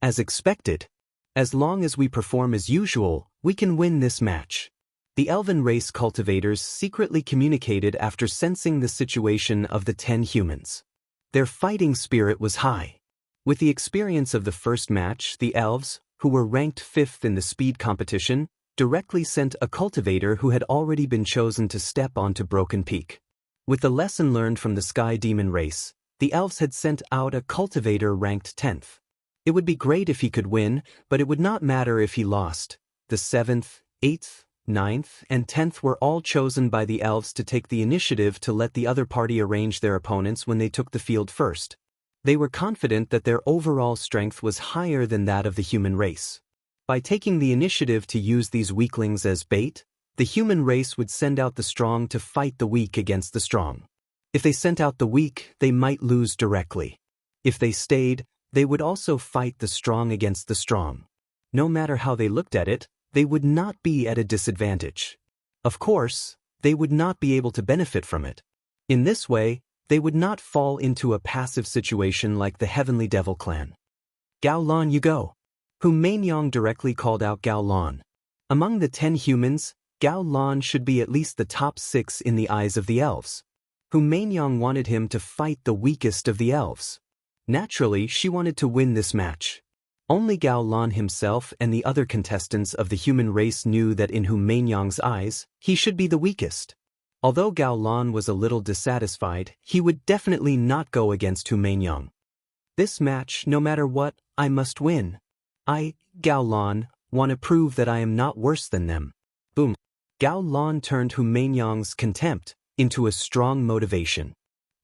As expected, as long as we perform as usual, we can win this match. The elven race cultivators secretly communicated after sensing the situation of the 10 humans. Their fighting spirit was high. With the experience of the first match, the elves, who were ranked 5th in the speed competition, directly sent a cultivator who had already been chosen to step onto Broken Peak. With the lesson learned from the Sky Demon race, the elves had sent out a cultivator ranked 10th. It would be great if he could win, but it would not matter if he lost. The 7th, 8th, 9th, and 10th were all chosen by the elves to take the initiative to let the other party arrange their opponents when they took the field first. They were confident that their overall strength was higher than that of the human race. By taking the initiative to use these weaklings as bait, the human race would send out the strong to fight the weak against the strong. If they sent out the weak, they might lose directly. If they stayed, they would also fight the strong against the strong. No matter how they looked at it, they would not be at a disadvantage. Of course, they would not be able to benefit from it. In this way, they would not fall into a passive situation like the Heavenly Devil clan. Gao Lan, you go. Hu Mainyang directly called out Gao Lan. Among the 10 humans, Gao Lan should be at least the top 6 in the eyes of the elves. Hu Mainyang wanted him to fight the weakest of the elves. Naturally, she wanted to win this match. Only Gao Lan himself and the other contestants of the human race knew that in Hu Mainyang's eyes, he should be the weakest. Although Gao Lan was a little dissatisfied, he would definitely not go against Hu Mainyang. This match, no matter what, I must win. I, Gao Lan, want to prove that I am not worse than them. Boom. Gao Lan turned Hu Mainyang's contempt into a strong motivation.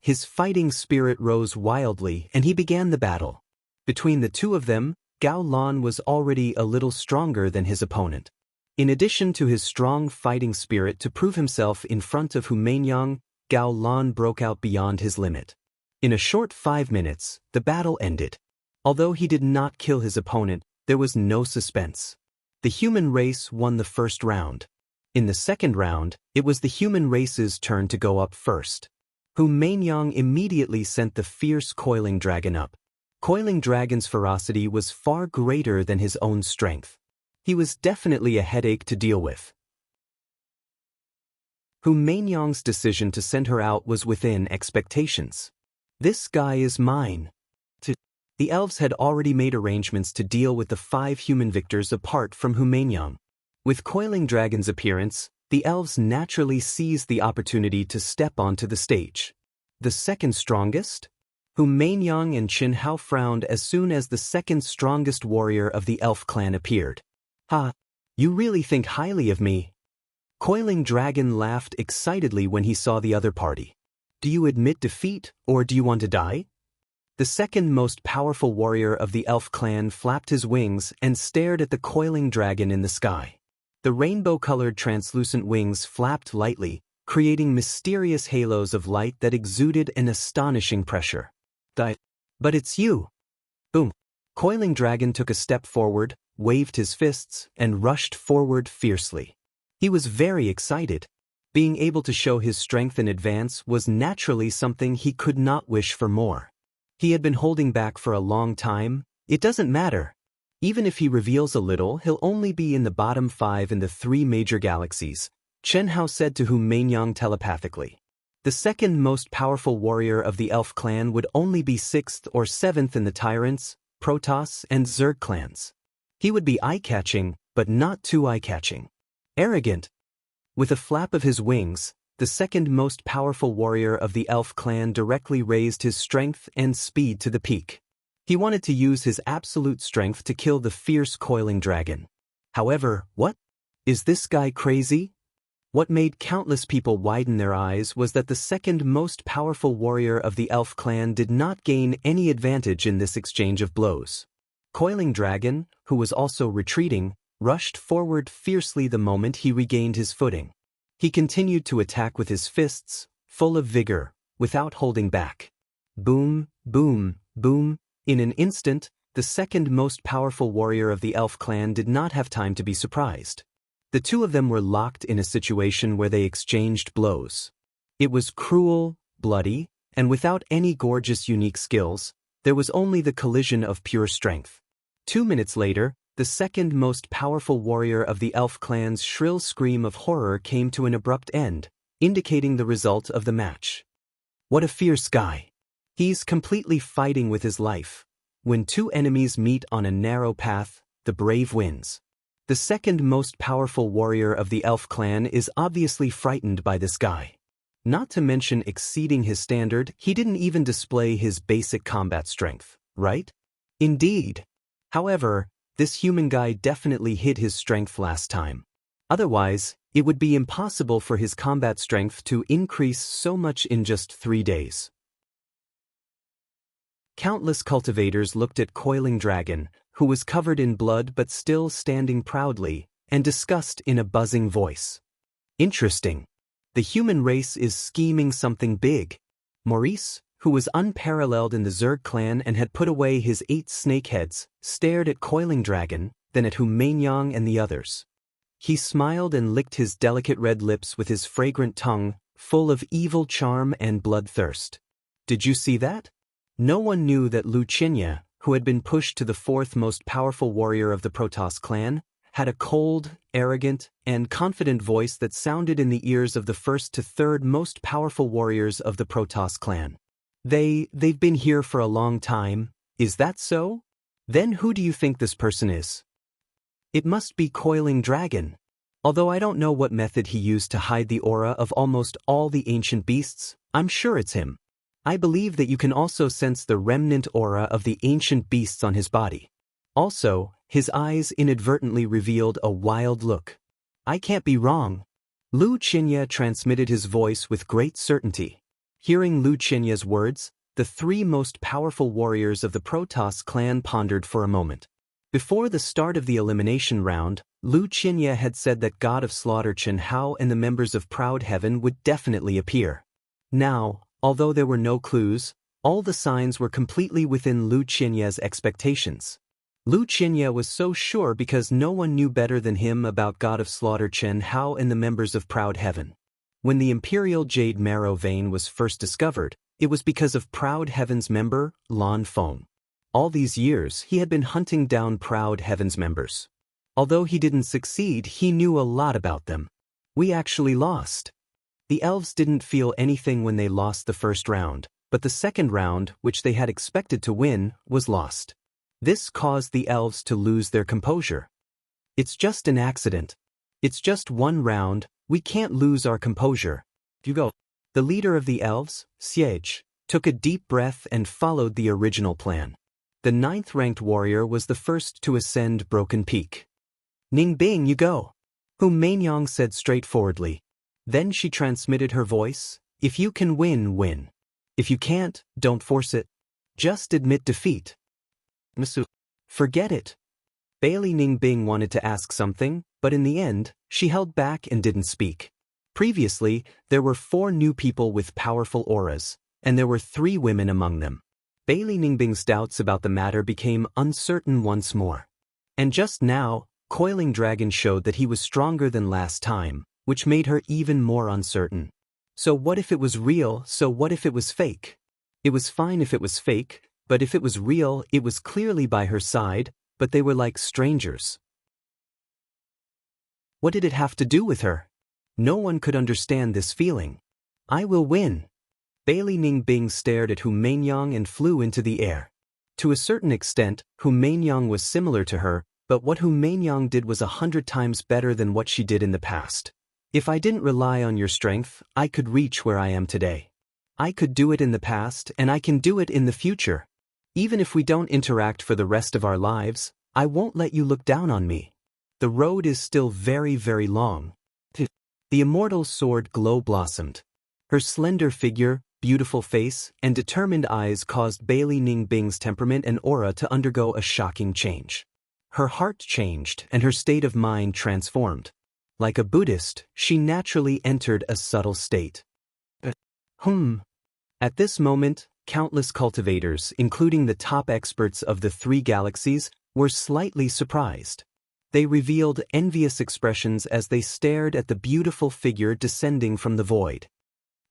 His fighting spirit rose wildly and he began the battle. Between the two of them, Gao Lan was already a little stronger than his opponent. In addition to his strong fighting spirit to prove himself in front of Hu Mainyang, Gao Lan broke out beyond his limit. In a short 5 minutes, the battle ended. Although he did not kill his opponent, there was no suspense. The human race won the first round. In the second round, it was the human race's turn to go up first. Hu Mainyang immediately sent the fierce Coiling Dragon up. Coiling Dragon's ferocity was far greater than his own strength. He was definitely a headache to deal with. Hu Mainyang's decision to send her out was within expectations. This guy is mine. The elves had already made arrangements to deal with the 5 human victors apart from Hu Mainyang. With Coiling Dragon's appearance, the elves naturally seized the opportunity to step onto the stage. The second strongest? Hu Mainyang and Chen Hao frowned as soon as the second strongest warrior of the elf clan appeared. Ha! You really think highly of me? Coiling Dragon laughed excitedly when he saw the other party. Do you admit defeat, or do you want to die? The second most powerful warrior of the elf clan flapped his wings and stared at the Coiling Dragon in the sky. The rainbow-colored translucent wings flapped lightly, creating mysterious halos of light that exuded an astonishing pressure. But it's you! Boom! Coiling Dragon took a step forward, waved his fists, and rushed forward fiercely. He was very excited. Being able to show his strength in advance was naturally something he could not wish for more. He had been holding back for a long time. It doesn't matter. Even if he reveals a little, he'll only be in the bottom 5 in the 3 major galaxies, Chen Hao said to Hu Meinyang telepathically. The second most powerful warrior of the Elf clan would only be 6th or 7th in the Tyrants, Protoss, and Zerg clans. He would be eye-catching, but not too eye-catching. Arrogant. With a flap of his wings, the second most powerful warrior of the Elf clan directly raised his strength and speed to the peak. He wanted to use his absolute strength to kill the fierce coiling dragon. However, what? Is this guy crazy? What made countless people widen their eyes was that the second most powerful warrior of the Elf clan did not gain any advantage in this exchange of blows. Coiling Dragon, who was also retreating, rushed forward fiercely the moment he regained his footing. He continued to attack with his fists, full of vigor, without holding back. Boom, boom, boom. In an instant, the second most powerful warrior of the Elf clan did not have time to be surprised. The two of them were locked in a situation where they exchanged blows. It was cruel, bloody, and without any gorgeous unique skills, there was only the collision of pure strength. 2 minutes later, the second most powerful warrior of the Elf clan's shrill scream of horror came to an abrupt end, indicating the result of the match. What a fierce guy. He's completely fighting with his life. When two enemies meet on a narrow path, the brave wins. The second most powerful warrior of the Elf clan is obviously frightened by this guy. Not to mention exceeding his standard, he didn't even display his basic combat strength, right? Indeed. However, this human guy definitely hid his strength last time. Otherwise, it would be impossible for his combat strength to increase so much in just 3 days. Countless cultivators looked at Coiling Dragon, who was covered in blood but still standing proudly, and discussed in a buzzing voice. Interesting. The human race is scheming something big. Maurice, who was unparalleled in the Zerg clan and had put away his 8 snakeheads, stared at Coiling Dragon, then at Hu Meinyang and the others. He smiled and licked his delicate red lips with his fragrant tongue, full of evil charm and bloodthirst. Did you see that? No one knew that Xianxia, who had been pushed to the 4th most powerful warrior of the Protoss clan, had a cold, arrogant, and confident voice that sounded in the ears of the 1st to 3rd most powerful warriors of the Protoss clan. They've been here for a long time, is that so? Then who do you think this person is? It must be Coiling Dragon. Although I don't know what method he used to hide the aura of almost all the ancient beasts, I'm sure it's him. I believe that you can also sense the remnant aura of the ancient beasts on his body. Also, his eyes inadvertently revealed a wild look. I can't be wrong. Xianxia transmitted his voice with great certainty. Hearing Xianxia's words, the 3 most powerful warriors of the Protoss clan pondered for a moment. Before the start of the elimination round, Xianxia had said that God of Slaughter Chen Hao and the members of Proud Heaven would definitely appear. Now, although there were no clues, all the signs were completely within Xianxia's expectations. Xianxia was so sure because no one knew better than him about God of Slaughter Chen Hao and the members of Proud Heaven. When the Imperial Jade Marrow vein was first discovered, it was because of Proud Heaven's member, Lan Feng. All these years, he had been hunting down Proud Heaven's members. Although he didn't succeed, he knew a lot about them. We actually lost. The elves didn't feel anything when they lost the first round, but the second round, which they had expected to win, was lost. This caused the elves to lose their composure. It's just an accident. It's just 1 round, we can't lose our composure. You go. The leader of the elves, Siege, took a deep breath and followed the original plan. The 9th-ranked warrior was the first to ascend Broken Peak. Ningbing, you go. Hu Meinyang said straightforwardly. Then she transmitted her voice, if you can win, win. If you can't, don't force it. Just admit defeat. Masu. Forget it. Bailey Ningbing wanted to ask something, but in the end, she held back and didn't speak. Previously, there were 4 new people with powerful auras, and there were 3 women among them. Bailey Ningbing's doubts about the matter became uncertain once more. And just now, Coiling Dragon showed that he was stronger than last time, which made her even more uncertain. So what if it was real? So what if it was fake? It was fine if it was fake, but if it was real, it was clearly by her side, but they were like strangers. What did it have to do with her? No one could understand this feeling. I will win. Bailey Ningbing stared at Hu Mainyang and flew into the air. To a certain extent, Hu Mainyang was similar to her, but what Hu Mainyang did was 100 times better than what she did in the past. If I didn't rely on your strength, I could reach where I am today. I could do it in the past and I can do it in the future. Even if we don't interact for the rest of our lives, I won't let you look down on me. The road is still very, very long. The immortal sword glow blossomed. Her slender figure, beautiful face, and determined eyes caused Bailey Ningbing's temperament and aura to undergo a shocking change. Her heart changed and her state of mind transformed. Like a Buddhist, she naturally entered a subtle state. At this moment, countless cultivators, including the top experts of the 3 galaxies, were slightly surprised. They revealed envious expressions as they stared at the beautiful figure descending from the void.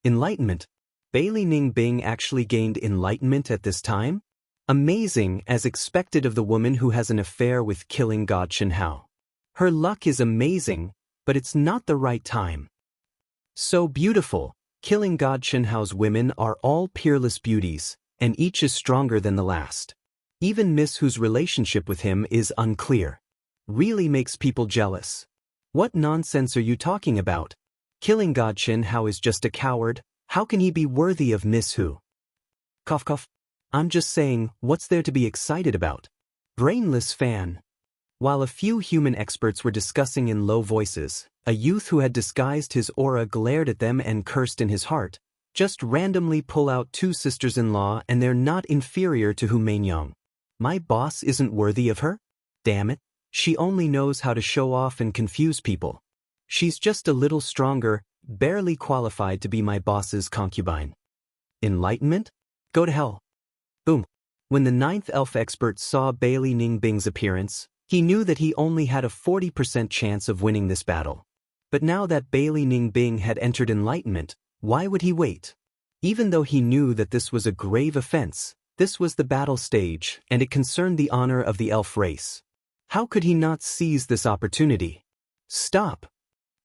Enlightenment. Bailey Ningbing actually gained enlightenment at this time? Amazing, as expected of the woman who has an affair with killing god Xianxia. Her luck is amazing, but it's not the right time. So beautiful, killing god Xianxia's women are all peerless beauties, and each is stronger than the last. Even Miss Hu's relationship with him is unclear. Really makes people jealous. What nonsense are you talking about? Killing god Xianxia is just a coward. How can he be worthy of Miss Hu? Cough cough. I'm just saying, what's there to be excited about? Brainless fan. While a few human experts were discussing in low voices, a youth who had disguised his aura glared at them and cursed in his heart. Just randomly pull out 2 sisters-in-law and they're not inferior to Hu Mainyang. My boss isn't worthy of her? Damn it, she only knows how to show off and confuse people. She's just a little stronger, barely qualified to be my boss's concubine. Enlightenment? Go to hell. Boom. When the 9th elf expert saw Bailey Ningbing's appearance, he knew that he only had a 40% chance of winning this battle. But now that Bailey Ningbing had entered enlightenment, why would he wait? Even though he knew that this was a grave offense, this was the battle stage, and it concerned the honor of the elf race. How could he not seize this opportunity? Stop!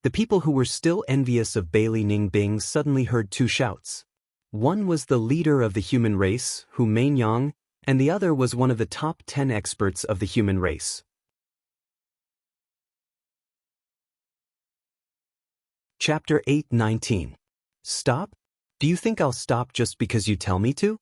The people who were still envious of Bailey Ningbing suddenly heard 2 shouts. One was the leader of the human race, Hu Mainyang, and the other was one of the top 10 experts of the human race. Chapter 8:19. Stop? Do you think I'll stop just because you tell me to?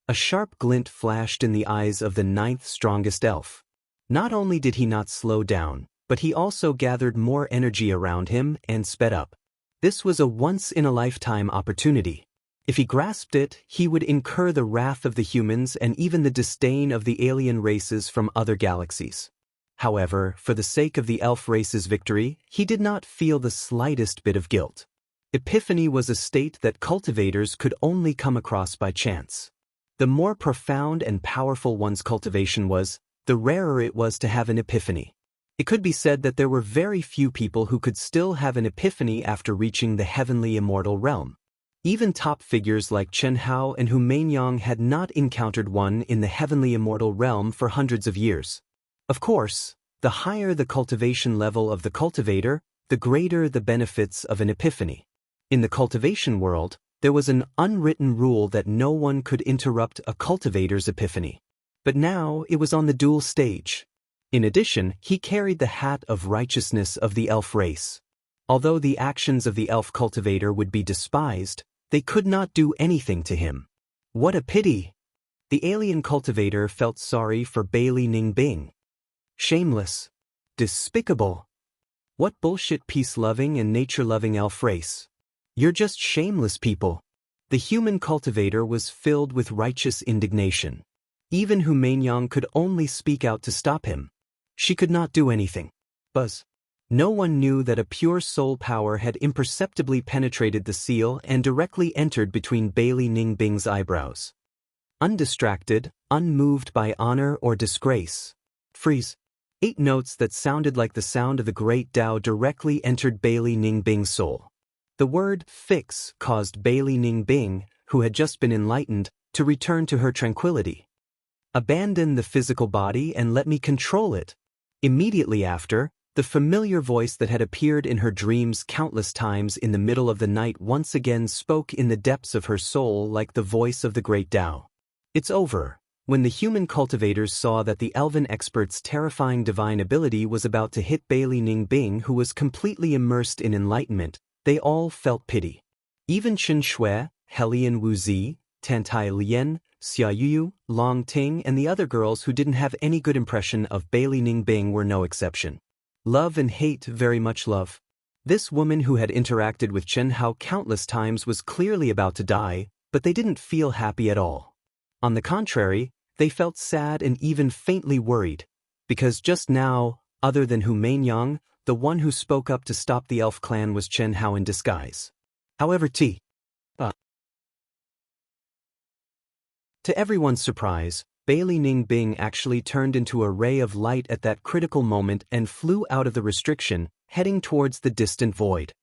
A sharp glint flashed in the eyes of the 9th strongest elf. Not only did he not slow down, but he also gathered more energy around him and sped up. This was a once-in-a-lifetime opportunity. If he grasped it, he would incur the wrath of the humans and even the disdain of the alien races from other galaxies. However, for the sake of the elf race's victory, he did not feel the slightest bit of guilt. Epiphany was a state that cultivators could only come across by chance. The more profound and powerful one's cultivation was, the rarer it was to have an epiphany. It could be said that there were very few people who could still have an epiphany after reaching the heavenly immortal realm. Even top figures like Xianxia and Hu Mainyang had not encountered one in the heavenly immortal realm for hundreds of years. Of course, the higher the cultivation level of the cultivator, the greater the benefits of an epiphany. In the cultivation world, there was an unwritten rule that no one could interrupt a cultivator's epiphany. But now it was on the dual stage. In addition, he carried the hat of righteousness of the elf race. Although the actions of the elf cultivator would be despised, they could not do anything to him. What a pity! The alien cultivator felt sorry for Bailey Ningbing. Shameless. Despicable. What bullshit peace-loving and nature-loving elf race. You're just shameless people. The human cultivator was filled with righteous indignation. Even Hu Mainyang could only speak out to stop him. She could not do anything. Buzz. No one knew that a pure soul power had imperceptibly penetrated the seal and directly entered between Bailey Ningbing's eyebrows. Undistracted, unmoved by honor or disgrace. Freeze. 8 notes that sounded like the sound of the great Dao directly entered Bailey Ningbing's soul. The word fix caused Bailey Ningbing, who had just been enlightened, to return to her tranquility. Abandon the physical body and let me control it. Immediately after, the familiar voice that had appeared in her dreams countless times in the middle of the night once again spoke in the depths of her soul like the voice of the great Tao. It's over. When the human cultivators saw that the elven expert's terrifying divine ability was about to hit Bailey Ningbing, who was completely immersed in enlightenment, they all felt pity. Even Chen Shui, Helian Wuzi, Tantai Lian, Xia Yu, Long Ting and the other girls who didn't have any good impression of Bailey Ningbing were no exception. Love and hate, very much love. This woman who had interacted with Chen Hao countless times was clearly about to die, but they didn't feel happy at all. On the contrary, they felt sad and even faintly worried, because just now, other than Hu Mainyang, the one who spoke up to stop the elf clan was Chen Hao in disguise. However, to everyone's surprise, Bailey Ningbing actually turned into a ray of light at that critical moment and flew out of the restriction, heading towards the distant void.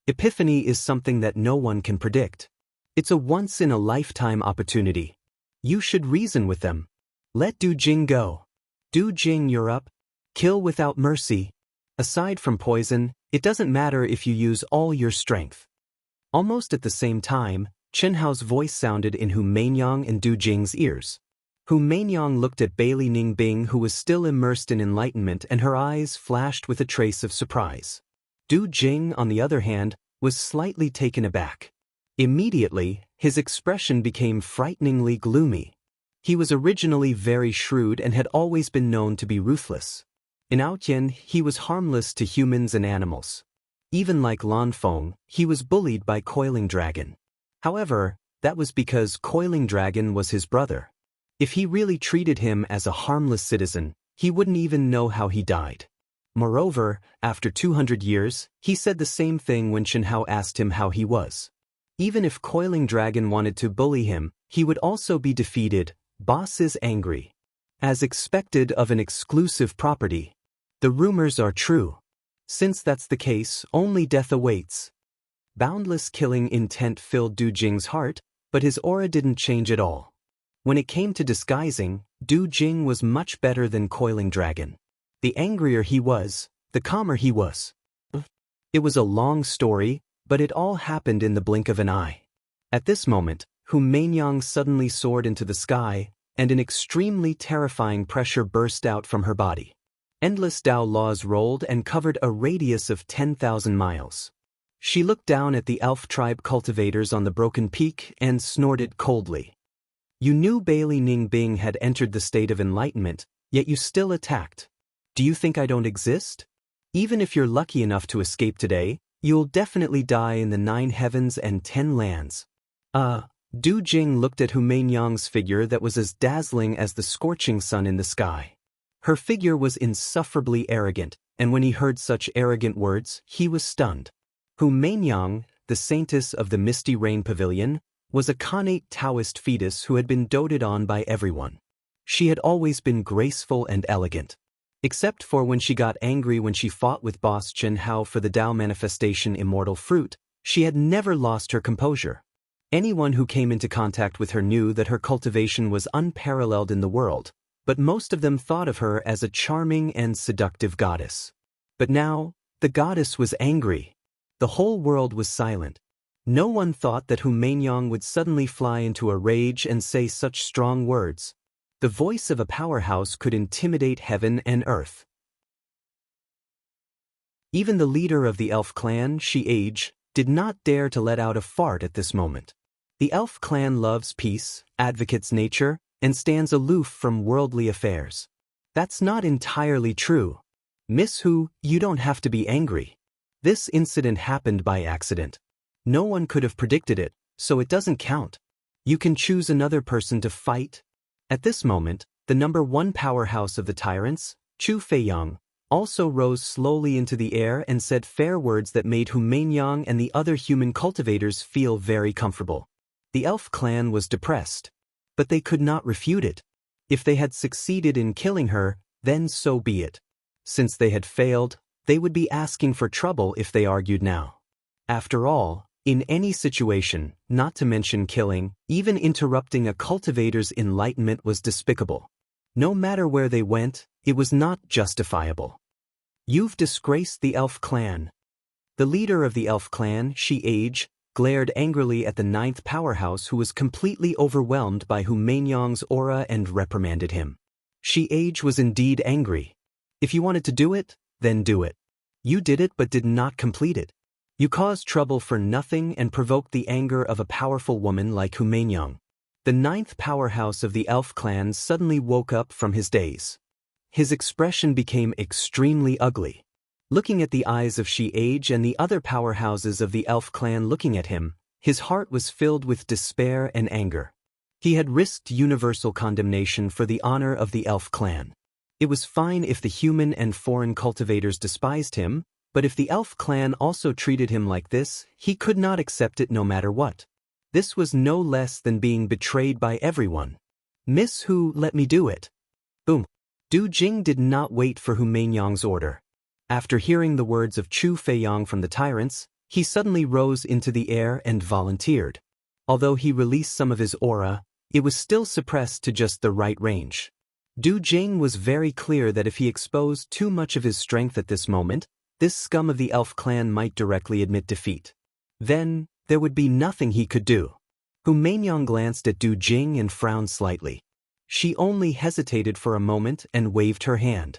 Epiphany is something that no one can predict. It's a once-in-a-lifetime opportunity. You should reason with them. Let Du Jing go. Du Jing, you're up. Kill without mercy. Aside from poison, it doesn't matter if you use all your strength. Almost at the same time, Chen Hao's voice sounded in Hu Mainyang and Du Jing's ears. Hu Mainyang looked at Bailey Ningbing, who was still immersed in enlightenment, and her eyes flashed with a trace of surprise. Du Jing, on the other hand, was slightly taken aback. Immediately, his expression became frighteningly gloomy. He was originally very shrewd and had always been known to be ruthless. In Outyan, he was harmless to humans and animals. Even like Lan Feng, he was bullied by Coiling Dragon. However, that was because Coiling Dragon was his brother. If he really treated him as a harmless citizen, he wouldn't even know how he died. Moreover, after 200 years, he said the same thing when Chen Hao asked him how he was. Even if Coiling Dragon wanted to bully him, he would also be defeated. Boss is angry. As expected of an exclusive property. The rumors are true. Since that's the case, only death awaits. Boundless killing intent filled Du Jing's heart, but his aura didn't change at all. When it came to disguising, Du Jing was much better than Coiling Dragon. The angrier he was, the calmer he was. It was a long story, but it all happened in the blink of an eye. At this moment, Hu Mainyang suddenly soared into the sky, and an extremely terrifying pressure burst out from her body. Endless Dao laws rolled and covered a radius of 10,000 miles. She looked down at the elf tribe cultivators on the broken peak and snorted coldly. You knew Bailey Ningbing had entered the state of enlightenment, yet you still attacked. Do you think I don't exist? Even if you're lucky enough to escape today, you'll definitely die in the 9 heavens and 10 lands. Du Jing looked at Hu Mainyang's figure that was as dazzling as the scorching sun in the sky. Her figure was insufferably arrogant, and when he heard such arrogant words, he was stunned. Hu Mainyang, the saintess of the Misty Rain Pavilion, was a connate Daoist fetus who had been doted on by everyone. She had always been graceful and elegant. Except for when she got angry when she fought with boss Chen Hao for the Dao manifestation Immortal fruit, she had never lost her composure. Anyone who came into contact with her knew that her cultivation was unparalleled in the world, but most of them thought of her as a charming and seductive goddess. But now, the goddess was angry. The whole world was silent. No one thought that Hu Mainyang would suddenly fly into a rage and say such strong words. The voice of a powerhouse could intimidate heaven and earth. Even the leader of the elf clan, Shi did not dare to let out a fart at this moment. The elf clan loves peace, advocates nature, and stands aloof from worldly affairs. That's not entirely true. Miss Hu, you don't have to be angry. This incident happened by accident. No one could have predicted it, so it doesn't count. You can choose another person to fight. At this moment, the #1 powerhouse of the tyrants, Chu Feiyang, also rose slowly into the air and said fair words that made Hu Mainyang and the other human cultivators feel very comfortable. The elf clan was depressed, but they could not refute it. If they had succeeded in killing her, then so be it. Since they had failed, they would be asking for trouble if they argued now. After all, in any situation, not to mention killing, even interrupting a cultivator's enlightenment was despicable. No matter where they went, it was not justifiable. You've disgraced the elf clan. The leader of the elf clan, Xianxia, glared angrily at the ninth powerhouse, who was completely overwhelmed by Hu Manyang's aura, and reprimanded him. Xianxia was indeed angry. If you wanted to do it, then do it. You did it but did not complete it. You caused trouble for nothing and provoked the anger of a powerful woman like Hu Manyang. The ninth powerhouse of the elf clan suddenly woke up from his daze. His expression became extremely ugly. Looking at the eyes of Xianxia and the other powerhouses of the elf clan looking at him, his heart was filled with despair and anger. He had risked universal condemnation for the honor of the elf clan. It was fine if the human and foreign cultivators despised him, but if the elf clan also treated him like this, he could not accept it no matter what. This was no less than being betrayed by everyone. Miss Hu, let me do it. Boom. Du Jing did not wait for Hu Manyang's order. After hearing the words of Chu Feiyang from the tyrants, he suddenly rose into the air and volunteered. Although he released some of his aura, it was still suppressed to just the right range. Du Jing was very clear that if he exposed too much of his strength at this moment, this scum of the elf clan might directly admit defeat. Then, there would be nothing he could do. Hu Manyang glanced at Du Jing and frowned slightly. She only hesitated for a moment and waved her hand.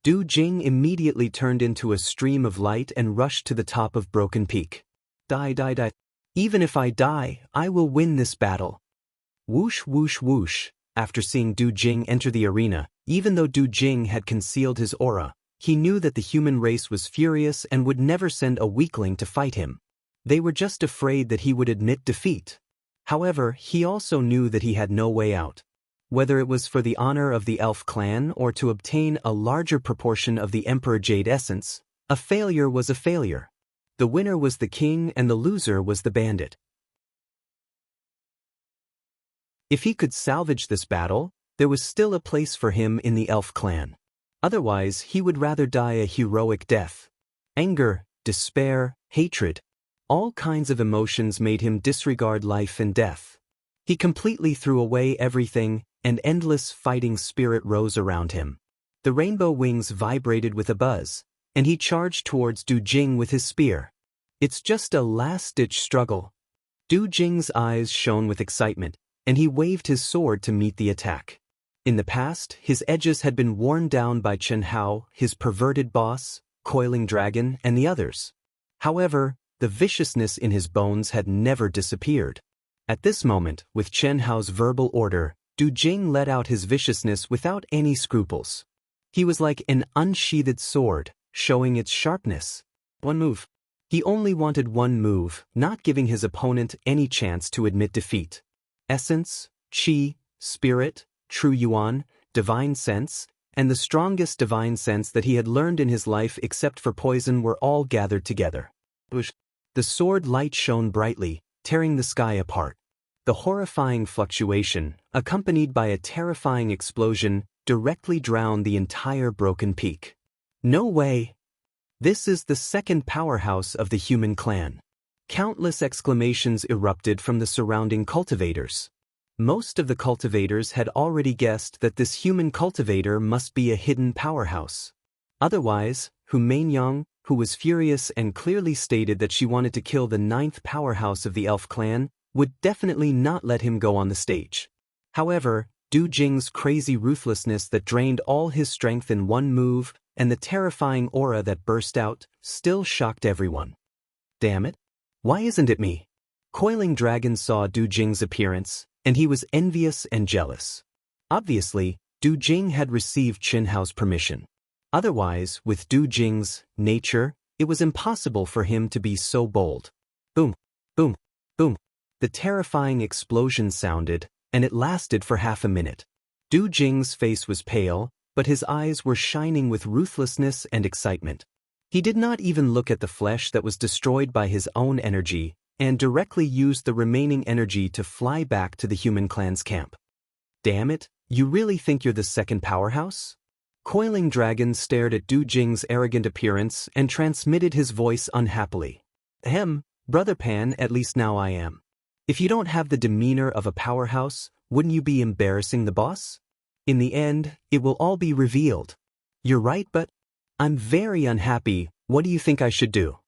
Du Jing immediately turned into a stream of light and rushed to the top of Broken Peak. Die. Even if I die, I will win this battle. Whoosh whoosh whoosh. After seeing Du Jing enter the arena, even though Du Jing had concealed his aura, he knew that the human race was furious and would never send a weakling to fight him. They were just afraid that he would admit defeat. However, he also knew that he had no way out. Whether it was for the honor of the elf clan or to obtain a larger proportion of the Emperor Jade essence, a failure was a failure. The winner was the king and the loser was the bandit. If he could salvage this battle, there was still a place for him in the elf clan. Otherwise, he would rather die a heroic death. Anger, despair, hatred, all kinds of emotions made him disregard life and death. He completely threw away everything, and endless fighting spirit rose around him. The rainbow wings vibrated with a buzz, and he charged towards Du Jing with his spear. It's just a last-ditch struggle. Du Jing's eyes shone with excitement, and he waved his sword to meet the attack. In the past, his edges had been worn down by Chen Hao, his perverted boss, Coiling Dragon, and the others. However, the viciousness in his bones had never disappeared. At this moment, with Chen Hao's verbal order, Du Jing let out his viciousness without any scruples. He was like an unsheathed sword, showing its sharpness. One move. He only wanted one move, not giving his opponent any chance to admit defeat. Essence, Qi, Spirit, True Yuan, Divine Sense, and the strongest divine sense that he had learned in his life except for poison were all gathered together. The sword light shone brightly, tearing the sky apart. The horrifying fluctuation, accompanied by a terrifying explosion, directly drowned the entire Broken Peak. No way! This is the second powerhouse of the human clan. Countless exclamations erupted from the surrounding cultivators. Most of the cultivators had already guessed that this human cultivator must be a hidden powerhouse. Otherwise, Hu Manyang, who was furious and clearly stated that she wanted to kill the ninth powerhouse of the elf clan, would definitely not let him go on the stage. However, Du Jing's crazy ruthlessness that drained all his strength in one move, and the terrifying aura that burst out, still shocked everyone. Damn it! Why isn't it me? Coiling Dragon saw Du Jing's appearance, and he was envious and jealous. Obviously, Du Jing had received Chen Hao's permission. Otherwise, with Du Jing's nature, it was impossible for him to be so bold. Boom, boom, boom. The terrifying explosion sounded, and it lasted for half a minute. Du Jing's face was pale, but his eyes were shining with ruthlessness and excitement. He did not even look at the flesh that was destroyed by his own energy, and directly used the remaining energy to fly back to the human clan's camp. Damn it, you really think you're the second powerhouse? Coiling Dragon stared at Du Jing's arrogant appearance and transmitted his voice unhappily. Brother Pan, at least now I am. If you don't have the demeanor of a powerhouse, wouldn't you be embarrassing the boss? In the end, it will all be revealed. You're right, but I'm very unhappy. What do you think I should do?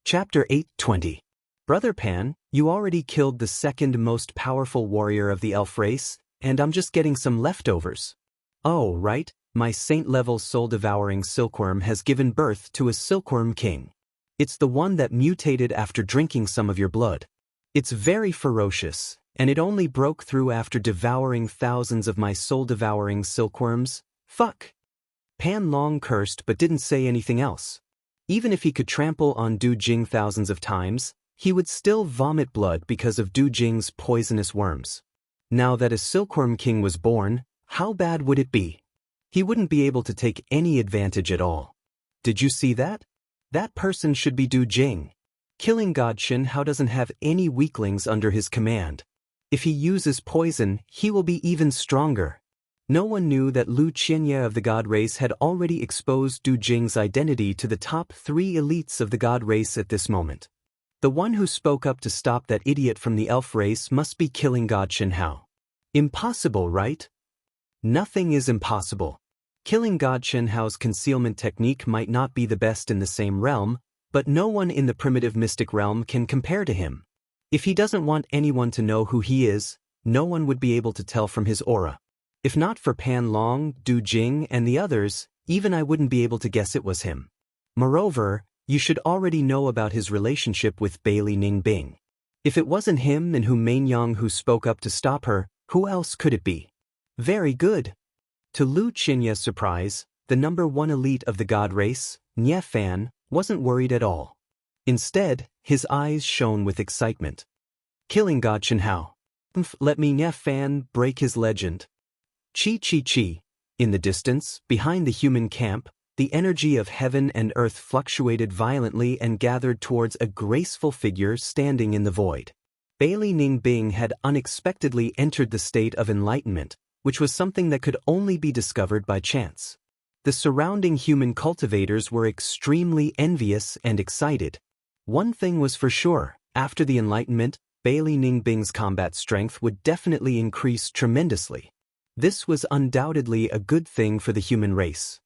Chapter 8:20. Brother Pan, you already killed the second most powerful warrior of the elf race, and I'm just getting some leftovers. Oh, right, my saint-level soul-devouring silkworm has given birth to a silkworm king. It's the one that mutated after drinking some of your blood. It's very ferocious, and it only broke through after devouring thousands of my soul-devouring silkworms. Fuck! Pan Long cursed but didn't say anything else. Even if he could trample on Du Jing thousands of times, he would still vomit blood because of Du Jing's poisonous worms. Now that a silkworm king was born, how bad would it be? He wouldn't be able to take any advantage at all. Did you see that? That person should be Du Jing. Killing God Xianxia doesn't have any weaklings under his command. If he uses poison, he will be even stronger. No one knew that Lu Qianye of the God race had already exposed Du Jing's identity to the top 3 elites of the God race at this moment. The one who spoke up to stop that idiot from the elf race must be killing God Xianxia. Impossible, right? Nothing is impossible. Killing God Xianxia's concealment technique might not be the best in the same realm, but no one in the primitive mystic realm can compare to him. If he doesn't want anyone to know who he is, no one would be able to tell from his aura. If not for Pan Long, Du Jing, and the others, even I wouldn't be able to guess it was him. Moreover, you should already know about his relationship with Bailey Ningbing. If it wasn't him and Hu Mainyang who spoke up to stop her, who else could it be? Very good. To Lu Qianye's surprise, the number 1 elite of the God race, Nye Fan, wasn't worried at all. Instead, his eyes shone with excitement. Killing God Xianxia. Let me Nye Fan break his legend. Chi chi chi. In the distance, behind the human camp, the energy of heaven and earth fluctuated violently and gathered towards a graceful figure standing in the void. Bailey Ningbing had unexpectedly entered the state of enlightenment, which was something that could only be discovered by chance. The surrounding human cultivators were extremely envious and excited. One thing was for sure, after the enlightenment, Bailey Ningbing's combat strength would definitely increase tremendously. This was undoubtedly a good thing for the human race.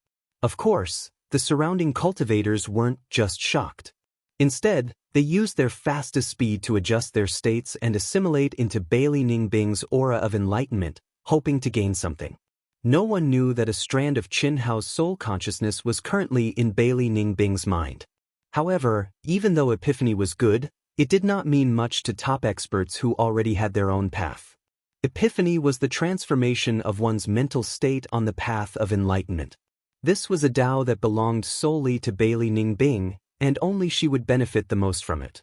Of course, the surrounding cultivators weren't just shocked. Instead, they used their fastest speed to adjust their states and assimilate into Bailey Ningbing's aura of enlightenment, hoping to gain something. No one knew that a strand of Qianxia's soul consciousness was currently in Bailey Ningbing's mind. However, even though Epiphany was good, it did not mean much to top experts who already had their own path. Epiphany was the transformation of one's mental state on the path of enlightenment. This was a Tao that belonged solely to Bailey Ningbing, and only she would benefit the most from it.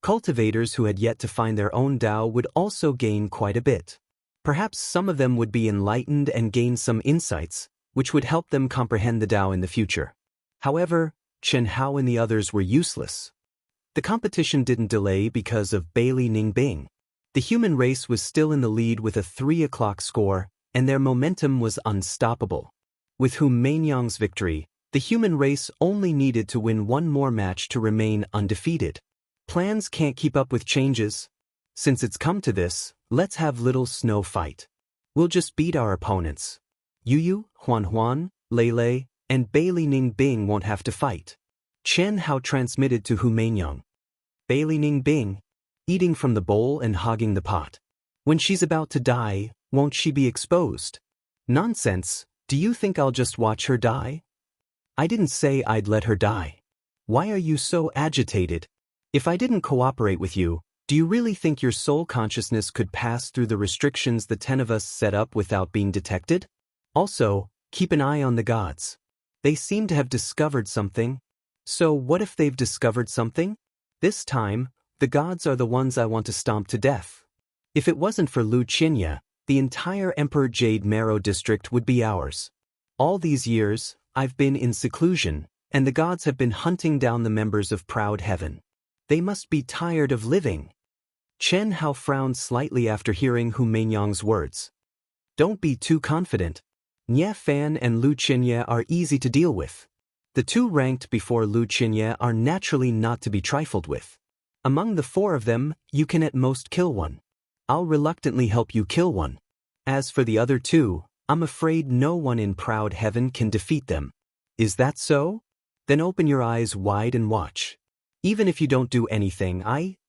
Cultivators who had yet to find their own Tao would also gain quite a bit. Perhaps some of them would be enlightened and gain some insights, which would help them comprehend the Tao in the future. However, Qianxia and the others were useless. The competition didn't delay because of Bailey Ningbing. The human race was still in the lead with a 3 o'clock score, and their momentum was unstoppable. With Hu Mainyang's victory, the human race only needed to win one more match to remain undefeated. Plans can't keep up with changes. Since it's come to this, let's have little snow fight. We'll just beat our opponents. Yu, Huan, Lei, and Bailey Ningbing won't have to fight. Qianxia transmitted to Hu Mainyang. Bailey Ningbing, eating from the bowl and hogging the pot. When she's about to die, won't she be exposed? Nonsense, do you think I'll just watch her die? I didn't say I'd let her die. Why are you so agitated? If I didn't cooperate with you, do you really think your soul consciousness could pass through the restrictions the 10 of us set up without being detected? Also, keep an eye on the gods. They seem to have discovered something. So what if they've discovered something? This time, the gods are the ones I want to stomp to death. If it wasn't for Lu Qianye, the entire Emperor Jade Marrow district would be ours. All these years, I've been in seclusion, and the gods have been hunting down the members of Proud Heaven. They must be tired of living. Chen Hao frowned slightly after hearing Hu Meinyang's words. Don't be too confident. Nie Fan and Lu Qianye are easy to deal with. The two ranked before Lu Qianye are naturally not to be trifled with. Among the four of them, you can at most kill one. I'll reluctantly help you kill one. As for the other two, I'm afraid no one in proud heaven can defeat them. Is that so? Then open your eyes wide and watch. Even if you don't do anything,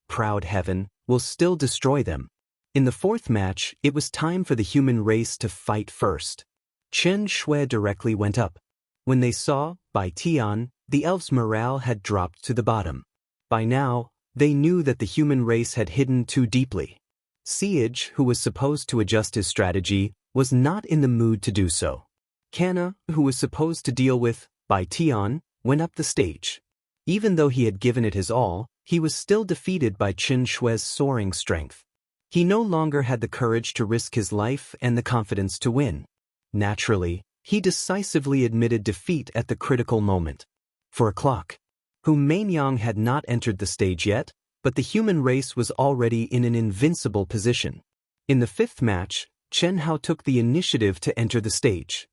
proud heaven, will still destroy them. In the fourth match, it was time for the human race to fight first. Chen Shui directly went up. When they saw, by Tian, the elves' morale had dropped to the bottom. By now, they knew that the human race had hidden too deeply. Siege, who was supposed to adjust his strategy, was not in the mood to do so. Kana, who was supposed to deal with, by Tian, went up the stage. Even though he had given it his all, he was still defeated by Chen Shui's soaring strength. He no longer had the courage to risk his life and the confidence to win. Naturally, he decisively admitted defeat at the critical moment. 4 o'clock. Hu Meinyang had not entered the stage yet, but the human race was already in an invincible position. In the fifth match, Chen Hao took the initiative to enter the stage.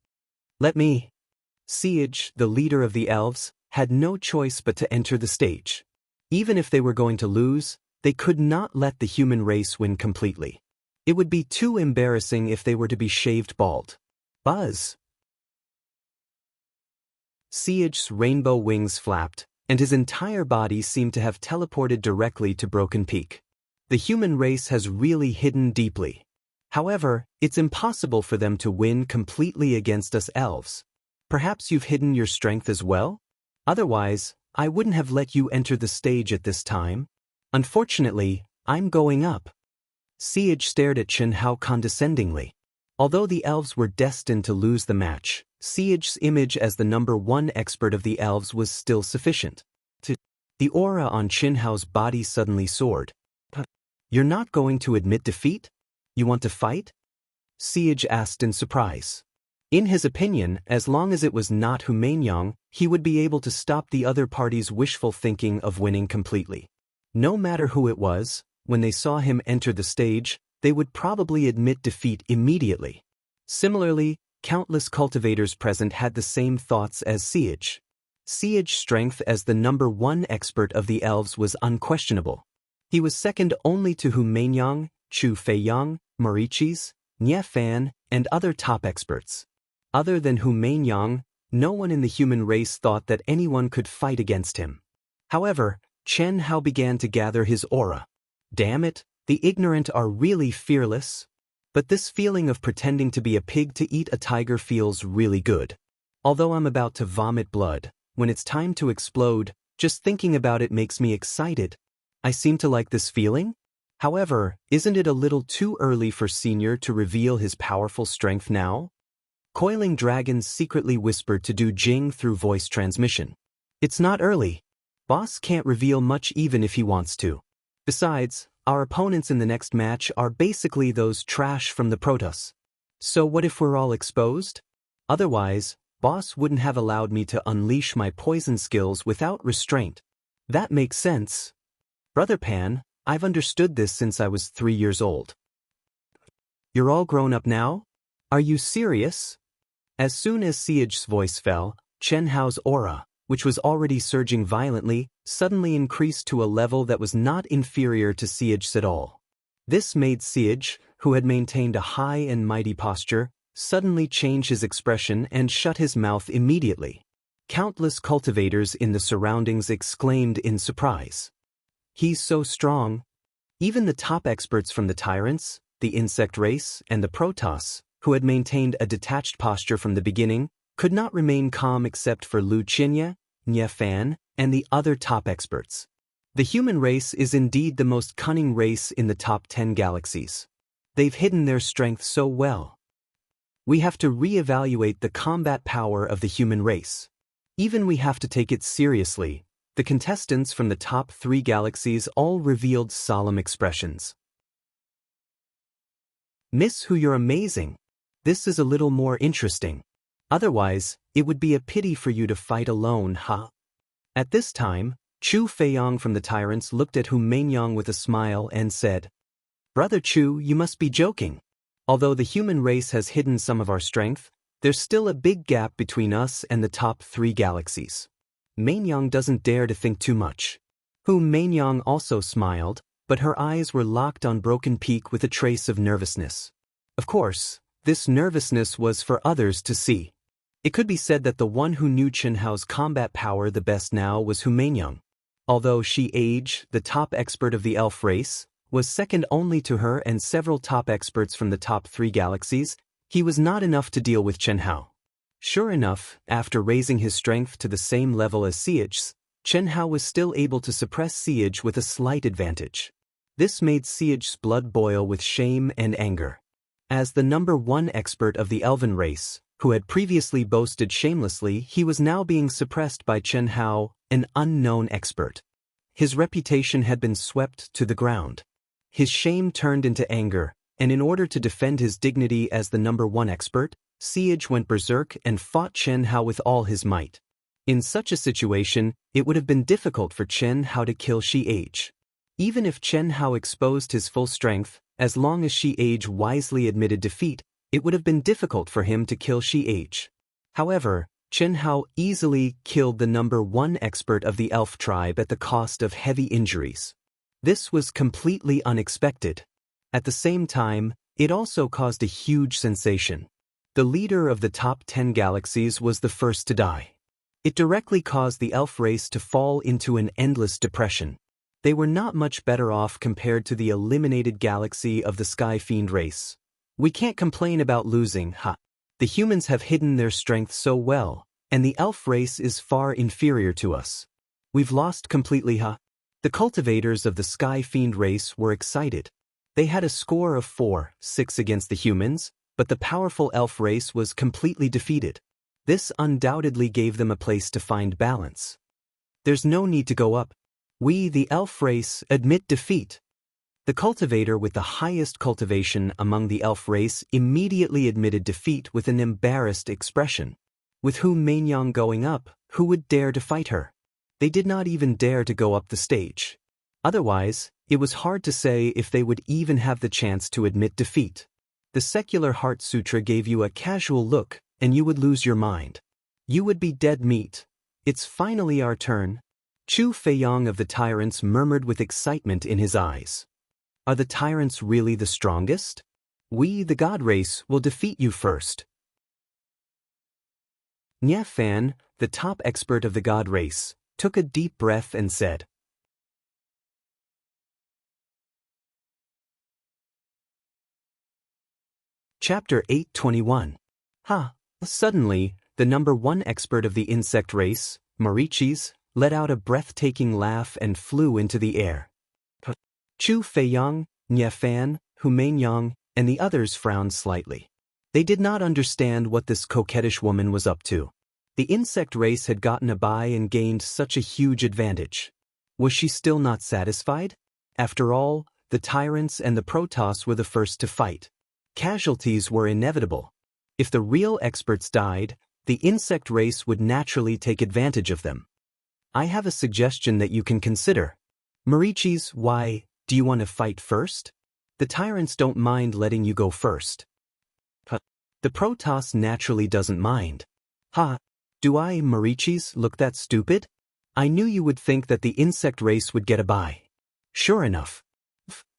Let me. Siege, the leader of the elves, had no choice but to enter the stage. Even if they were going to lose, they could not let the human race win completely. It would be too embarrassing if they were to be shaved bald. Buzz! Siege's rainbow wings flapped, and his entire body seemed to have teleported directly to Broken Peak. The human race has really hidden deeply. However, it's impossible for them to win completely against us elves. Perhaps you've hidden your strength as well? Otherwise, I wouldn't have let you enter the stage at this time. Unfortunately, I'm going up. Siege stared at Chen Hao condescendingly. Although the elves were destined to lose the match, Siege's image as the #1 expert of the elves was still sufficient. The aura on Chen Hao's body suddenly soared. You're not going to admit defeat? You want to fight? Siege asked in surprise. In his opinion, as long as it was not Hu Meinyang, he would be able to stop the other party's wishful thinking of winning completely. No matter who it was, when they saw him enter the stage, they would probably admit defeat immediately. Similarly, countless cultivators present had the same thoughts as Siege. Siege's strength as the #1 expert of the elves was unquestionable. He was second only to Hu Meinyang, Chu Feiyang, Marichis, Nie Fan, and other top experts. Other than Hu Meinyang, no one in the human race thought that anyone could fight against him. However, Chen Hao began to gather his aura. Damn it, the ignorant are really fearless. But this feeling of pretending to be a pig to eat a tiger feels really good. Although I'm about to vomit blood, when it's time to explode, just thinking about it makes me excited. I seem to like this feeling. However, isn't it a little too early for Senior to reveal his powerful strength now? Coiling Dragons secretly whispered to Du Jing through voice transmission. It's not early. Boss can't reveal much even if he wants to. Besides, our opponents in the next match are basically those trash from the Protoss. So what if we're all exposed? Otherwise, Boss wouldn't have allowed me to unleash my poison skills without restraint. That makes sense. Brother Pan, I've understood this since I was 3 years old. You're all grown up now? Are you serious? As soon as Siege's voice fell, Chen Hao's aura, which was already surging violently, suddenly increased to a level that was not inferior to Siege's at all. This made Siege, who had maintained a high and mighty posture, suddenly change his expression and shut his mouth immediately. Countless cultivators in the surroundings exclaimed in surprise. He's so strong. Even the top experts from the Tyrants, the Insect race, and the Protoss, who had maintained a detached posture from the beginning, could not remain calm except for Lu Qianye, Nie Fan, and the other top experts. The human race is indeed the most cunning race in the top 10 galaxies. They've hidden their strength so well. We have to re-evaluate the combat power of the human race. Even we have to take it seriously. The contestants from the top 3 galaxies all revealed solemn expressions. Miss Hu, you're amazing. This is a little more interesting. Otherwise, it would be a pity for you to fight alone, huh? At this time, Chu Feiyang from the Tyrants looked at Hu Mainyang with a smile and said, "Brother Chu, you must be joking. Although the human race has hidden some of our strength, there's still a big gap between us and the top 3 galaxies." Mainyang doesn't dare to think too much. Hu Mainyang also smiled, but her eyes were locked on Broken Peak with a trace of nervousness. Of course, this nervousness was for others to see. It could be said that the one who knew Chen Hao's combat power the best now was Hu Mainyang. Although Shi Age, the top expert of the elf race, was second only to her and several top experts from the top 3 galaxies, he was not enough to deal with Chen Hao. Sure enough, after raising his strength to the same level as Siege's, Chen Hao was still able to suppress Siege with a slight advantage. This made Siege's blood boil with shame and anger. As the number 1 expert of the elven race, who had previously boasted shamelessly, he was now being suppressed by Chen Hao, an unknown expert. His reputation had been swept to the ground. His shame turned into anger, and in order to defend his dignity as the number 1 expert, Siege went berserk and fought Chen Hao with all his might. In such a situation, it would have been difficult for Chen Hao to kill Shi Age. Even if Chen Hao exposed his full strength, as long as Shi Age wisely admitted defeat, it would have been difficult for him to kill Shi Age. However, Chen Hao easily killed the number 1 expert of the elf tribe at the cost of heavy injuries. This was completely unexpected. At the same time, it also caused a huge sensation. The leader of the top 10 galaxies was the first to die. It directly caused the elf race to fall into an endless depression. They were not much better off compared to the eliminated galaxy of the Sky Fiend race. We can't complain about losing, huh? The humans have hidden their strength so well, and the elf race is far inferior to us. We've lost completely, huh? The cultivators of the Sky Fiend race were excited. They had a score of 4-6 against the humans, but the powerful elf race was completely defeated. This undoubtedly gave them a place to find balance. There's no need to go up. We, the elf race, admit defeat. The cultivator with the highest cultivation among the elf race immediately admitted defeat with an embarrassed expression. With Hu Mainyang going up, who would dare to fight her? They did not even dare to go up the stage. Otherwise, it was hard to say if they would even have the chance to admit defeat. The secular Heart Sutra gave you a casual look, and you would lose your mind. You would be dead meat. It's finally our turn. Chu Feiyang of the Tyrants murmured with excitement in his eyes. Are the Tyrants really the strongest? We, the God race, will defeat you first. Nye Fan, the top expert of the God race, took a deep breath and said, Chapter 821. Suddenly, the number 1 expert of the insect race, Marichis, let out a breathtaking laugh and flew into the air. Chu Feiyang, Nye Fan, Hu Mainyang, and the others frowned slightly. They did not understand what this coquettish woman was up to. The insect race had gotten a bye and gained such a huge advantage. Was she still not satisfied? After all, the Tyrants and the Protoss were the first to fight. Casualties were inevitable. If the real experts died, the insect race would naturally take advantage of them. I have a suggestion that you can consider. Marichis, why, do you want to fight first? The Tyrants don't mind letting you go first. The Protoss naturally doesn't mind. Do I, Marichis, look that stupid? I knew you would think that the insect race would get a bye. Sure enough.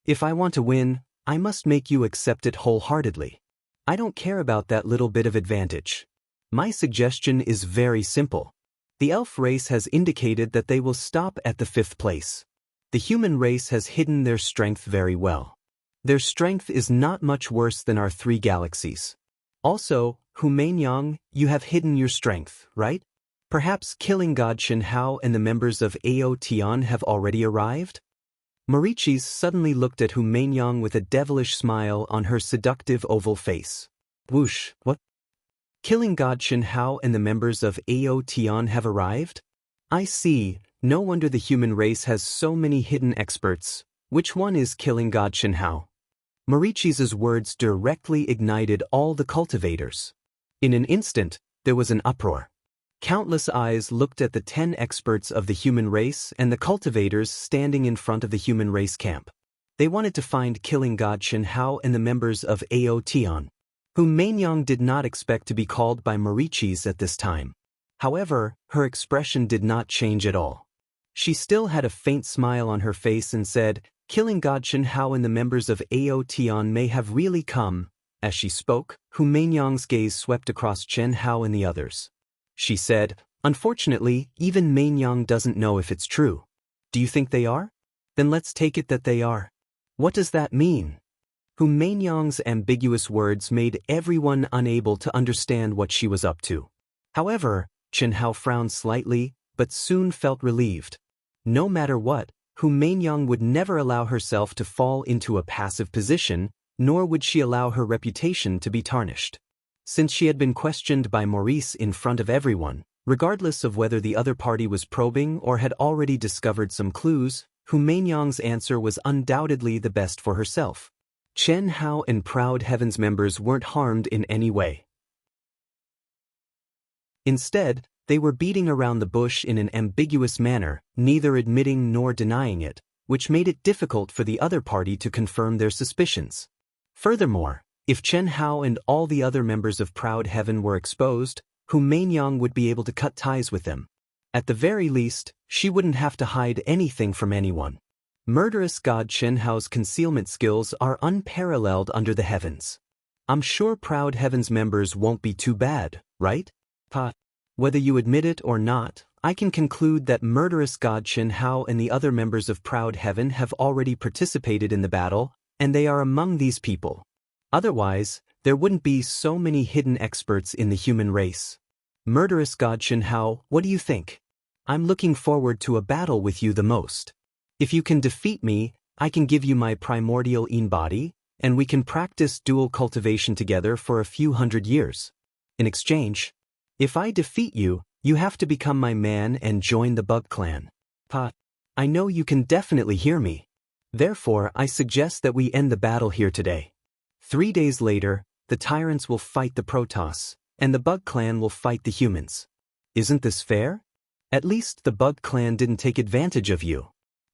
If I want to win, I must make you accept it wholeheartedly. I don't care about that little bit of advantage. My suggestion is very simple. The elf race has indicated that they will stop at the 5th place. The human race has hidden their strength very well. Their strength is not much worse than our 3 galaxies. Also, Hu Mainyang, you have hidden your strength, right? Perhaps killing God Chen Hao and the members of Ao Tian have already arrived? Marichis suddenly looked at Hu Mainyang with a devilish smile on her seductive oval face. Whoosh, what? Killing God Chen Hao and the members of Ao Tian have arrived? I see, no wonder the human race has so many hidden experts. Which one is killing God Chen Hao? Marichis' words directly ignited all the cultivators. In an instant, there was an uproar. Countless eyes looked at the 10 experts of the human race and the cultivators standing in front of the human race camp. They wanted to find killing god Xianxia and the members of Aotion, whom Mainyang did not expect to be called by Marichis at this time. However, her expression did not change at all. She still had a faint smile on her face and said, "Killing god Xianxia and the members of Aotion may have really come." As she spoke, Mainyang's gaze swept across Xianxia and the others. She said, "Unfortunately, even Mainyang doesn't know if it's true. Do you think they are? Then let's take it that they are." What does that mean? Mainyang's ambiguous words made everyone unable to understand what she was up to. However, Xianxia frowned slightly, but soon felt relieved. No matter what, Mainyang would never allow herself to fall into a passive position, nor would she allow her reputation to be tarnished. Since she had been questioned by Maurice in front of everyone, regardless of whether the other party was probing or had already discovered some clues, Mainyang's answer was undoubtedly the best for herself. Xianxia and Proud Heaven's members weren't harmed in any way. Instead, they were beating around the bush in an ambiguous manner, neither admitting nor denying it, which made it difficult for the other party to confirm their suspicions. Furthermore, if Xianxia and all the other members of Proud Heaven were exposed, Mainyang would be able to cut ties with them. At the very least, she wouldn't have to hide anything from anyone. Murderous god Xianxia's concealment skills are unparalleled under the heavens. I'm sure Proud Heaven's members won't be too bad, right? Whether you admit it or not, I can conclude that murderous god Xianxia and the other members of Proud Heaven have already participated in the battle, and they are among these people. Otherwise, there wouldn't be so many hidden experts in the human race. Murderous god Xianxia, what do you think? I'm looking forward to a battle with you the most. If you can defeat me, I can give you my primordial body, and we can practice dual cultivation together for a few hundred years. In exchange, if I defeat you, you have to become my man and join the Bug Clan. I know you can definitely hear me. Therefore, I suggest that we end the battle here today. 3 days later, the tyrants will fight the Protoss, and the Bug Clan will fight the humans. Isn't this fair? At least the Bug Clan didn't take advantage of you.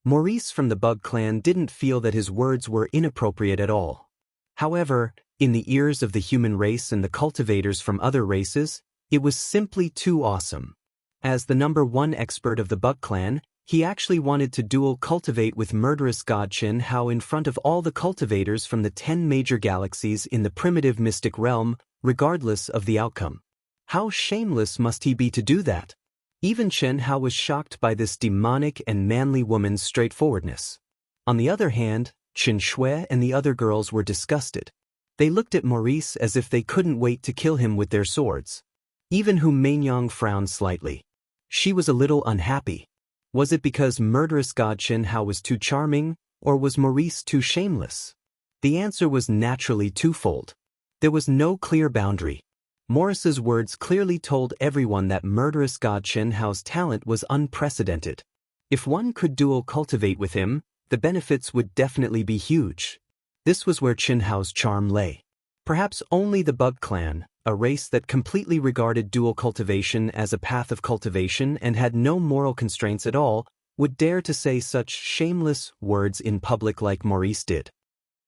Maurice from the Bug Clan didn't feel that his words were inappropriate at all. However, in the ears of the human race and the cultivators from other races, it was simply too awesome. As the #1 expert of the Bug Clan, he actually wanted to dual cultivate with murderous god Xianxia in front of all the cultivators from the 10 major galaxies in the primitive mystic realm, regardless of the outcome. How shameless must he be to do that? Even Xianxia was shocked by this demonic and manly woman's straightforwardness. On the other hand, Qin Shui and the other girls were disgusted. They looked at Maurice as if they couldn't wait to kill him with their swords. Even Mainyang frowned slightly. She was a little unhappy. Was it because murderous god Xianxia was too charming, or was Maurice too shameless? The answer was naturally twofold. There was no clear boundary. Maurice's words clearly told everyone that murderous god Xianxia's talent was unprecedented. If one could dual cultivate with him, the benefits would definitely be huge. This was where Xianxia's charm lay. Perhaps only the Bug Clan, a race that completely regarded dual cultivation as a path of cultivation and had no moral constraints at all, would dare to say such shameless words in public like Maurice did.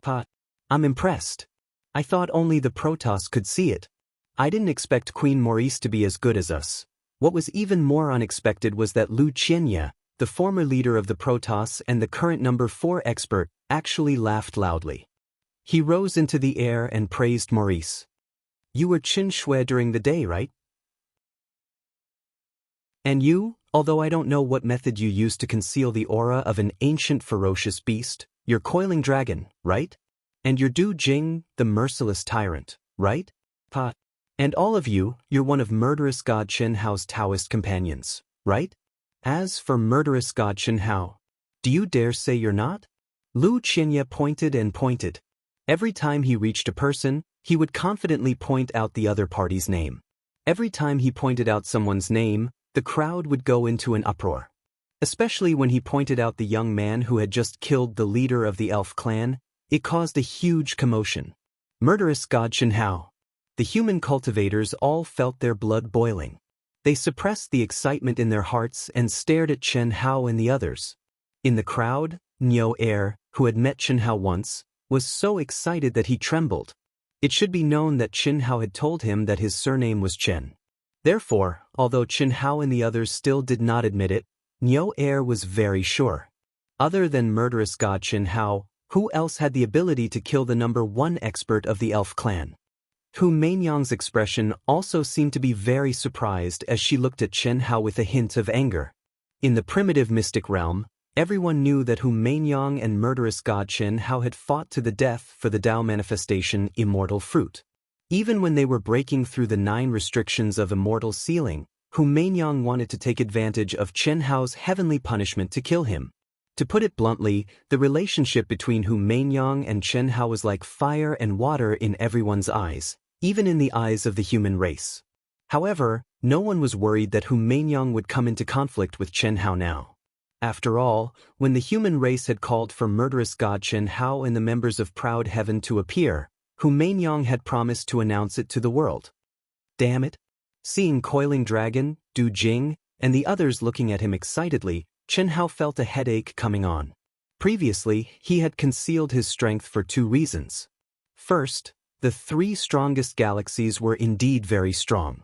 I'm impressed. I thought only the Protoss could see it. I didn't expect Queen Maurice to be as good as us. What was even more unexpected was that Lu Qianya, the former leader of the Protoss and the current #4 expert, actually laughed loudly. He rose into the air and praised Maurice. You were Qin Shui during the day, right? And you, although I don't know what method you used to conceal the aura of an ancient ferocious beast, you're Coiling Dragon, right? And you're Du Jing, the merciless tyrant, right? And all of you, you're one of murderous god Xianxia's Daoist companions, right? As for murderous god Xianxia, do you dare say you're not? Lu Qianya pointed and pointed. Every time he reached a person, he would confidently point out the other party's name. Every time he pointed out someone's name, the crowd would go into an uproar. Especially when he pointed out the young man who had just killed the leader of the elf clan, it caused a huge commotion. Murderous god Xianxia. The human cultivators all felt their blood boiling. They suppressed the excitement in their hearts and stared at Chen Hao and the others. In the crowd, Niu Er, who had met Chen Hao once, was so excited that he trembled. It should be known that Chen Hao had told him that his surname was Chen. Therefore, although Chen Hao and the others still did not admit it, Niu Er was very sure. Other than murderous god Chen Hao, who else had the ability to kill the #1 expert of the elf clan? Hu Mainyang's expression also seemed to be very surprised as she looked at Chen Hao with a hint of anger. In the primitive mystic realm, everyone knew that Hu Mainyang and murderous god Chen Hao had fought to the death for the Tao manifestation Immortal fruit. Even when they were breaking through the 9 restrictions of Immortal sealing, Hu Mainyang wanted to take advantage of Chen Hao's heavenly punishment to kill him. To put it bluntly, the relationship between Hu Mainyang and Chen Hao was like fire and water in everyone's eyes, even in the eyes of the human race. However, no one was worried that Hu Mainyang would come into conflict with Chen Hao now. After all, when the human race had called for murderous god Chen Hao and the members of Proud Heaven to appear, Hu Mainyang had promised to announce it to the world. Damn it! Seeing Coiling Dragon, Du Jing, and the others looking at him excitedly, Chen Hao felt a headache coming on. Previously, he had concealed his strength for 2 reasons. First, the 3 strongest galaxies were indeed very strong.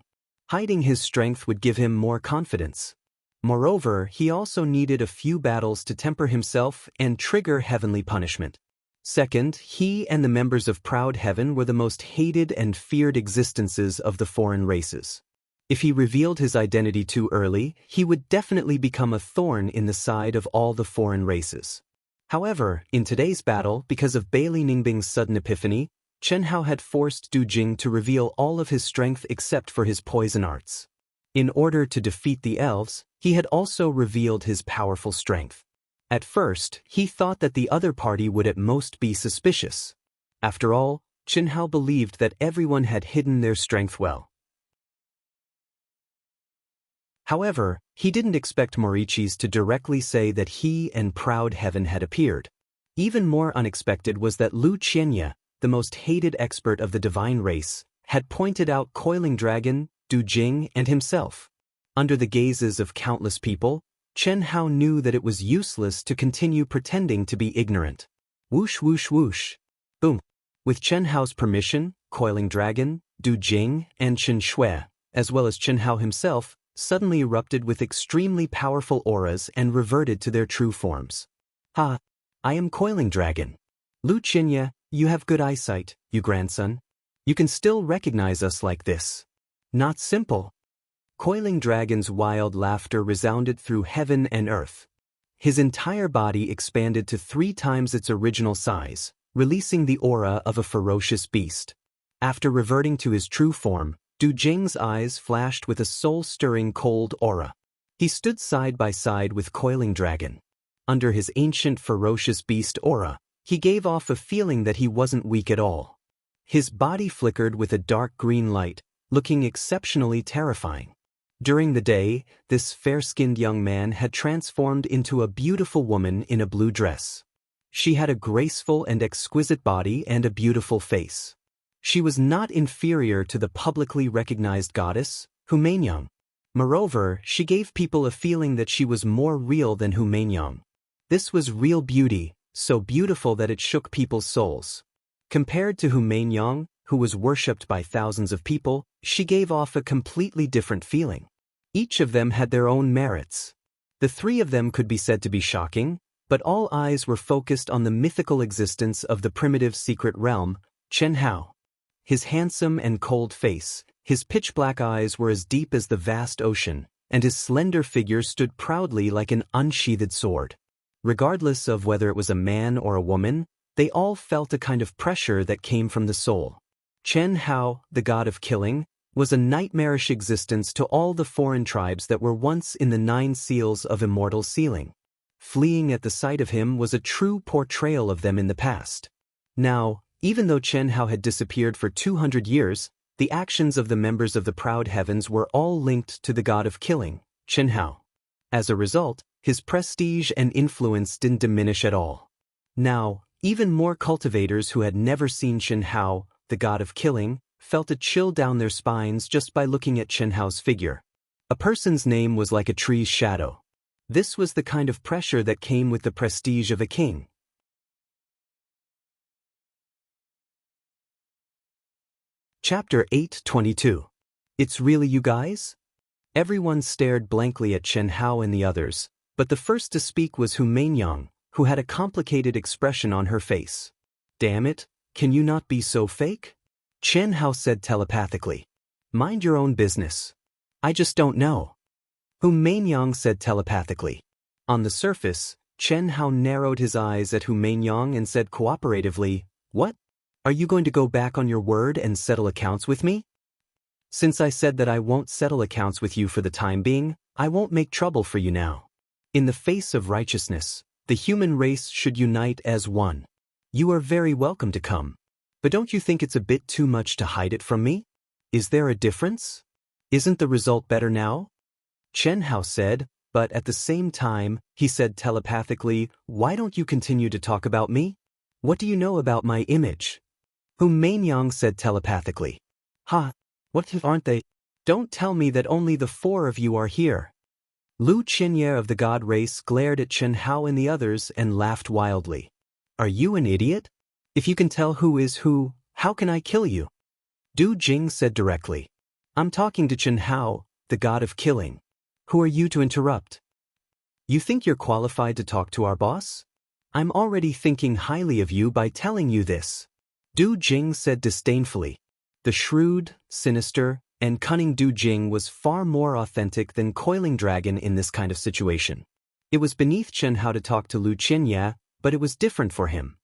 Hiding his strength would give him more confidence. Moreover, he also needed a few battles to temper himself and trigger heavenly punishment. Second, he and the members of Proud Heaven were the most hated and feared existences of the foreign races. If he revealed his identity too early, he would definitely become a thorn in the side of all the foreign races. However, in today's battle, because of Bailey Ningbing's sudden epiphany, Chen Hao had forced Du Jing to reveal all of his strength except for his poison arts. In order to defeat the elves, he had also revealed his powerful strength. At first, he thought that the other party would at most be suspicious. After all, Chen Hao believed that everyone had hidden their strength well. However, he didn't expect Morichis to directly say that he and Proud Heaven had appeared. Even more unexpected was that Lu Qianya, the most hated expert of the divine race, had pointed out Coiling Dragon, Du Jing, and himself. Under the gazes of countless people, Chen Hao knew that it was useless to continue pretending to be ignorant. Whoosh whoosh whoosh. Boom. With Chen Hao's permission, Coiling Dragon, Du Jing, and Chen Shui, as well as Chen Hao himself, suddenly erupted with extremely powerful auras and reverted to their true forms. Ha! I am Coiling Dragon. Lu Qianya, you have good eyesight, you grandson. You can still recognize us like this. Not simple. Coiling Dragon's wild laughter resounded through heaven and earth. His entire body expanded to 3 times its original size, releasing the aura of a ferocious beast. After reverting to his true form, Du Jing's eyes flashed with a soul-stirring cold aura. He stood side by side with Coiling Dragon. Under his ancient ferocious beast aura, he gave off a feeling that he wasn't weak at all. His body flickered with a dark green light, looking exceptionally terrifying. During the day, this fair-skinned young man had transformed into a beautiful woman in a blue dress. She had a graceful and exquisite body and a beautiful face. She was not inferior to the publicly recognized goddess, Hu Mainyang. Moreover, she gave people a feeling that she was more real than Hu Mainyang. This was real beauty, so beautiful that it shook people's souls. Compared to Hu Mainyang, who was worshipped by thousands of people, she gave off a completely different feeling. Each of them had their own merits. The 3 of them could be said to be shocking, but all eyes were focused on the mythical existence of the primitive secret realm, Chen Hao. His handsome and cold face, his pitch-black eyes were as deep as the vast ocean, and his slender figure stood proudly like an unsheathed sword. Regardless of whether it was a man or a woman, they all felt a kind of pressure that came from the soul. Chen Hao, the god of killing, was a nightmarish existence to all the foreign tribes that were once in the 9 seals of Immortal sealing. Fleeing at the sight of him was a true portrayal of them in the past. Now, even though Chen Hao had disappeared for 200 years, the actions of the members of the Proud Heavens were all linked to the god of killing, Chen Hao. As a result, his prestige and influence didn't diminish at all. Now, even more cultivators who had never seen Chen Hao, the god of killing, felt a chill down their spines just by looking at Chen Hao's figure. A person's name was like a tree's shadow. This was the kind of pressure that came with the prestige of a king. Chapter 8:22. It's really you guys? Everyone stared blankly at Chen Hao and the others, but the first to speak was Hu Mainyang, who had a complicated expression on her face. Damn it, can you not be so fake? Chen Hao said telepathically. Mind your own business. I just don't know. Hu Mainyang said telepathically. On the surface, Chen Hao narrowed his eyes at Hu Mainyang and said cooperatively, What? Are you going to go back on your word and settle accounts with me? Since I said that I won't settle accounts with you for the time being, I won't make trouble for you now. In the face of righteousness, the human race should unite as one. You are very welcome to come. But don't you think it's a bit too much to hide it from me? Is there a difference? Isn't the result better now? Chen Hao said, but at the same time, he said telepathically, Why don't you continue to talk about me? What do you know about my image? Hu Mainyang said telepathically. Ha! What if aren't they? Don't tell me that only the four of you are here. Lu Qianye of the god race glared at Chen Hao and the others and laughed wildly. Are you an idiot? If you can tell who is who, how can I kill you? Du Jing said directly. I'm talking to Chen Hao, the god of killing. Who are you to interrupt? You think you're qualified to talk to our boss? I'm already thinking highly of you by telling you this. Du Jing said disdainfully. The shrewd, sinister, and cunning Du Jing was far more authentic than Coiling Dragon in this kind of situation. It was beneath Chen Hao to talk to Lu Qianye, but it was different for him.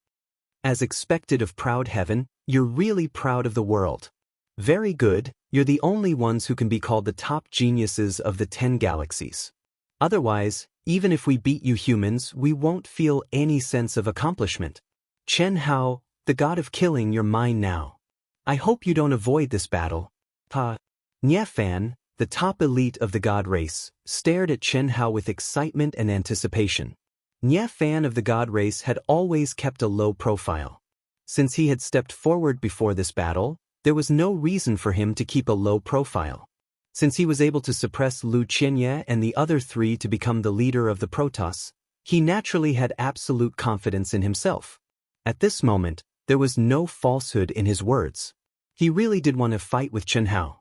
As expected of proud heaven, you're really proud of the world. Very good, you're the only ones who can be called the top geniuses of the 10 galaxies. Otherwise, even if we beat you humans, we won't feel any sense of accomplishment. Chen Hao, the god of killing, you're mine now. I hope you don't avoid this battle. Nye Fan, the top elite of the god race, stared at Chen Hao with excitement and anticipation. Nye Fan of the god race had always kept a low profile. Since he had stepped forward before this battle, there was no reason for him to keep a low profile. Since he was able to suppress Lu Qianye and the other three to become the leader of the Protoss, he naturally had absolute confidence in himself. At this moment, there was no falsehood in his words. He really did want to fight with Chen Hao.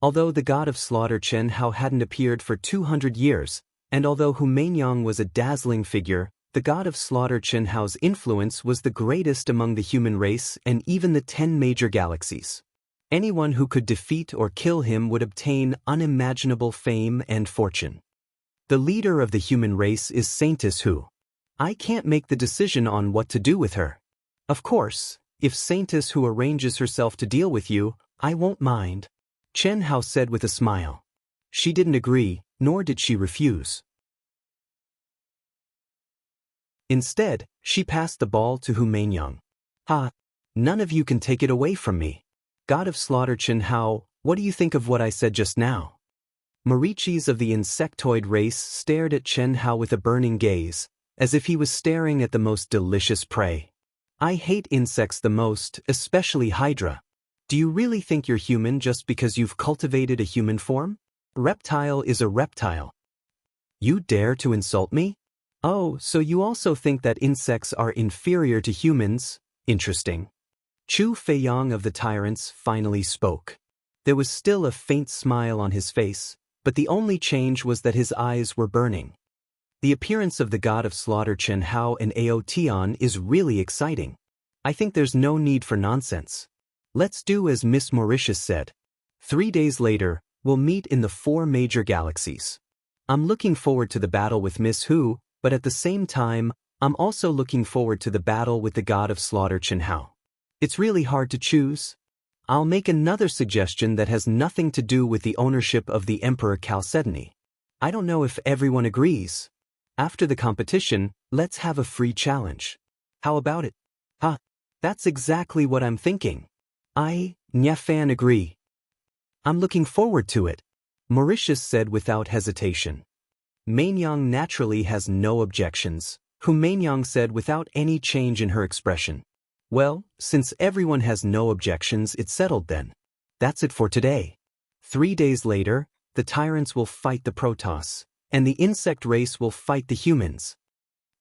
Although the god of slaughter Chen Hao hadn't appeared for 200 years, and although Hu Mainyang was a dazzling figure, the god of slaughter Chen Hao's influence was the greatest among the human race and even the 10 major galaxies. Anyone who could defeat or kill him would obtain unimaginable fame and fortune. The leader of the human race is Saintess Hu. I can't make the decision on what to do with her. Of course, if Saintess Hu arranges herself to deal with you, I won't mind. Chen Hao said with a smile. She didn't agree, nor did she refuse. Instead, she passed the ball to Hu Mainyang. None of you can take it away from me. God of slaughter Chen Hao, what do you think of what I said just now? Marichis of the insectoid race stared at Chen Hao with a burning gaze, as if he was staring at the most delicious prey. I hate insects the most, especially Hydra. Do you really think you're human just because you've cultivated a human form? Reptile is a reptile. You dare to insult me? Oh, so you also think that insects are inferior to humans? Interesting. Chu Feiyang of the Tyrants finally spoke. There was still a faint smile on his face, but the only change was that his eyes were burning. The appearance of the god of slaughter Chen Hao and Aotian is really exciting. I think there's no need for nonsense. Let's do as Miss Mauritius said. 3 days later, we'll meet in the 4 major galaxies. I'm looking forward to the battle with Miss Hu, but at the same time, I'm also looking forward to the battle with the god of slaughter Chen Hao. It's really hard to choose. I'll make another suggestion that has nothing to do with the ownership of the Emperor Chalcedony. I don't know if everyone agrees. After the competition, let's have a free challenge. How about it? That's exactly what I'm thinking. Nye Fan agree. I'm looking forward to it, Mauritius said without hesitation. Mainyang naturally has no objections, Hu Mainyang said without any change in her expression. Well, since everyone has no objections, it's settled then. That's it for today. 3 days later, the tyrants will fight the Protoss, and the insect race will fight the humans.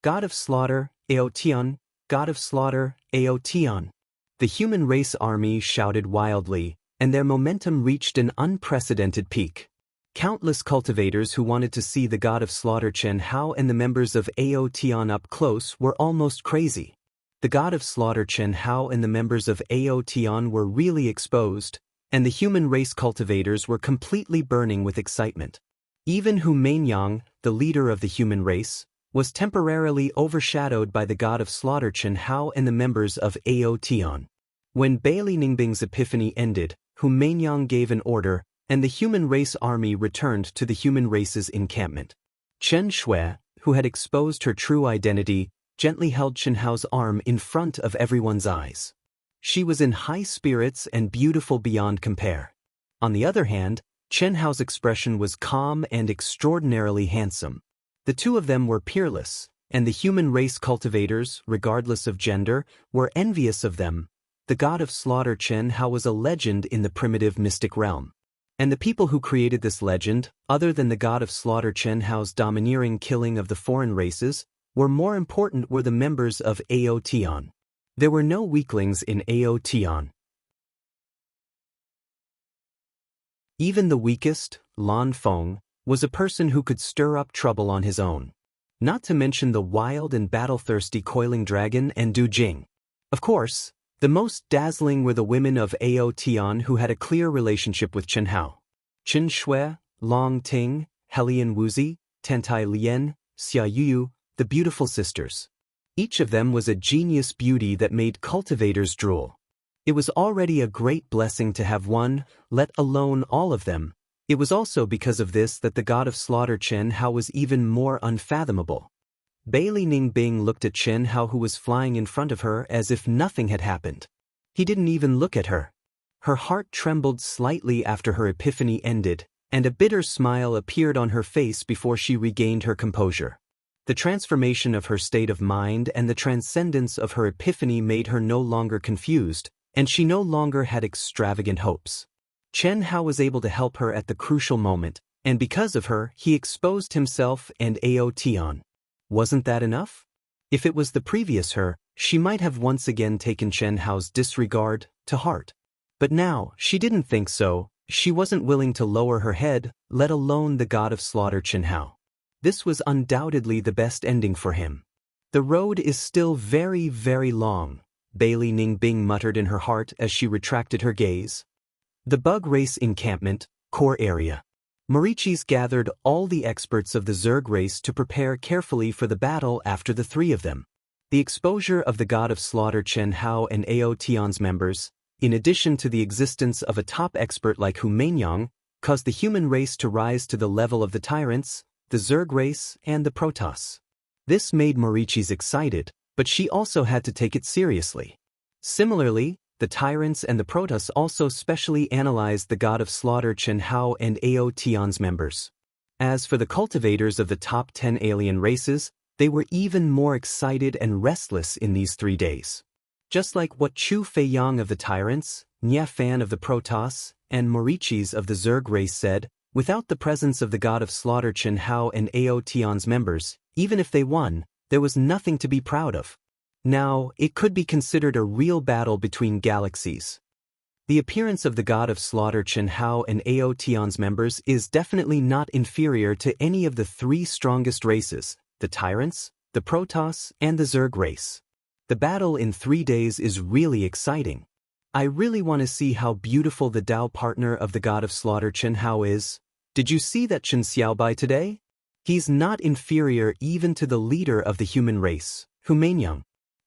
God of Slaughter, Aotion, God of Slaughter, Aotion. The human race army shouted wildly, and their momentum reached an unprecedented peak. Countless cultivators who wanted to see the God of Slaughter Chen Hao and the members of Aotion up close were almost crazy. The God of Slaughter Chen Hao and the members of Aotion were really exposed, and the human race cultivators were completely burning with excitement. Even Hu Mainyang, the leader of the human race, was temporarily overshadowed by the God of Slaughter Chen Hao and the members of Aotion. When Bailey Ningbing's epiphany ended, Hu Mainyang gave an order, and the human race army returned to the human race's encampment. Chen Shui, who had exposed her true identity, gently held Chen Hao's arm in front of everyone's eyes. She was in high spirits and beautiful beyond compare. On the other hand, Chen Hao's expression was calm and extraordinarily handsome. The two of them were peerless, and the human race cultivators, regardless of gender, were envious of them. The God of Slaughter Chen Hao was a legend in the primitive mystic realm. And the people who created this legend, other than the God of Slaughter Chen Hao's domineering killing of the foreign races, more important were the members of Aotion. There were no weaklings in Aotion. Even the weakest, Lan Feng, was a person who could stir up trouble on his own. Not to mention the wild and battle-thirsty Coiling Dragon and Du Jing. Of course, the most dazzling were the women of Aotion who had a clear relationship with Chen Hao. Chen Shui, Long Ting, Helian Wuzi, Tentai Lian, Xia Yu, the beautiful sisters. Each of them was a genius beauty that made cultivators drool. It was already a great blessing to have one, let alone all of them. It was also because of this that the God of Slaughter Chen Hao was even more unfathomable. Bailey Ningbing looked at Chen Hao, who was flying in front of her, as if nothing had happened. He didn't even look at her. Her heart trembled slightly after her epiphany ended, and a bitter smile appeared on her face before she regained her composure. The transformation of her state of mind and the transcendence of her epiphany made her no longer confused, and she no longer had extravagant hopes. Chen Hao was able to help her at the crucial moment, and because of her, he exposed himself and Aotion. Wasn't that enough? If it was the previous her, she might have once again taken Chen Hao's disregard to heart. But now, she didn't think so. She wasn't willing to lower her head, let alone the God of Slaughter Chen Hao. This was undoubtedly the best ending for him. The road is still very, very long, Bailey Ningbing muttered in her heart as she retracted her gaze. The Bug Race encampment, core area. Marichis gathered all the experts of the Zerg race to prepare carefully for the battle after the three of them. The exposure of the God of Slaughter Chen Hao and Aotion's members, in addition to the existence of a top expert like Hu Mainyang, caused the human race to rise to the level of the tyrants, the Zerg race, and the Protoss. This made Marichis excited, but she also had to take it seriously. Similarly, the tyrants and the Protoss also specially analyzed the God of Slaughter Chen Hao and Aotion's members. As for the cultivators of the top 10 alien races, they were even more excited and restless in these 3 days. Just like what Chu Feiyang of the tyrants, Nya Fan of the Protoss, and Marichis of the Zerg race said, without the presence of the God of Slaughter Chen Hao and Aotion's members, even if they won, there was nothing to be proud of. Now, it could be considered a real battle between galaxies. The appearance of the God of Slaughter Chen Hao and Aotion's members is definitely not inferior to any of the 3 strongest races, the Tyrants, the Protoss, and the Zerg race. The battle in 3 days is really exciting. I really want to see how beautiful the Dao partner of the God of Slaughter Chen Hao is. Did you see that Chen Xiaobai today? He's not inferior even to the leader of the human race, Hu Mainyang.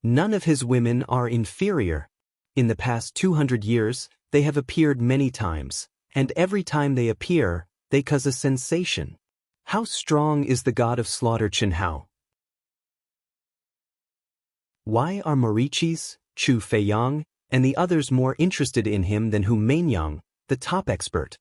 None of his women are inferior. In the past 200 years, they have appeared many times, and every time they appear, they cause a sensation. How strong is the God of Slaughter Chen Hao? Why are Marichis, Chu Feiyang, and the others more interested in him than Hu Mainyang, the top expert?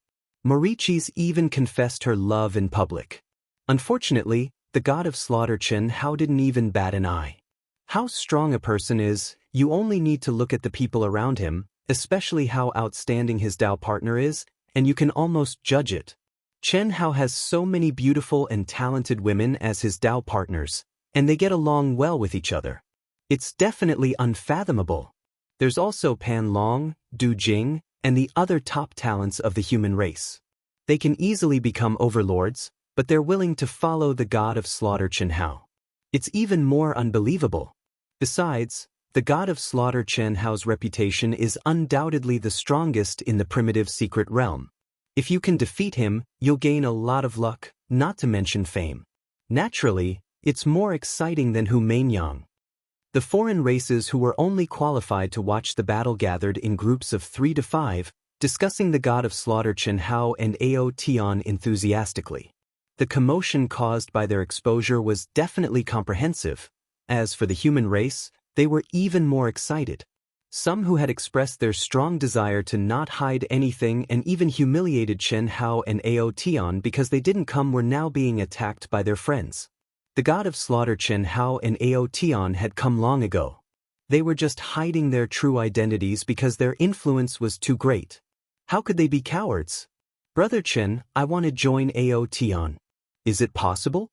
Marichis even confessed her love in public. Unfortunately, the God of Slaughter Chen Hao didn't even bat an eye. How strong a person is, you only need to look at the people around him, especially how outstanding his Dao partner is, and you can almost judge it. Chen Hao has so many beautiful and talented women as his Dao partners, and they get along well with each other. It's definitely unfathomable. There's also Pan Long, Du Jing, and the other top talents of the human race. They can easily become overlords, but they're willing to follow the god of slaughter Chen Hao. It's even more unbelievable. Besides, the god of slaughter Chen Hao's reputation is undoubtedly the strongest in the primitive secret realm. If you can defeat him, you'll gain a lot of luck, not to mention fame. Naturally, it's more exciting than Hu Mainyang. The foreign races who were only qualified to watch the battle gathered in groups of 3 to 5, discussing the god of slaughter Chen Hao and Ao Tian enthusiastically. The commotion caused by their exposure was definitely comprehensive. As for the human race, they were even more excited. Some who had expressed their strong desire to not hide anything and even humiliated Chen Hao and Ao Tian because they didn't come were now being attacked by their friends. The god of slaughter Chen Hao and Ao Tian had come long ago. They were just hiding their true identities because their influence was too great. How could they be cowards? Brother Chen, I want to join Ao Tian. Is it possible?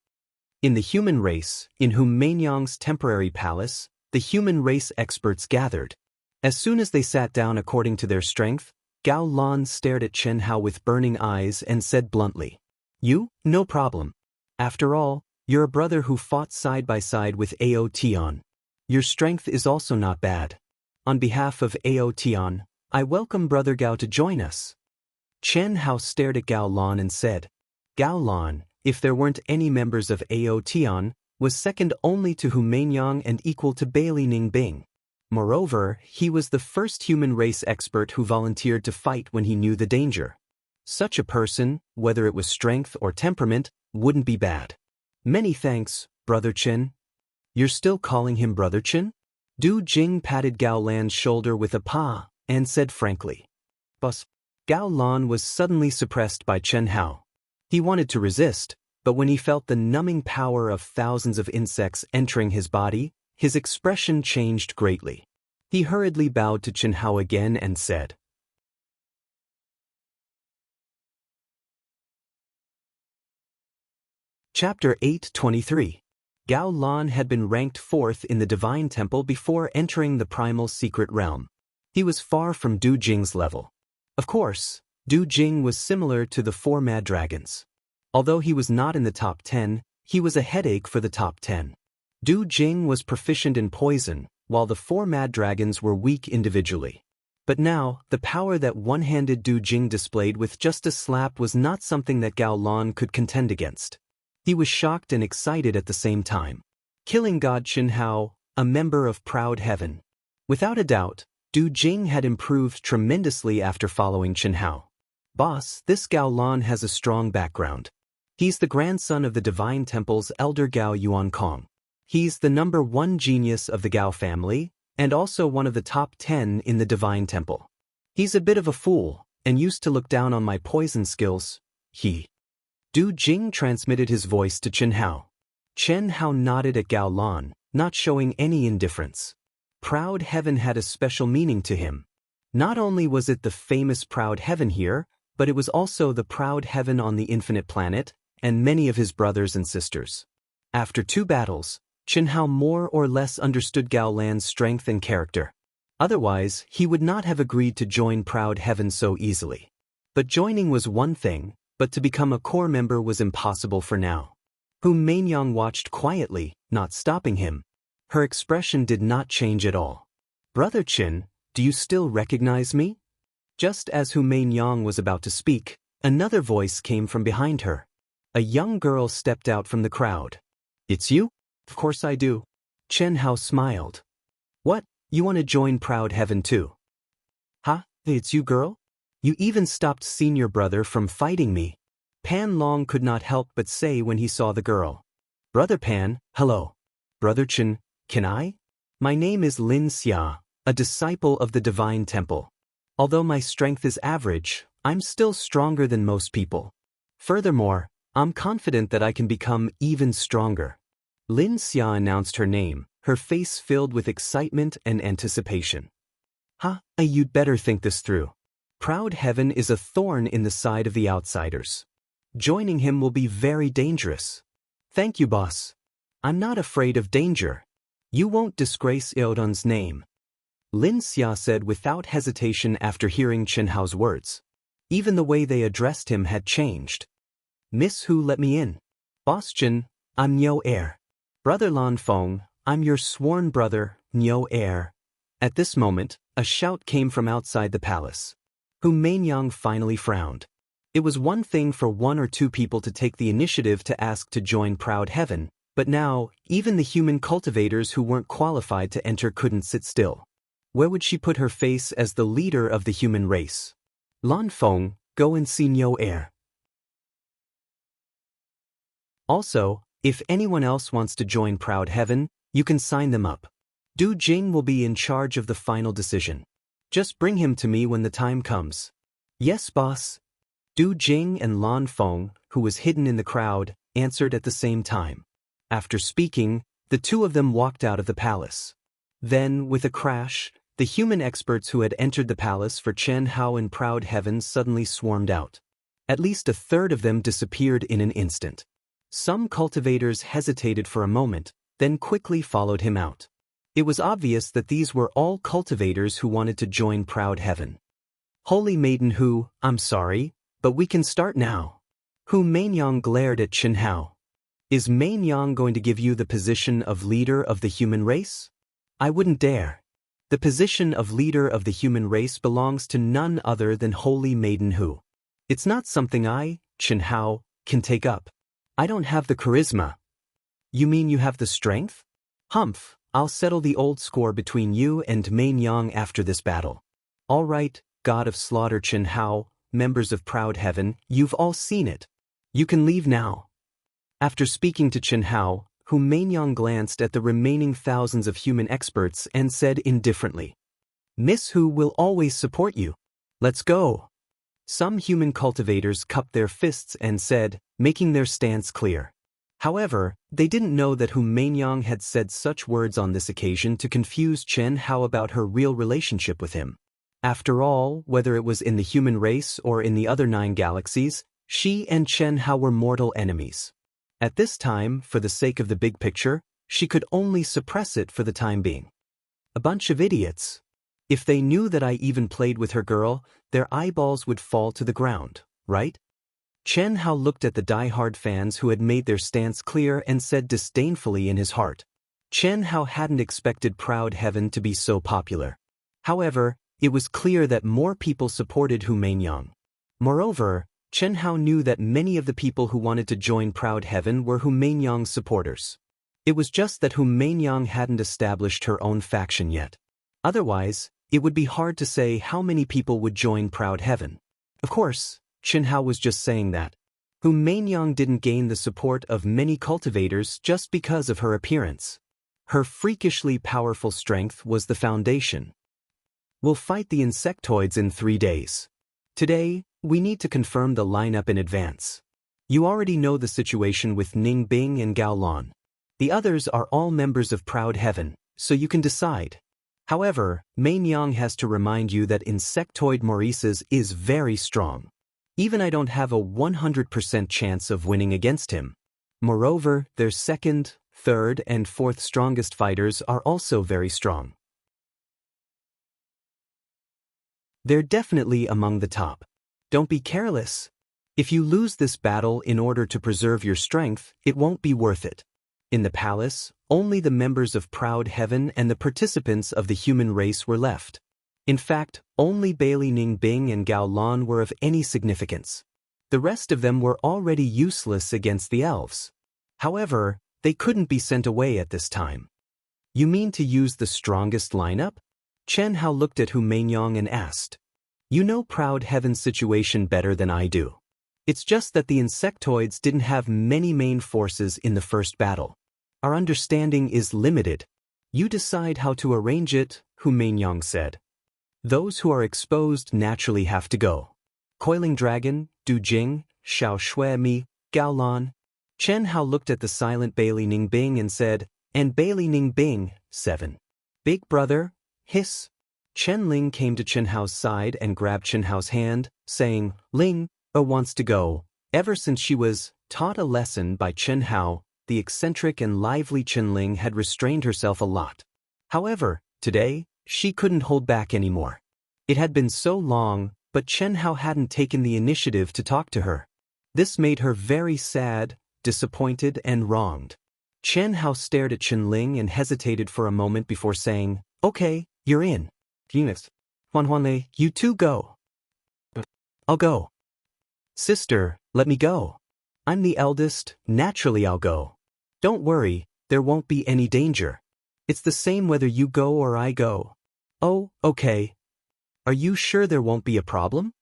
In the human race, in Hu Mainyang's temporary palace, the human race experts gathered. As soon as they sat down according to their strength, Gao Lan stared at Chen Hao with burning eyes and said bluntly, "You? No problem. After all, you're a brother who fought side by side with Ao Tian. Your strength is also not bad. On behalf of Ao Tian, I welcome Brother Gao to join us." Chen Hao stared at Gao Lan and said, "Gao Lan, if there weren't any members of Ao Tian, was second only to Hu Mainyang and equal to Bailey Ningbing. Moreover, he was the first human race expert who volunteered to fight when he knew the danger. Such a person, whether it was strength or temperament, wouldn't be bad. Many thanks, Brother Chen." "You're still calling him Brother Chen?" Du Jing patted Gao Lan's shoulder with a paw and said frankly. "Boss." Gao Lan was suddenly suppressed by Chen Hao. He wanted to resist, but when he felt the numbing power of thousands of insects entering his body, his expression changed greatly. He hurriedly bowed to Chen Hao again and said, Chapter 823. Gao Lan had been ranked 4th in the Divine Temple before entering the Primal Secret Realm. He was far from Du Jing's level. Of course, Du Jing was similar to the 4 Mad Dragons. Although he was not in the top 10, he was a headache for the top 10. Du Jing was proficient in poison, while the 4 Mad Dragons were weak individually. But now, the power that one-handed Du Jing displayed with just a slap was not something that Gao Lan could contend against. He was shocked and excited at the same time. Killing God Chen Hao, a member of Proud Heaven. Without a doubt, Du Jing had improved tremendously after following Chen Hao. Boss, this Gao Lan has a strong background. He's the grandson of the Divine Temple's elder Gao Yuankong. He's the #1 genius of the Gao family, and also one of the top 10 in the Divine Temple. He's a bit of a fool, and used to look down on my poison skills. Du Jing transmitted his voice to Chen Hao. Chen Hao nodded at Gao Lan, not showing any indifference. Proud Heaven had a special meaning to him. Not only was it the famous Proud Heaven here, but it was also the Proud Heaven on the Infinite Planet, and many of his brothers and sisters. After 2 battles, Chen Hao more or less understood Gao Lan's strength and character. Otherwise, he would not have agreed to join Proud Heaven so easily. But joining was one thing, but to become a core member was impossible for now. Hu Mainyang watched quietly, not stopping him. Her expression did not change at all. "Brother Chen, do you still recognize me?" Just as Hu Mainyang was about to speak, another voice came from behind her. A young girl stepped out from the crowd. "It's you?" "Of course I do." Chen Hao smiled. "What, you want to join Proud Heaven too?" "Huh, it's you, girl? You even stopped senior brother from fighting me." Pan Long could not help but say when he saw the girl. "Brother Pan, hello." "Brother Chen, can I?" "My name is Lin Xia, a disciple of the Divine Temple. Although my strength is average, I'm still stronger than most people. Furthermore, I'm confident that I can become even stronger." Lin Xia announced her name, her face filled with excitement and anticipation. You'd better think this through. Proud Heaven is a thorn in the side of the outsiders. Joining him will be very dangerous. Thank you, boss. I'm not afraid of danger. You won't disgrace Eodon's name. Lin Xia said without hesitation after hearing Chen Hao's words. Even the way they addressed him had changed. Miss Hu, let me in. Boss Chen, I'm Niu Heir. Brother Lan Feng, I'm your sworn brother, Niu Heir. At this moment, a shout came from outside the palace. Hu Mainyang finally frowned. It was one thing for one or two people to take the initiative to ask to join Proud Heaven, but now, even the human cultivators who weren't qualified to enter couldn't sit still. Where would she put her face as the leader of the human race? Lan Feng, go and see Niu Heir. Also, if anyone else wants to join Proud Heaven, you can sign them up. Du Jing will be in charge of the final decision. Just bring him to me when the time comes. Yes, boss. Du Jing and Lan Feng, who was hidden in the crowd, answered at the same time. After speaking, the two of them walked out of the palace. Then, with a crash, the human experts who had entered the palace for Chen Hao and Proud Heaven suddenly swarmed out. At least a third of them disappeared in an instant. Some cultivators hesitated for a moment, then quickly followed him out. It was obvious that these were all cultivators who wanted to join Proud Heaven. Holy Maiden Hu, I'm sorry, but we can start now. Hu Mainyang glared at Chen Hao. Is Mainyang going to give you the position of leader of the human race? I wouldn't dare. The position of leader of the human race belongs to none other than Holy Maiden Hu. It's not something I, Chen Hao, can take up. I don't have the charisma. You mean you have the strength? Humph, I'll settle the old score between you and Mainyang after this battle. All right, God of Slaughter Chen Hao, members of Proud Heaven, you've all seen it. You can leave now. After speaking to Chen Hao, Hu Mainyang glanced at the remaining thousands of human experts and said indifferently, Miss Hu will always support you. Let's go. Some human cultivators cupped their fists and said, making their stance clear. However, they didn't know that Hu Mainyang had said such words on this occasion to confuse Chen Hao about her real relationship with him. After all, whether it was in the human race or in the other 9 galaxies, she and Chen Hao were mortal enemies. At this time, for the sake of the big picture, she could only suppress it for the time being. A bunch of idiots. If they knew that I even played with her girl, their eyeballs would fall to the ground, right? Chen Hao looked at the die-hard fans who had made their stance clear and said disdainfully in his heart. Chen Hao hadn't expected Proud Heaven to be so popular. However, it was clear that more people supported Hu Mainyang. Moreover, Chen Hao knew that many of the people who wanted to join Proud Heaven were Hu Mainyang's supporters. It was just that Hu Mainyang hadn't established her own faction yet. Otherwise, it would be hard to say how many people would join Proud Heaven. Of course, Chen Hao was just saying that. Hu Mainyang didn't gain the support of many cultivators just because of her appearance. Her freakishly powerful strength was the foundation. We'll fight the insectoids in 3 days. Today, we need to confirm the lineup in advance. You already know the situation with Ning Bing and Gao Lan. The others are all members of Proud Heaven, so you can decide. However, Mainyang has to remind you that Insectoid Maurice's is very strong. Even I don't have a 100% chance of winning against him. Moreover, their second, third, and fourth strongest fighters are also very strong. They're definitely among the top. Don't be careless. If you lose this battle in order to preserve your strength, it won't be worth it. In the palace, only the members of Proud Heaven and the participants of the human race were left. In fact, only Bailey Ning Bing and Gao Lan were of any significance. The rest of them were already useless against the elves. However, they couldn't be sent away at this time. You mean to use the strongest lineup? Chen Hao looked at Hu Mainyang and asked. You know Proud Heaven's situation better than I do. It's just that the insectoids didn't have many main forces in the first battle. Our understanding is limited. You decide how to arrange it, Hu Mainyang said. Those who are exposed naturally have to go. Coiling Dragon, Du Jing, Xiao Shui Mi, Gao Lan. Chen Hao looked at the silent Bailey Ning Bing and said, and Bailey Ning Bing, 7. Big brother, hiss. Chen Ling came to Chen Hao's side and grabbed Chen Hao's hand, saying, Ling, wants to go, Ever since she was taught a lesson by Chen Hao, the eccentric and lively Chen Ling had restrained herself a lot. However, today, she couldn't hold back anymore. It had been so long, but Chen Hao hadn't taken the initiative to talk to her. This made her very sad, disappointed, and wronged. Chen Hao stared at Chen Ling and hesitated for a moment before saying, "Okay, you're in. Eunice. Huanhuanle, you two go." "I'll go." "Sister, let me go. I'm the eldest, naturally I'll go." "Don't worry, there won't be any danger. It's the same whether you go or I go." "Oh, okay. Are you sure there won't be a problem?"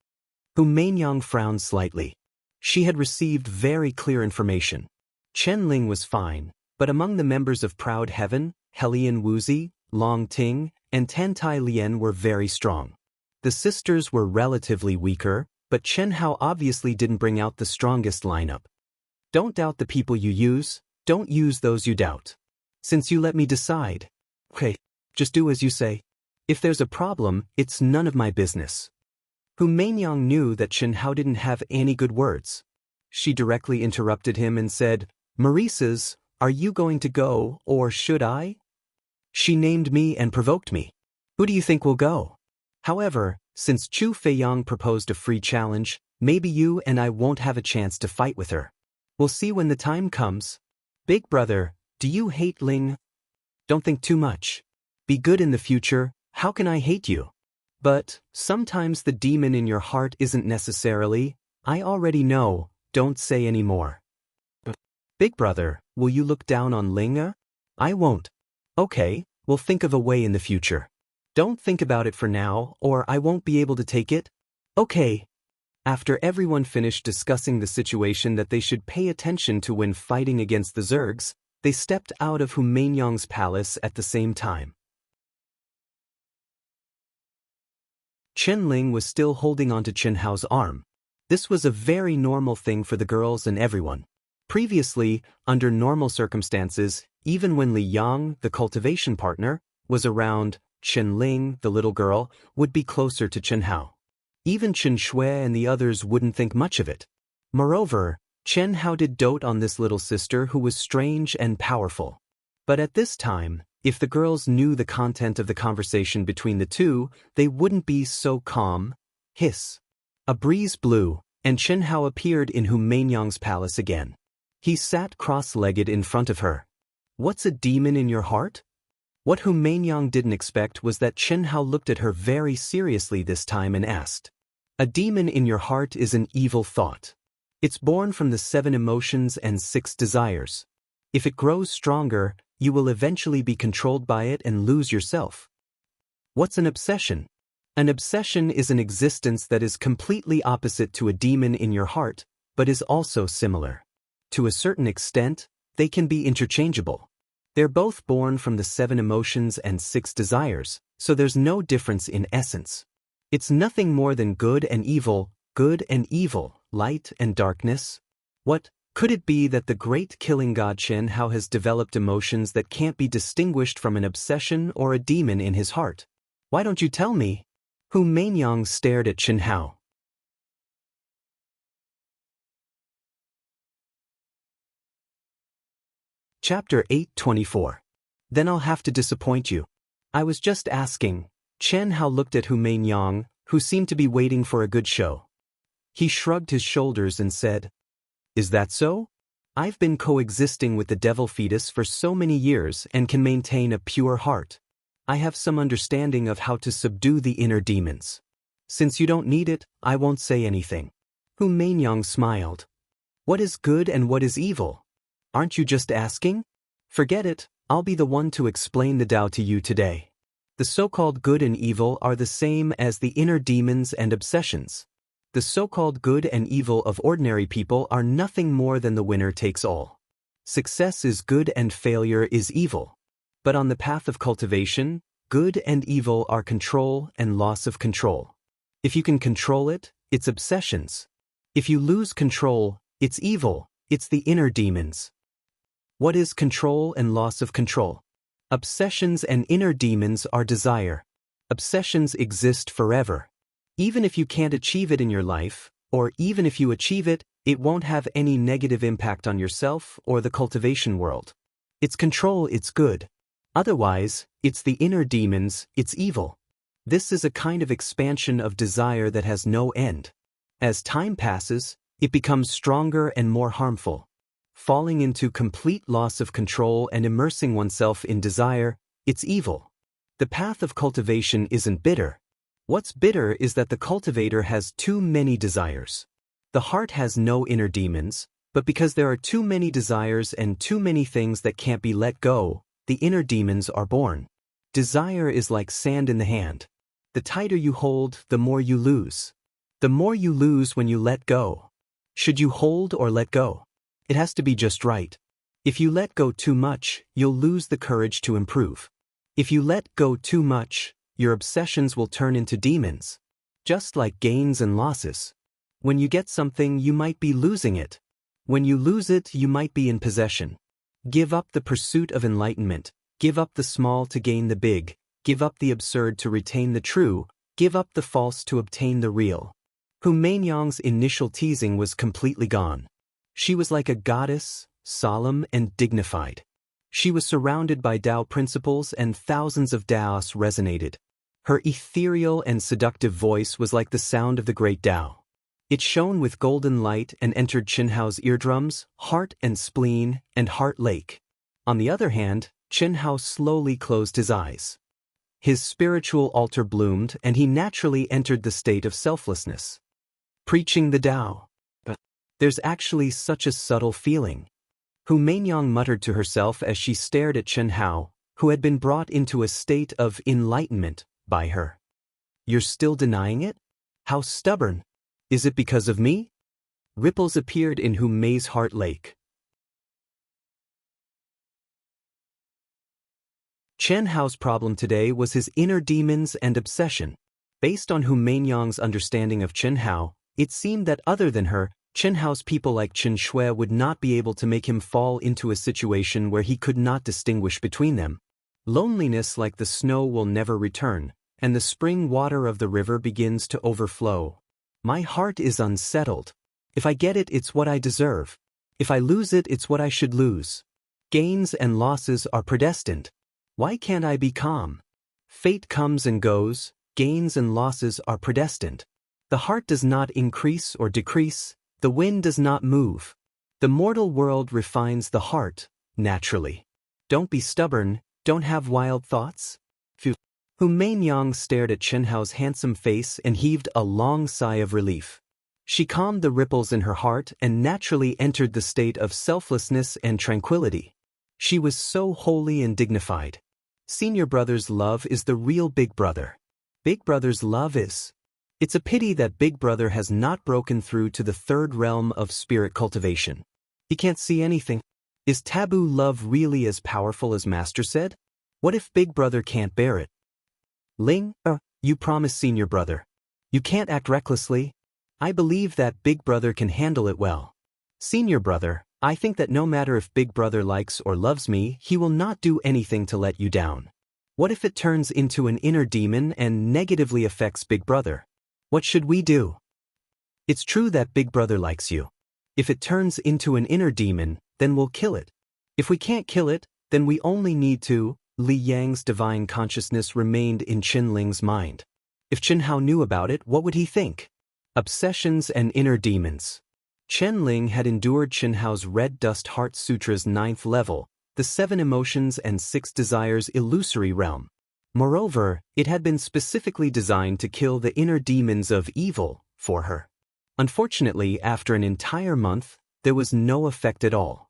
Hu Mainyang frowned slightly. She had received very clear information. Chen Ling was fine, but among the members of Proud Heaven, Helian Wuzi, Long Ting, and Tantai Lien were very strong. The sisters were relatively weaker, but Chen Hao obviously didn't bring out the strongest lineup. "Don't doubt the people you use, don't use those you doubt. Since you let me decide. Okay, just do as you say. If there's a problem, it's none of my business." Hu Mainyang knew that Chen Hao didn't have any good words. She directly interrupted him and said, "Maurice's, are you going to go, or should I?" She named me and provoked me. Who do you think will go? However, since Chu Feiyang proposed a free challenge, maybe you and I won't have a chance to fight with her. We'll see when the time comes. Big brother, do you hate Ling? Don't think too much. Be good in the future. How can I hate you? But sometimes the demon in your heart isn't necessarily. I already know, don't say any more. Big brother, will you look down on Ling? I won't. Okay, we'll think of a way in the future. Don't think about it for now, or I won't be able to take it. Okay. After everyone finished discussing the situation that they should pay attention to when fighting against the Zergs, they stepped out of Hu Mainyang's palace at the same time. Chen Ling was still holding onto Chen Hao's arm. This was a very normal thing for the girls and everyone. Previously, under normal circumstances, even when Li Yang, the cultivation partner, was around, Chen Ling, the little girl, would be closer to Chen Hao. Even Chen Shui and the others wouldn't think much of it. Moreover, Chen Hao did dote on this little sister who was strange and powerful. But at this time, if the girls knew the content of the conversation between the two, they wouldn't be so calm. Hiss. A breeze blew, and Chen Hao appeared in Hu Mainyang's palace again. He sat cross-legged in front of her. What's a demon in your heart? What Hu Mainyang didn't expect was that Chen Hao looked at her very seriously this time and asked, "A demon in your heart is an evil thought. It's born from the 7 emotions and 6 desires. If it grows stronger, you will eventually be controlled by it and lose yourself." What's an obsession? An obsession is an existence that is completely opposite to a demon in your heart, but is also similar. To a certain extent, they can be interchangeable. They're both born from the 7 emotions and 6 desires, so there's no difference in essence. It's nothing more than good and evil, light and darkness. What could it be that the great killing god Chen Hao has developed emotions that can't be distinguished from an obsession or a demon in his heart? Why don't you tell me? Hu Mainyang stared at Chen Hao. Chapter 8:24. Then I'll have to disappoint you. I was just asking. Chen Hao looked at Hu Mainyang, who seemed to be waiting for a good show. He shrugged his shoulders and said, "Is that so? I've been coexisting with the devil fetus for so many years and can maintain a pure heart. I have some understanding of how to subdue the inner demons. Since you don't need it, I won't say anything." Hu Mainyang smiled. "What is good and what is evil? Aren't you just asking? Forget it, I'll be the one to explain the Tao to you today. The so-called good and evil are the same as the inner demons and obsessions. The so-called good and evil of ordinary people are nothing more than the winner takes all. Success is good and failure is evil. But on the path of cultivation, good and evil are control and loss of control. If you can control it, it's obsessions. If you lose control, it's evil, it's the inner demons. What is control and loss of control? Obsessions and inner demons are desire. Obsessions exist forever. Even if you can't achieve it in your life, or even if you achieve it, It won't have any negative impact on yourself or the cultivation world. It's control, it's good. Otherwise, it's the inner demons, it's evil. This is a kind of expansion of desire that has no end. As time passes, it becomes stronger and more harmful. Falling into complete loss of control and immersing oneself in desire, it's evil. The path of cultivation isn't bitter. What's bitter is that the cultivator has too many desires. The heart has no inner demons, but because there are too many desires and too many things that can't be let go, the inner demons are born. Desire is like sand in the hand. The tighter you hold, the more you lose. The more you lose when you let go. Should you hold or let go? It has to be just right. If you let go too much, you'll lose the courage to improve. If you let go too much, your obsessions will turn into demons. Just like gains and losses. When you get something, you might be losing it. When you lose it, you might be in possession. Give up the pursuit of enlightenment. Give up the small to gain the big. Give up the absurd to retain the true. Give up the false to obtain the real. Hu Meinyang's initial teasing was completely gone. She was like a goddess, solemn and dignified. She was surrounded by Dao principles and thousands of Daoists resonated. Her ethereal and seductive voice was like the sound of the great Dao. It shone with golden light and entered Qinhao's eardrums, heart and spleen, and heart lake. On the other hand, Qinhao slowly closed his eyes. His spiritual altar bloomed and he naturally entered the state of selflessness. Preaching the Dao. But there's actually such a subtle feeling. Hu Meinyang muttered to herself as she stared at Qinhao, who had been brought into a state of enlightenment by her. You're still denying it? How stubborn! Is it because of me? Ripples appeared in Hu Mei's heart lake. Qinhao's problem today was his inner demons and obsession. Based on Hu Meinyang's understanding of Qinhao, it seemed that other than her, Qinhao's people like Qin Shui would not be able to make him fall into a situation where he could not distinguish between them. Loneliness like the snow will never return, and the spring water of the river begins to overflow. My heart is unsettled. If I get it, it's what I deserve. If I lose it, it's what I should lose. Gains and losses are predestined. Why can't I be calm? Fate comes and goes, gains and losses are predestined. The heart does not increase or decrease, the wind does not move. The mortal world refines the heart, naturally. Don't be stubborn, don't have wild thoughts. Hu Meinyang stared at Qinhao's handsome face and heaved a long sigh of relief. She calmed the ripples in her heart and naturally entered the state of selflessness and tranquility. She was so holy and dignified. Senior brother's love is the real big brother. Big brother's love is. It's a pity that big brother has not broken through to the third realm of spirit cultivation. He can't see anything. Is taboo love really as powerful as Master said? What if big brother can't bear it? Ling, you promised senior brother. You can't act recklessly. I believe that big brother can handle it well. Senior brother, I think that no matter if big brother likes or loves me, he will not do anything to let you down. What if it turns into an inner demon and negatively affects big brother? What should we do? It's true that big brother likes you. If it turns into an inner demon, then we'll kill it. If we can't kill it, then we only need to. Li Yang's divine consciousness remained in Qin Ling's mind. If Qinhao knew about it, what would he think? Obsessions and inner demons. Chen Ling had endured Qinhao's Red Dust Heart Sutra's 9th level, the 7 emotions and 6 desires illusory realm. Moreover, it had been specifically designed to kill the inner demons of evil for her. Unfortunately, after an entire month, there was no effect at all.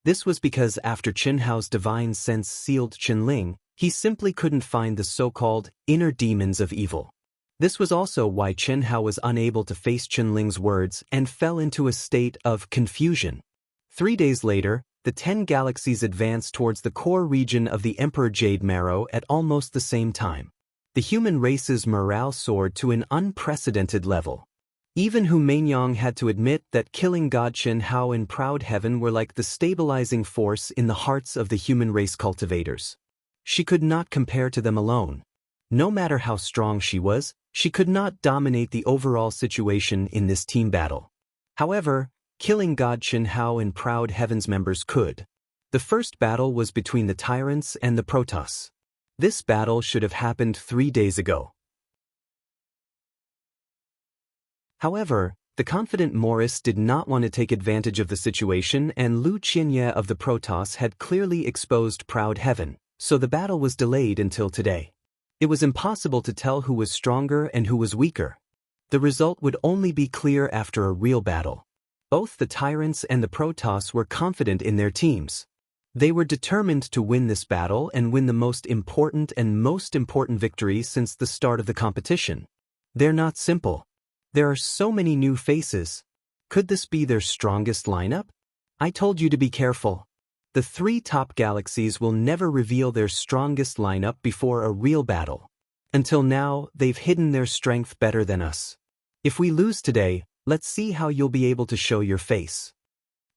This was because after Qinhao's divine sense sealed Qinling, he simply couldn't find the so-called inner demons of evil. This was also why Qinhao was unable to face Qinling's words and fell into a state of confusion. 3 days later, the 10 galaxies advanced towards the core region of the Emperor Jade Marrow at almost the same time. The human race's morale soared to an unprecedented level. Even Hu Meinyang had to admit that killing God Qinhao and Proud Heaven were like the stabilizing force in the hearts of the human race cultivators. She could not compare to them alone. No matter how strong she was, she could not dominate the overall situation in this team battle. However, killing God Xianxia and Proud Heaven's members could. The first battle was between the tyrants and the Protoss. This battle should have happened 3 days ago. However, the confident Morris did not want to take advantage of the situation, and Lu Qianye of the Protoss had clearly exposed Proud Heaven, so the battle was delayed until today. It was impossible to tell who was stronger and who was weaker. The result would only be clear after a real battle. Both the tyrants and the Protoss were confident in their teams. They were determined to win this battle and win the most important victory since the start of the competition. They're not simple. There are so many new faces. Could this be their strongest lineup? I told you to be careful. The 3 top galaxies will never reveal their strongest lineup before a real battle. Until now, they've hidden their strength better than us. If we lose today, let's see how you'll be able to show your face.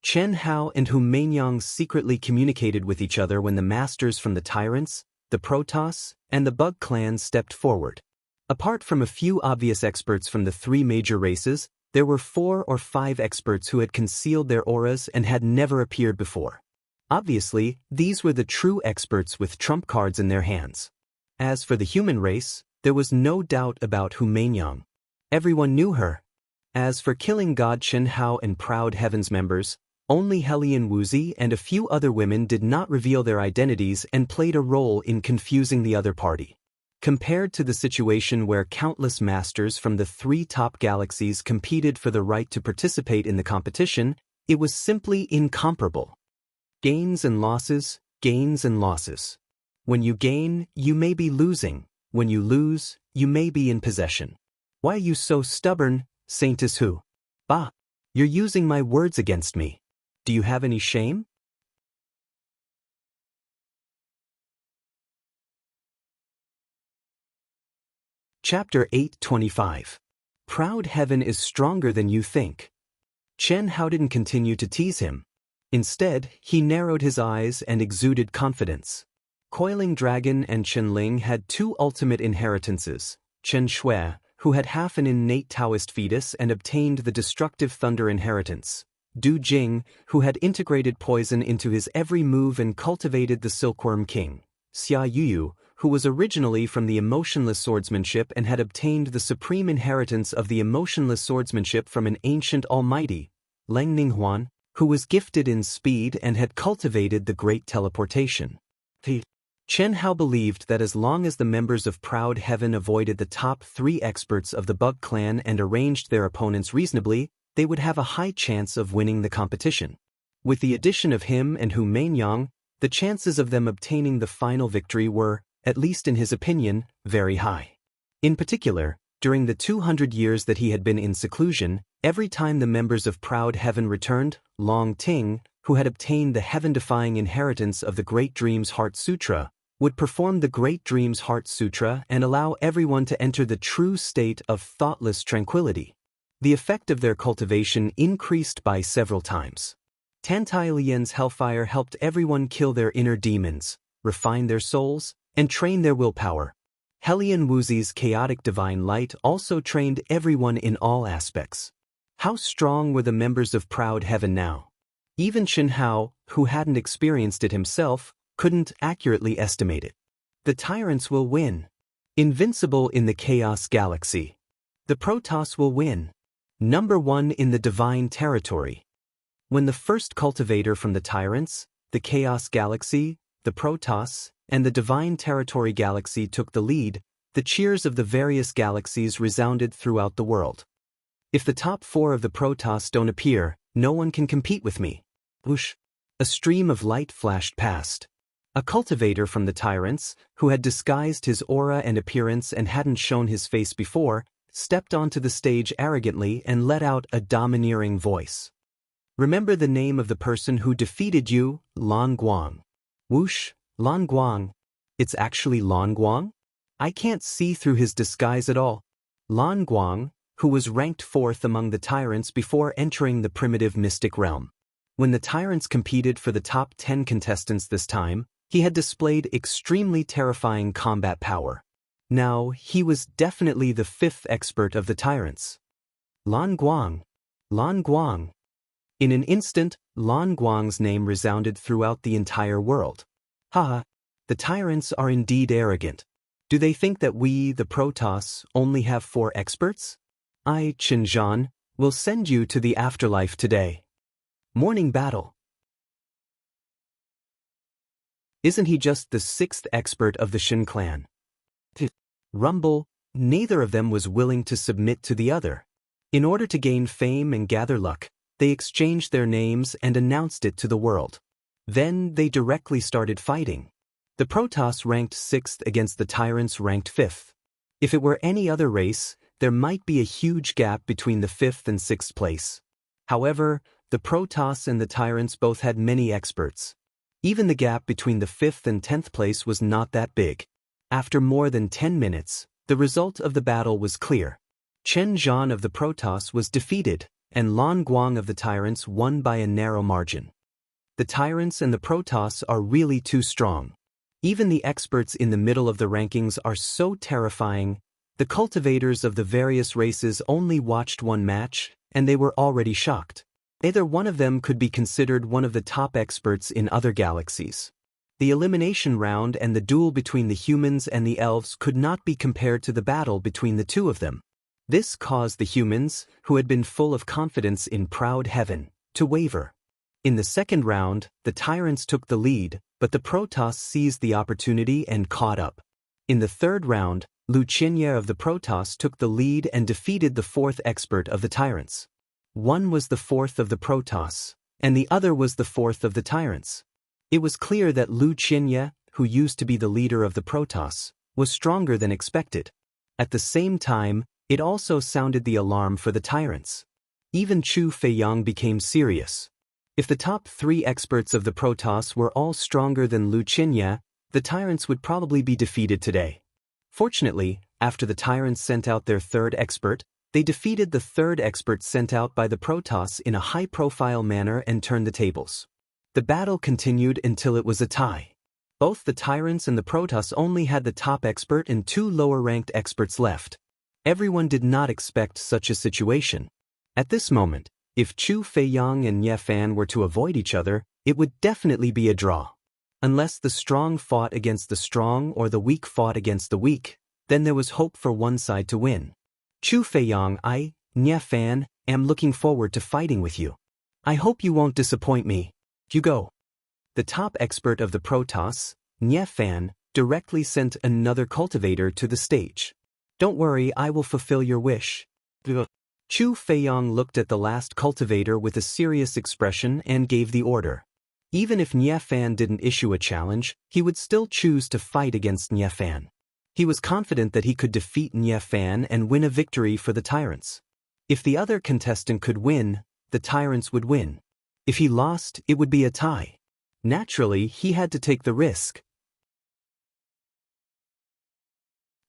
Chen Hao and Hu Meinyang secretly communicated with each other when the masters from the Tyrants, the Protoss, and the Bug clans stepped forward. Apart from a few obvious experts from the 3 major races, there were 4 or 5 experts who had concealed their auras and had never appeared before. Obviously, these were the true experts with trump cards in their hands. As for the human race, there was no doubt about Hu Meinyang. Everyone knew her. As for killing God Xianxia and Proud Heaven's members, only Helian Wuxi and a few other women did not reveal their identities and played a role in confusing the other party. Compared to the situation where countless masters from the 3 top galaxies competed for the right to participate in the competition, it was simply incomparable. Gains and losses, gains and losses. When you gain, you may be losing. When you lose, you may be in possession. Why are you so stubborn, Saintess Hu? Bah! You're using my words against me. Do you have any shame? Chapter 825. Proud Heaven is stronger than you think. Chen Hao didn't continue to tease him. Instead, he narrowed his eyes and exuded confidence. Coiling Dragon and Chen Ling had 2 ultimate inheritances. Chen Shui, who had half an innate Daoist fetus and obtained the destructive thunder inheritance. Du Jing, who had integrated poison into his every move and cultivated the Silkworm King. Xia Yuyu, who was originally from the emotionless swordsmanship and had obtained the supreme inheritance of the emotionless swordsmanship from an ancient almighty. Leng Ninghuan, who was gifted in speed and had cultivated the great teleportation. Chen Hao believed that as long as the members of Proud Heaven avoided the top 3 experts of the Bug clan and arranged their opponents reasonably, they would have a high chance of winning the competition. With the addition of him and Hu Meinyang, the chances of them obtaining the final victory were, at least in his opinion, very high. In particular, during the 200 years that he had been in seclusion, every time the members of Proud Heaven returned, Long Ting, who had obtained the heaven-defying inheritance of the Great Dream's Heart Sutra, would perform the Great Dream's Heart Sutra and allow everyone to enter the true state of thoughtless tranquility. The effect of their cultivation increased by several times. Tantai Lian's hellfire helped everyone kill their inner demons, refine their souls, and train their willpower. Helian Wuxi's chaotic divine light also trained everyone in all aspects. How strong were the members of Proud Heaven now? Even Chen Hao, who hadn't experienced it himself, couldn't accurately estimate it. The tyrants will win. Invincible in the Chaos Galaxy. The Protoss will win. Number 1 in the Divine Territory. When the first cultivator from the Tyrants, the Chaos Galaxy, the Protoss, and the Divine Territory Galaxy took the lead, the cheers of the various galaxies resounded throughout the world. If the top 4 of the Protoss don't appear, no one can compete with me. Whoosh! A stream of light flashed past. A cultivator from the Tyrants, who had disguised his aura and appearance and hadn't shown his face before, stepped onto the stage arrogantly and let out a domineering voice. Remember the name of the person who defeated you, Lan Guang. Whoosh, Lan Guang. It's actually Lan Guang? I can't see through his disguise at all. Lan Guang, who was ranked 4th among the Tyrants before entering the primitive mystic realm. When the Tyrants competed for the top 10 contestants this time, he had displayed extremely terrifying combat power. Now, he was definitely the 5th expert of the Tyrants. Lan Guang. Lan Guang. In an instant, Lan Guang's name resounded throughout the entire world. Ha! The tyrants are indeed arrogant. Do they think that we, the Protoss, only have 4 experts? I, Qinzhan, will send you to the afterlife today. Morning battle. Isn't he just the 6th expert of the Shin clan? Rumble, neither of them was willing to submit to the other. In order to gain fame and gather luck, they exchanged their names and announced it to the world. Then they directly started fighting. The Protoss ranked 6th against the tyrants ranked 5th. If it were any other race, there might be a huge gap between the 5th and 6th place. However, the Protoss and the tyrants both had many experts. Even the gap between the 5th and 10th place was not that big. After more than 10 minutes, the result of the battle was clear. Chen Zhan of the Protoss was defeated, and Lan Guang of the tyrants won by a narrow margin. The tyrants and the Protoss are really too strong. Even the experts in the middle of the rankings are so terrifying. The cultivators of the various races only watched one match, and they were already shocked. Either one of them could be considered one of the top experts in other galaxies. The elimination round and the duel between the humans and the elves could not be compared to the battle between the two of them. This caused the humans, who had been full of confidence in proud heaven, to waver. In the second round, the tyrants took the lead, but the Protoss seized the opportunity and caught up. In the third round, Xianxia of the Protoss took the lead and defeated the 4th expert of the tyrants. One was the 4th of the Protoss, and the other was the 4th of the tyrants. It was clear that Xianxia, who used to be the leader of the Protoss, was stronger than expected. At the same time, it also sounded the alarm for the tyrants. Even Chu Feiyang became serious. If the top 3 experts of the Protoss were all stronger than Xianxia, the tyrants would probably be defeated today. Fortunately, after the tyrants sent out their 3rd expert, they defeated the 3rd expert sent out by the Protoss in a high-profile manner and turned the tables. The battle continued until it was a tie. Both the tyrants and the Protoss only had the top expert and 2 lower-ranked experts left. Everyone did not expect such a situation. At this moment, if Chu Feiyang and Ye Fan were to avoid each other, it would definitely be a draw. Unless the strong fought against the strong or the weak fought against the weak, then there was hope for one side to win. Chu Feiyang, I, Ye Fan, am looking forward to fighting with you. I hope you won't disappoint me. You go. The top expert of the Protoss, Ye Fan, directly sent another cultivator to the stage. Don't worry, I will fulfill your wish. Chu Feiyang looked at the last cultivator with a serious expression and gave the order. Even if Ye Fan didn't issue a challenge, he would still choose to fight against Ye Fan. He was confident that he could defeat Ye Fan and win a victory for the tyrants. If the other contestant could win, the tyrants would win. If he lost, it would be a tie. Naturally, he had to take the risk.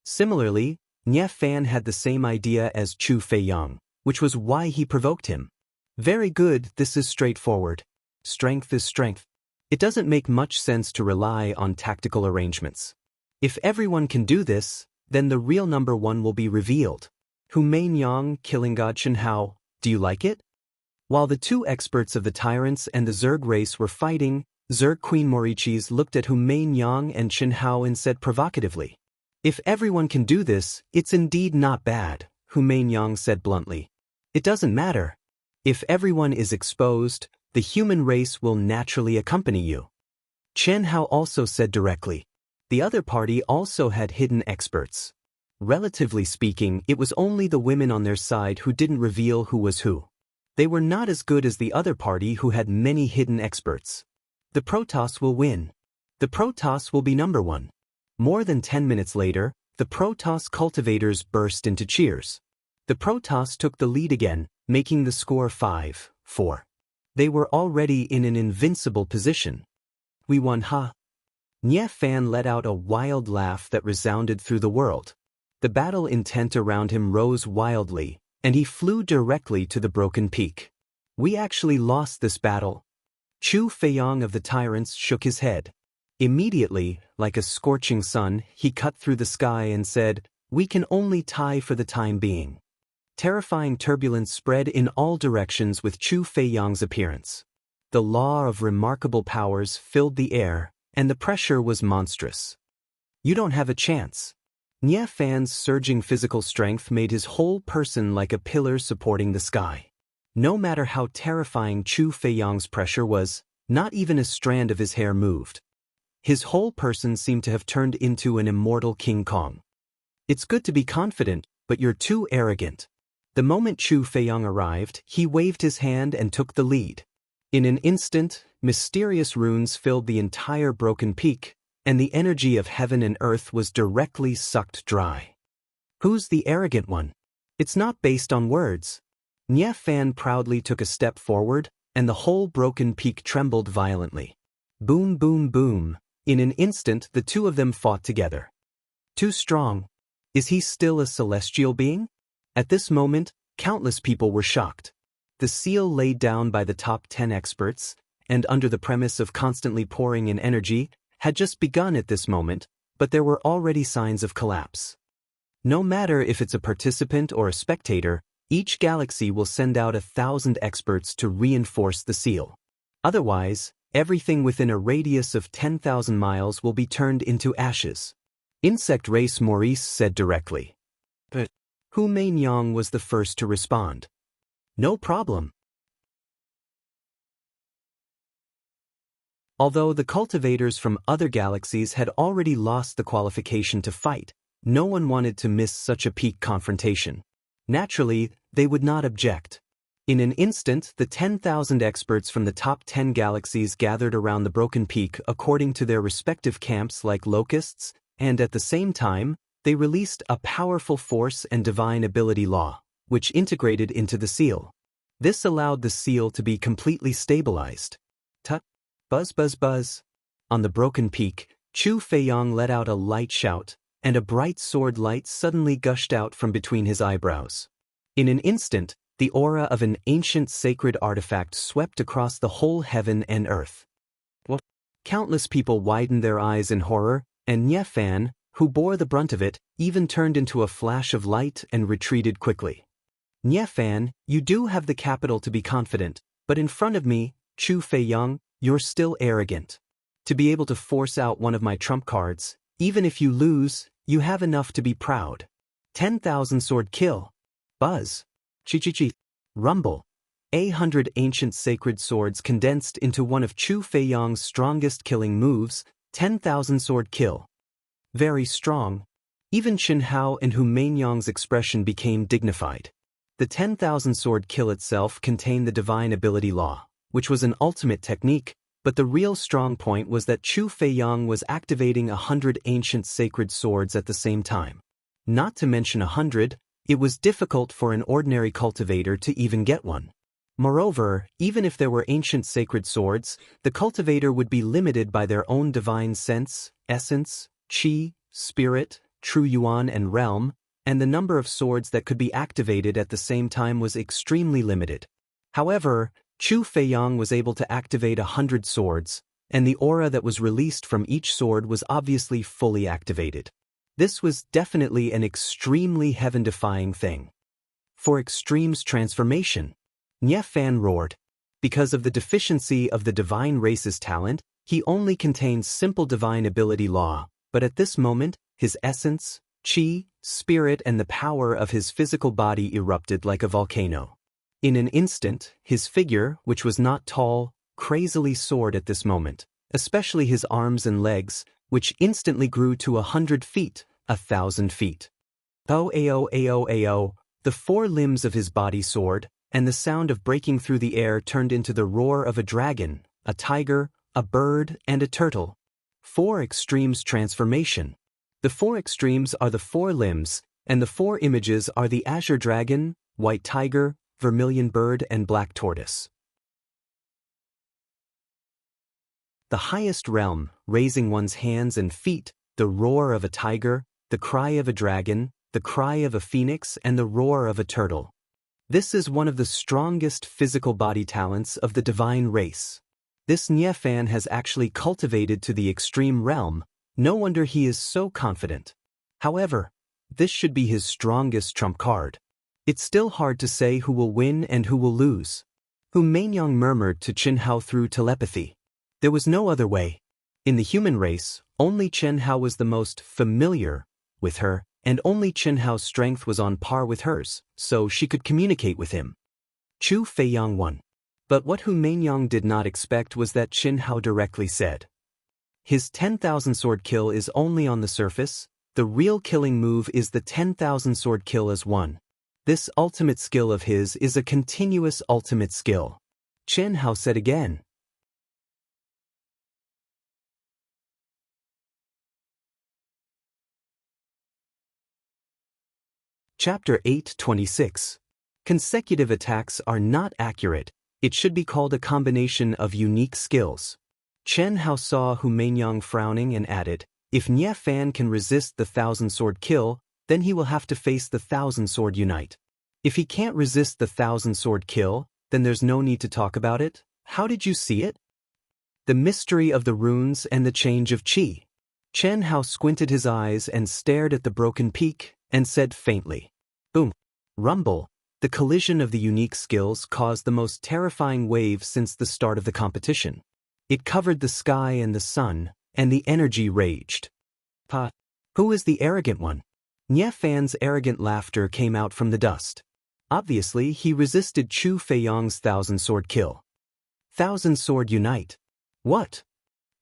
Similarly, Ye Fan had the same idea as Chu Feiyang, which was why he provoked him. Very good, this is straightforward. Strength is strength. It doesn't make much sense to rely on tactical arrangements. If everyone can do this, then the real number 1 will be revealed. Hu Mainyang, Killing God Shenhao, do you like it? While the 2 experts of the tyrants and the Zerg race were fighting, Zerg Queen Morichis looked at Hu Mainyang and Shenhao and said provocatively, "If everyone can do this, it's indeed not bad," Hu Mainyang said bluntly. "It doesn't matter. If everyone is exposed, the human race will naturally accompany you." Chen Hao also said directly. The other party also had hidden experts. Relatively speaking, it was only the women on their side who didn't reveal who was who. They were not as good as the other party who had many hidden experts. The Protoss will win. The Protoss will be number 1. More than 10 minutes later, the Protoss cultivators burst into cheers. The Protoss took the lead again, making the score 5-4. They were already in an invincible position. We won, ha! Ye Fan let out a wild laugh that resounded through the world. The battle intent around him rose wildly, and he flew directly to the broken peak. We actually lost this battle. Chu Feiyang of the tyrants shook his head. Immediately, like a scorching sun, he cut through the sky and said, "We can only tie for the time being." Terrifying turbulence spread in all directions with Chu Feiyang's appearance. The law of remarkable powers filled the air, and the pressure was monstrous. You don't have a chance. Nie Fan's surging physical strength made his whole person like a pillar supporting the sky. No matter how terrifying Chu Feiyang's pressure was, not even a strand of his hair moved. His whole person seemed to have turned into an immortal King Kong. It's good to be confident, but you're too arrogant. The moment Chu Feiyang arrived, he waved his hand and took the lead. In an instant, mysterious runes filled the entire broken peak, and the energy of heaven and earth was directly sucked dry. Who's the arrogant one? It's not based on words. Nie Fan proudly took a step forward, and the whole broken peak trembled violently. Boom, boom, boom. In an instant, the two of them fought together. Too strong. Is he still a celestial being? At this moment, countless people were shocked. The seal laid down by the top 10 experts, and under the premise of constantly pouring in energy, had just begun at this moment, but there were already signs of collapse. No matter if it's a participant or a spectator, each galaxy will send out 1,000 experts to reinforce the seal. Otherwise, everything within a radius of 10,000 miles will be turned into ashes. Insect Race Maurice said directly. But Hu Meinyang was the first to respond. No problem. Although the cultivators from other galaxies had already lost the qualification to fight, no one wanted to miss such a peak confrontation. Naturally, they would not object. In an instant, the 10,000 experts from the top 10 galaxies gathered around the broken peak according to their respective camps like locusts, and at the same time, they released a powerful force and divine ability law, which integrated into the seal. This allowed the seal to be completely stabilized. Tut! Buzz, buzz, buzz. On the broken peak, Chu Feiyang let out a light shout, and a bright sword light suddenly gushed out from between his eyebrows. In an instant, the aura of an ancient sacred artifact swept across the whole heaven and earth. What? Countless people widened their eyes in horror, and Nie Fan, who bore the brunt of it, even turned into a flash of light and retreated quickly. Nie Fan, you do have the capital to be confident, but in front of me, Chu Feiyang, you're still arrogant. To be able to force out one of my trump cards, even if you lose, you have enough to be proud. 10,000 sword kill. Buzz. Chi-chi-chi. Rumble. 100 ancient sacred swords condensed into one of Chu Feiyang's strongest killing moves, 10,000 sword kill. Very strong. Even Chen Hao and Hu Meinyang's expression became dignified. The 10,000 sword kill itself contained the divine ability law, which was an ultimate technique, but the real strong point was that Chu Feiyang was activating 100 ancient sacred swords at the same time. Not to mention 100, it was difficult for an ordinary cultivator to even get one. Moreover, even if there were ancient sacred swords, the cultivator would be limited by their own divine sense, essence, qi, spirit, true yuan and realm, and the number of swords that could be activated at the same time was extremely limited. However, Chu Feiyang was able to activate 100 swords, and the aura that was released from each sword was obviously fully activated. This was definitely an extremely heaven-defying thing. For Extreme's transformation, Nie Fan roared. Because of the deficiency of the divine race's talent, he only contains simple divine ability law, but at this moment, his essence, qi, spirit and the power of his physical body erupted like a volcano. In an instant, his figure, which was not tall, crazily soared at this moment, especially his arms and legs, which instantly grew to 100 feet, 1,000 feet. Oh, the 4 limbs of his body soared, and the sound of breaking through the air turned into the roar of a dragon, a tiger, a bird, and a turtle. 4 Extremes transformation. The 4 extremes are the 4 limbs, and the 4 images are the azure dragon, white tiger, vermilion bird and black tortoise. The highest realm, raising one's hands and feet, the roar of a tiger, the cry of a dragon, the cry of a phoenix and the roar of a turtle. This is one of the strongest physical body talents of the divine race. This Nie Fan has actually cultivated to the extreme realm, no wonder he is so confident. However, this should be his strongest trump card. It's still hard to say who will win and who will lose. Hu Mainyang murmured to Chen Hao through telepathy. There was no other way. In the human race, only Chen Hao was the most familiar with her, and only Chen Hao's strength was on par with hers, so she could communicate with him. Chu Feiyang won. But what Hu Mainyang did not expect was that Chen Hao directly said, "His 10,000 sword kill is only on the surface, the real killing move is the 10,000 sword kill as one. This ultimate skill of his is a continuous ultimate skill." Chen Hao said again. Chapter 8:26. Consecutive attacks are not accurate, it should be called a combination of unique skills. Chen Hao saw Hu Mainyang frowning and added, "If Nie Fan can resist the 1,000-sword kill, then he will have to face the 1,000-sword unite. If he can't resist the 1,000-sword kill, then there's no need to talk about it. How did you see it?" The mystery of the runes and the change of qi. Chen Hao squinted his eyes and stared at the broken peak, and said faintly, "Boom." Rumble. The collision of the unique skills caused the most terrifying wave since the start of the competition. It covered the sky and the sun, and the energy raged. "Pa, who is the arrogant one?" Nie Fan's arrogant laughter came out from the dust. Obviously, he resisted Chu Feiyang's 1,000-sword kill. 1,000-sword unite. What?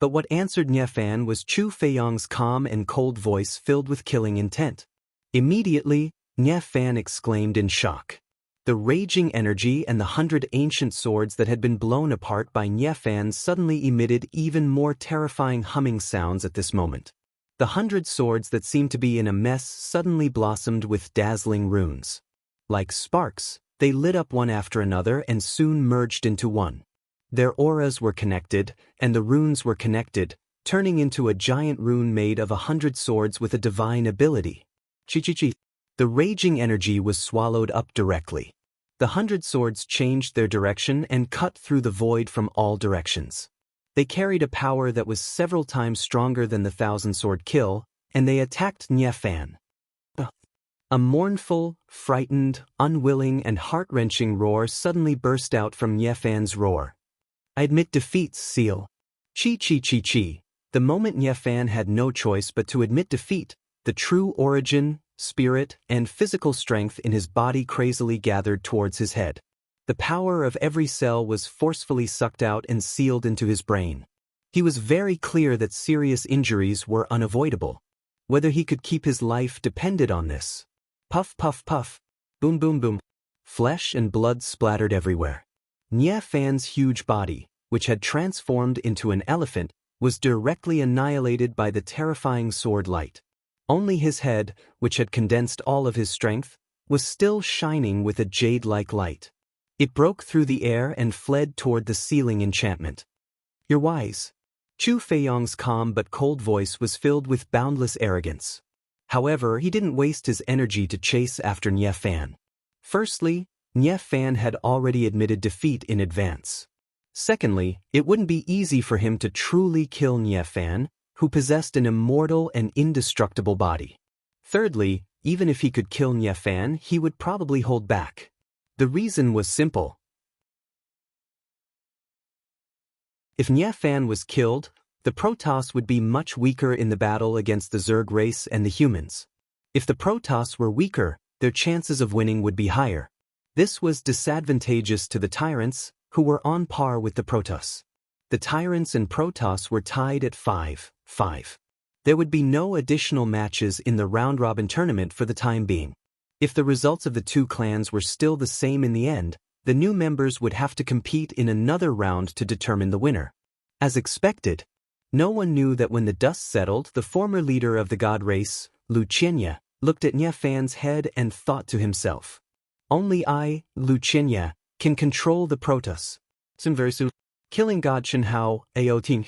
But what answered Nie Fan was Chu Feiyang's calm and cold voice filled with killing intent. Immediately, Nie Fan exclaimed in shock. The raging energy and the 100 ancient swords that had been blown apart by Nie Fan suddenly emitted even more terrifying humming sounds at this moment. The 100 swords that seemed to be in a mess suddenly blossomed with dazzling runes. Like sparks, they lit up one after another and soon merged into one. Their auras were connected, and the runes were connected, turning into a giant rune made of 100 swords with a divine ability. Chi. The raging energy was swallowed up directly. The 100 swords changed their direction and cut through the void from all directions. They carried a power that was several times stronger than the 1,000-sword kill, and they attacked Nie Fan. A mournful, frightened, unwilling, and heart-wrenching roar suddenly burst out from Nie Fan's roar. "I admit defeat, Seal." Chi. The moment Nie Fan had no choice but to admit defeat, the true origin, spirit, and physical strength in his body crazily gathered towards his head. The power of every cell was forcefully sucked out and sealed into his brain. He was very clear that serious injuries were unavoidable. Whether he could keep his life depended on this. Puff, puff, puff. Boom, boom, boom. Flesh and blood splattered everywhere. Nie Fan's huge body, which had transformed into an elephant, was directly annihilated by the terrifying sword light. Only his head, which had condensed all of his strength, was still shining with a jade-like light. It broke through the air and fled toward the ceiling enchantment. "You're wise." Chu Feiyang's calm but cold voice was filled with boundless arrogance. However, he didn't waste his energy to chase after Nie Fan. Firstly, Nie Fan had already admitted defeat in advance. Secondly, it wouldn't be easy for him to truly kill Nie Fan, who possessed an immortal and indestructible body. Thirdly, even if he could kill Nie Fan, he would probably hold back. The reason was simple. If Nie Fan was killed, the Protoss would be much weaker in the battle against the Zerg race and the humans. If the Protoss were weaker, their chances of winning would be higher. This was disadvantageous to the Tyrants, who were on par with the Protoss. The Tyrants and Protoss were tied at 5-5. There would be no additional matches in the round-robin tournament for the time being. If the results of the two clans were still the same in the end, the new members would have to compete in another round to determine the winner. As expected, no one knew that when the dust settled, the former leader of the god race, Wuxia, looked at Nie Fan's head and thought to himself, "Only I, Wuxia, can control the Protoss. Killing God Chen Hao, Aoting,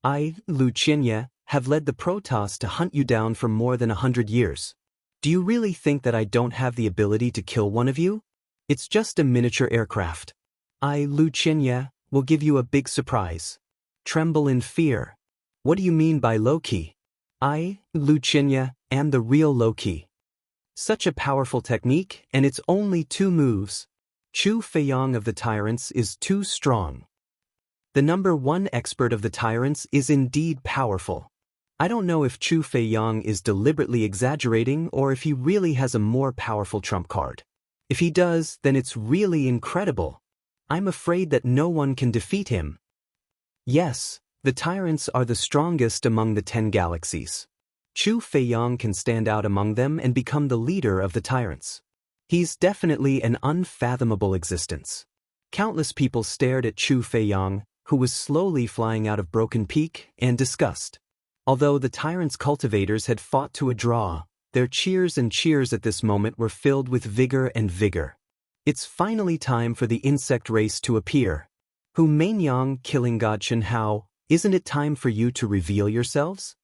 I, Wuxia, have led the Protoss to hunt you down for more than 100 years. Do you really think that I don't have the ability to kill one of you? It's just a miniature aircraft. I, Wuxia, will give you a big surprise. Tremble in fear. What do you mean by Loki? I, Wuxia, am the real Loki." Such a powerful technique, and it's only 2 moves. Chu Feiyang of the Tyrants is too strong. The number 1 expert of the Tyrants is indeed powerful. I don't know if Chu Feiyang is deliberately exaggerating or if he really has a more powerful trump card. If he does, then it's really incredible. I'm afraid that no one can defeat him. Yes, the Tyrants are the strongest among the 10 galaxies. Chu Feiyang can stand out among them and become the leader of the Tyrants. He's definitely an unfathomable existence. Countless people stared at Chu Feiyang, who was slowly flying out of Broken Peak, and disgust. Although the Tyrants' cultivators had fought to a draw, their cheers and cheers at this moment were filled with vigor and vigor. It's finally time for the insect race to appear. Hu Mainyang, killing God Xianxia, isn't it time for you to reveal yourselves?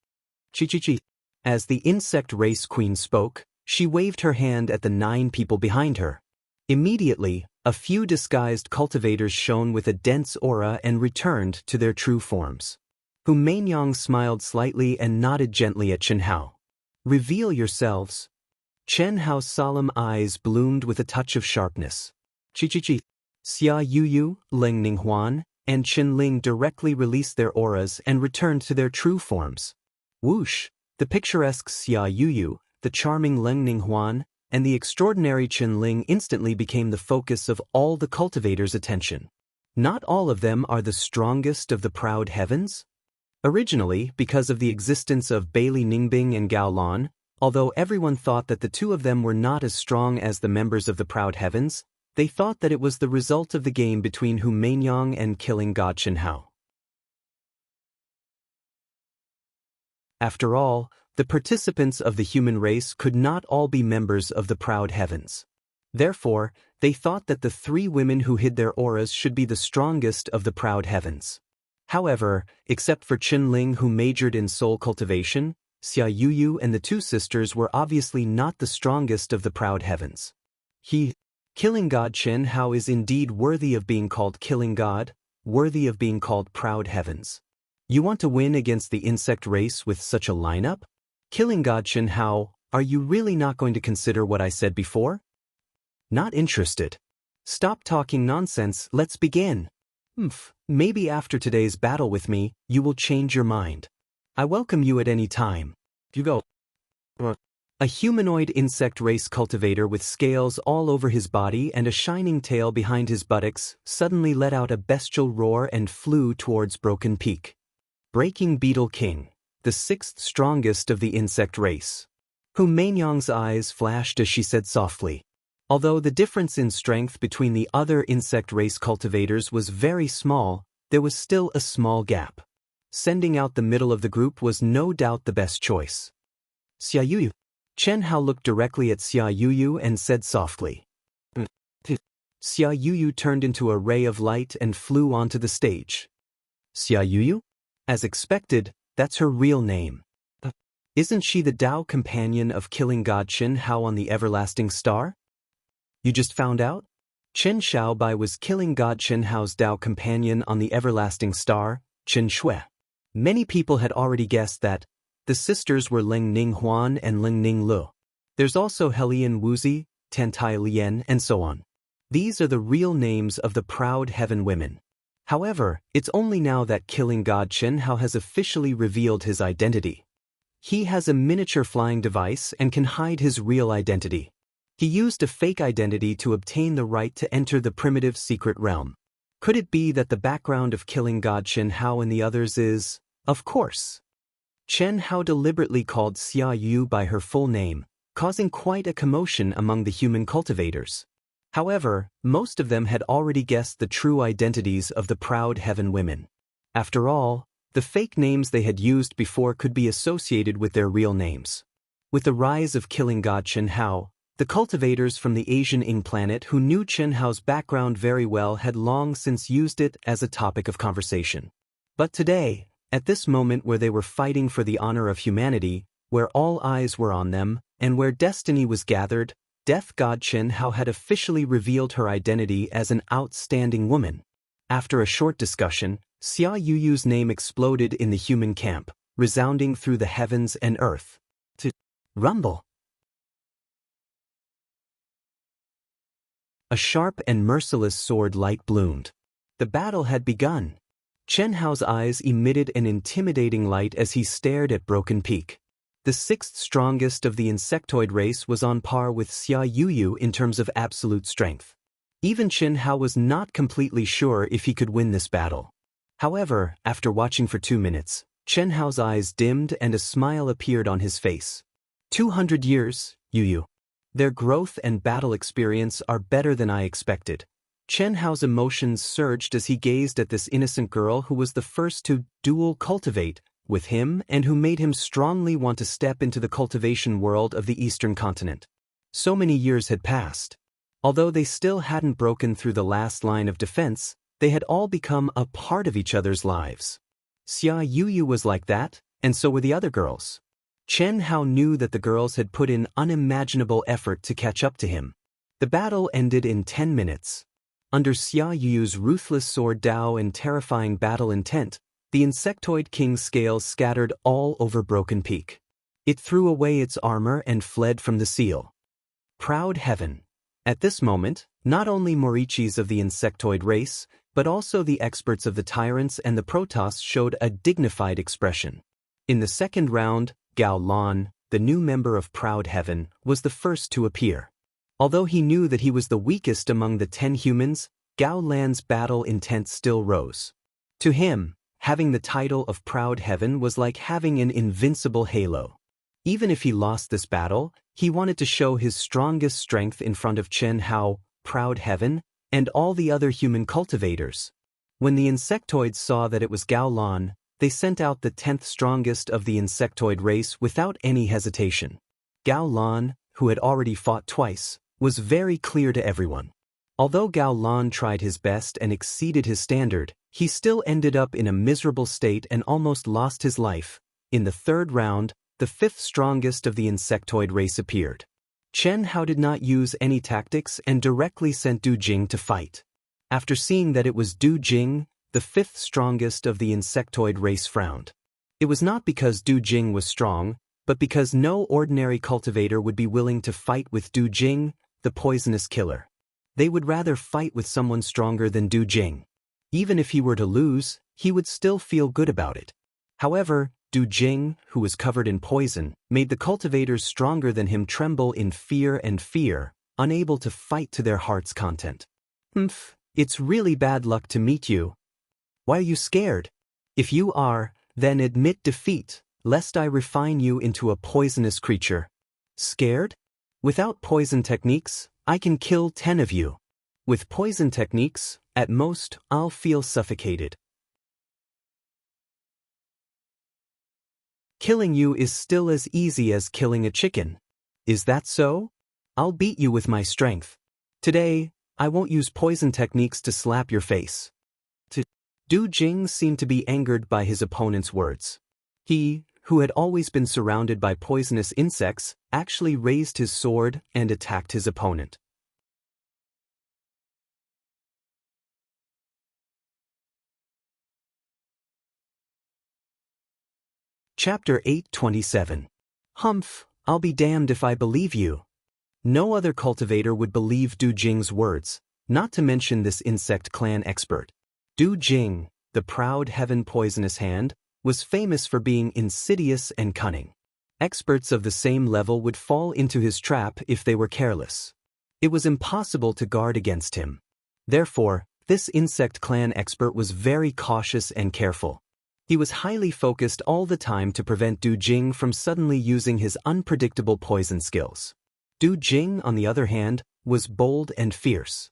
Chi. As the insect race queen spoke, she waved her hand at the 9 people behind her. Immediately, a few disguised cultivators shone with a dense aura and returned to their true forms. Hu Mainyang smiled slightly and nodded gently at Xianxia. Reveal yourselves. Xianxia's solemn eyes bloomed with a touch of sharpness. Chi. Xia Yuyu, Leng Ninghuan, and Qin Ling directly released their auras and returned to their true forms. Whoosh! The picturesque Xia Yuyu, the charming Leng Ninghuan, and the extraordinary Qin Ling instantly became the focus of all the cultivators' attention. Not all of them are the strongest of the proud heavens? Originally, because of the existence of Bailey Ningbing and Gao Lan, although everyone thought that the 2 of them were not as strong as the members of the proud heavens, they thought that it was the result of the game between Hu Mainyang and killing God Xianxia. After all, the participants of the human race could not all be members of the proud heavens. Therefore, they thought that the 3 women who hid their auras should be the strongest of the proud heavens. However, except for Qin Ling, who majored in soul cultivation, Xia Yuyu and the 2 sisters were obviously not the strongest of the proud heavens. Killing God Xianxia is indeed worthy of being called killing God, worthy of being called proud heavens. You want to win against the insect race with such a lineup? Killing God Xianxia, are you really not going to consider what I said before? Not interested. Stop talking nonsense, let's begin. Maybe after today's battle with me, you will change your mind. I welcome you at any time. You go. A humanoid insect race cultivator with scales all over his body and a shining tail behind his buttocks suddenly let out a bestial roar and flew towards Broken Peak. Breaking Beetle King, the 6th strongest of the insect race. Hu Mainyang's eyes flashed as she said softly. Although the difference in strength between the other insect race cultivators was very small, there was still a small gap. Sending out the middle of the group was no doubt the best choice. Xia Yuyu. Xianxia looked directly at Xia Yuyu and said softly. Xia Yuyu turned into a ray of light and flew onto the stage. Xia Yuyu? As expected, that's her real name. Isn't she the Dao companion of killing God Xianxia on the Everlasting Star? You just found out? Chen Xiaobai was killing God Xianxia's Dao companion on the Everlasting Star, Chen Shui. Many people had already guessed that. The sisters were Leng Ninghuan and Leng Ninglu. There's also Helian Wuzi, Tantai Lian, and so on. These are the real names of the proud heaven women. However, it's only now that killing God Xianxia has officially revealed his identity. He has a miniature flying device and can hide his real identity. He used a fake identity to obtain the right to enter the primitive secret realm. Could it be that the background of killing God Xianxia and the others is, of course? Xianxia deliberately called Xia Yu by her full name, causing quite a commotion among the human cultivators. However, most of them had already guessed the true identities of the proud heaven women. After all, the fake names they had used before could be associated with their real names. With the rise of killing God Xianxia, the cultivators from the Asian Ing planet who knew Xianxia's background very well had long since used it as a topic of conversation. But today, at this moment where they were fighting for the honor of humanity, where all eyes were on them, and where destiny was gathered, Death God Xianxia had officially revealed her identity as an outstanding woman. After a short discussion, Xia Yuyu's name exploded in the human camp, resounding through the heavens and earth. To rumble. A sharp and merciless sword light bloomed. The battle had begun. Chen Hao's eyes emitted an intimidating light as he stared at Broken Peak. The sixth strongest of the insectoid race was on par with Xia Yuyu in terms of absolute strength. Even Chen Hao was not completely sure if he could win this battle. However, after watching for 2 minutes, Chen Hao's eyes dimmed and a smile appeared on his face. 200 years, Yuyu. Their growth and battle experience are better than I expected. Chen Hao's emotions surged as he gazed at this innocent girl who was the first to dual cultivate with him and who made him strongly want to step into the cultivation world of the Eastern continent. So many years had passed. Although they still hadn't broken through the last line of defense, they had all become a part of each other's lives. Xia Yuyu was like that, and so were the other girls. Chen Hao knew that the girls had put in unimaginable effort to catch up to him. The battle ended in 10 minutes. Under Xia Yuyu's ruthless sword Dao and terrifying battle intent, the insectoid king's scales scattered all over Broken Peak. It threw away its armor and fled from the seal. Proud heaven. At this moment, not only Morichis of the insectoid race, but also the experts of the tyrants and the Protoss showed a dignified expression. In the second round, Gao Lan, the new member of Proud Heaven, was the first to appear. Although he knew that he was the weakest among the 10 humans, Gao Lan's battle intent still rose. To him, having the title of Proud Heaven was like having an invincible halo. Even if he lost this battle, he wanted to show his strongest strength in front of Chen Hao, Proud Heaven, and all the other human cultivators. When the insectoids saw that it was Gao Lan, they sent out the 10th strongest of the insectoid race without any hesitation. Gao Lan, who had already fought twice, was very clear to everyone. Although Gao Lan tried his best and exceeded his standard, he still ended up in a miserable state and almost lost his life. In the third round, the 5th strongest of the insectoid race appeared. Chen Hao did not use any tactics and directly sent Du Jing to fight. After seeing that it was Du Jing, the 5th strongest of the insectoid race, frowned. It was not because Du Jing was strong, but because no ordinary cultivator would be willing to fight with Du Jing, the poisonous killer. They would rather fight with someone stronger than Du Jing. Even if he were to lose, he would still feel good about it. However, Du Jing, who was covered in poison, made the cultivators stronger than him tremble in fear, unable to fight to their heart's content. It's really bad luck to meet you. Why are you scared? If you are, then admit defeat, lest I refine you into a poisonous creature. Scared? Without poison techniques, I can kill 10 of you. With poison techniques, at most, I'll feel suffocated. Killing you is still as easy as killing a chicken. Is that so? I'll beat you with my strength. Today, I won't use poison techniques to slap your face. Du Jing seemed to be angered by his opponent's words. He, who had always been surrounded by poisonous insects, actually raised his sword and attacked his opponent. Chapter 827. Humph, I'll be damned if I believe you. No other cultivator would believe Du Jing's words, not to mention this insect clan expert. Du Jing, the Proud Heaven poisonous hand, was famous for being insidious and cunning. Experts of the same level would fall into his trap if they were careless. It was impossible to guard against him. Therefore, this insect clan expert was very cautious and careful. He was highly focused all the time to prevent Du Jing from suddenly using his unpredictable poison skills. Du Jing, on the other hand, was bold and fierce.